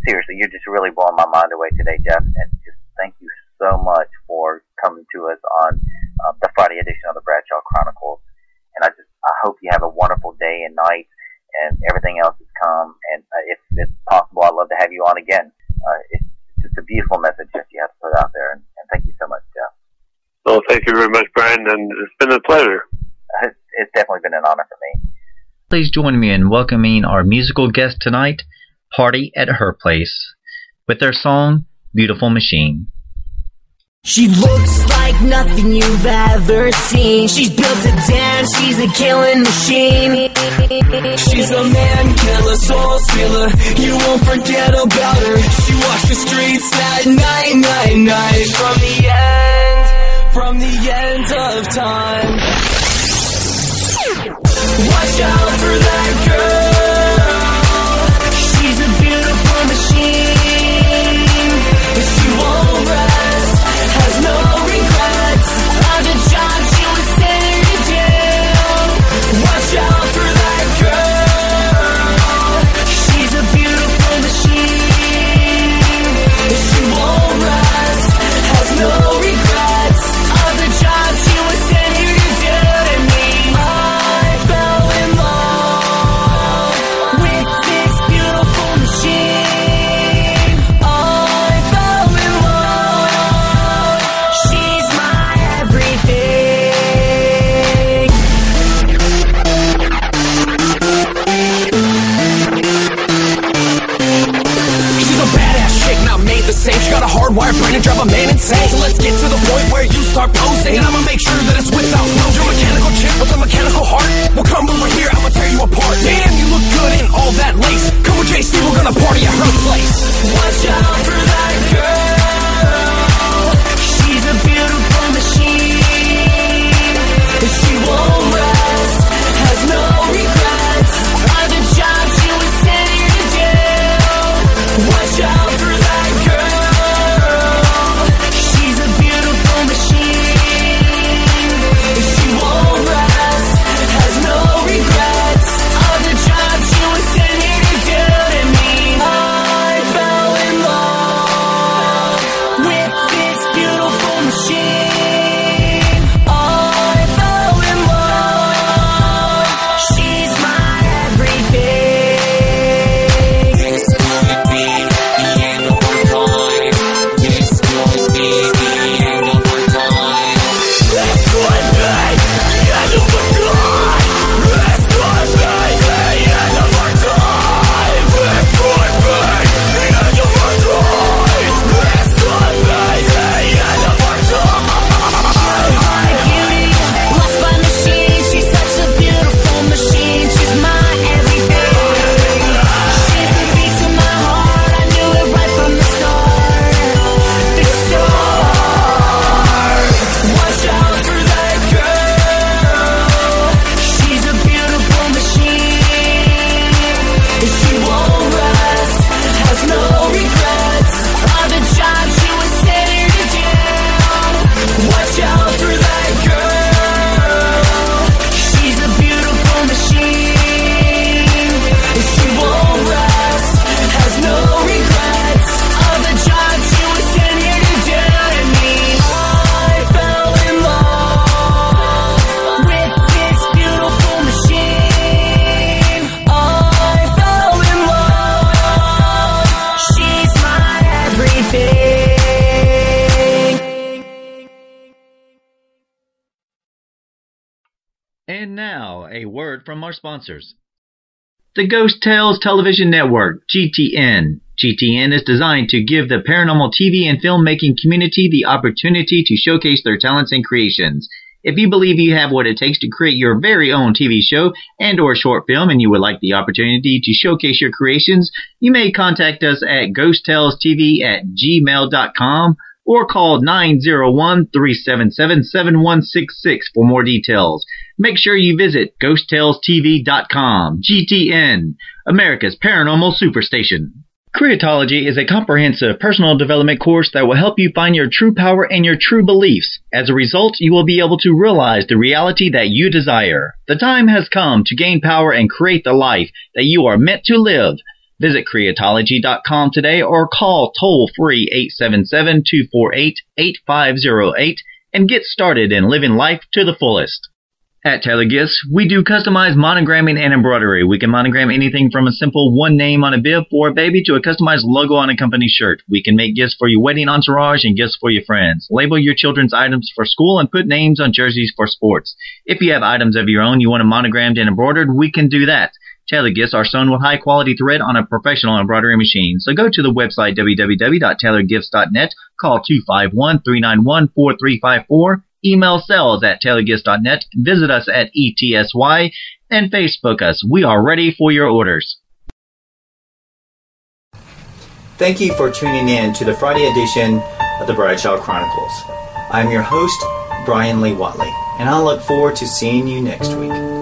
S2: Seriously, you're just really blowing my mind away today, Jeff. And just thank you so much for coming to us on the Friday edition of the Bradshaw Chronicles. And I hope you have a wonderful day and night, and everything else has come. And if it's possible, I'd love to have you on again. It's just a beautiful message that you have to put out there. And thank you so much, Jeff.
S3: Well, thank you very much, Brian, and it's been a pleasure.
S2: It's definitely been an honor for me.
S1: Please join me in welcoming our musical guest tonight, Party at Her Place, with their song, Beautiful Machine.
S4: She looks like nothing you've ever seen. She's built to dance, she's a killing machine. She's a man killer, soul stealer, you won't forget about her. She walks the streets at night, night, night. From the end of time. Watch out for that girl. She's a beautiful machine. She won't rest, has no regrets of the job she was sent to do. Watch out for that girl. She's a beautiful machine. She won't rest, has no regrets of the job she was sent here to do. To me, I fell in love with this beautiful machine. I fell in love. She's my everything. She's a badass chick, not made the same. She got a hardwired brain and drive a man insane. So let's get to the point where you start posing, and I'ma make sure that it's without closure. You're a mechanical chick with a mechanical heart. Well, come over here, I'ma tear you apart. Damn, you look good in all that lace. Come with JC, we're gonna party at her place. Watch out for that girl. She's a beautiful machine. She won't rest, has no regrets of the job she was sent here to do. Watch out for that girl. She's a beautiful machine. She won't rest, has no regrets of the job she was sent here to do. To me, I fell in love with this beautiful machine. I fell in love. She's my everything. This could be the end of our time. This could be the end of our time. This could be the end of our time. This could be the end of our time. This could be the end of our time. This could be the end of our time. My beauty, lost by machine. She's such a beautiful machine. She's my everything. She's the beat to my heart. I knew it right from the start. The start. Watch out for that girl. She's a beautiful machine. She won't rest, has no regrets of the job she was sent here to do. Watch out for that girl. She's a beautiful machine. She won't rest, has no regrets of the job she was sent here to do. To me, I fell in love with this beautiful machine. I fell in love. She's my everything.
S1: And now, a word from our sponsors. The Ghost Tales Television Network, GTN. GTN is designed to give the paranormal TV and filmmaking community the opportunity to showcase their talents and creations.
S5: If you believe you have what it takes to create your very own TV show and or short film and you would like the opportunity to showcase your creations, you may contact us at ghosttellstv@gmail.com or call 901-377-7166 for more details. Make sure you visit ghosttellstv.com. GTN, America's Paranormal Superstation. Creatology is a comprehensive personal development course that will help you find your true power and your true beliefs. As a result, you will be able to realize the reality that you desire. The time has come to gain power and create the life that you are meant to live. Visit creatology.com today or call toll-free 877-248-8508 and get started in living life to the fullest. At Taylor Gifts, we do customized monogramming and embroidery. We can monogram anything from a simple one name on a bib for a baby to a customized logo on a company shirt. We can make gifts for your wedding entourage and gifts for your friends. Label your children's items for school and put names on jerseys for sports. If you have items of your own you want them monogrammed and embroidered, we can do that. Tailor Gifts are sewn with high-quality thread on a professional embroidery machine. So go to the website www.tailorgifts.net, call 251-391-4354, email sales@tailorgifts.net, visit us at ETSY, and Facebook us. We are ready for your orders.
S1: Thank you for tuning in to the Friday edition of the Bradshaw Chronicles. I'm your host, Bryan Lee Whatley, and I look forward to seeing you next week.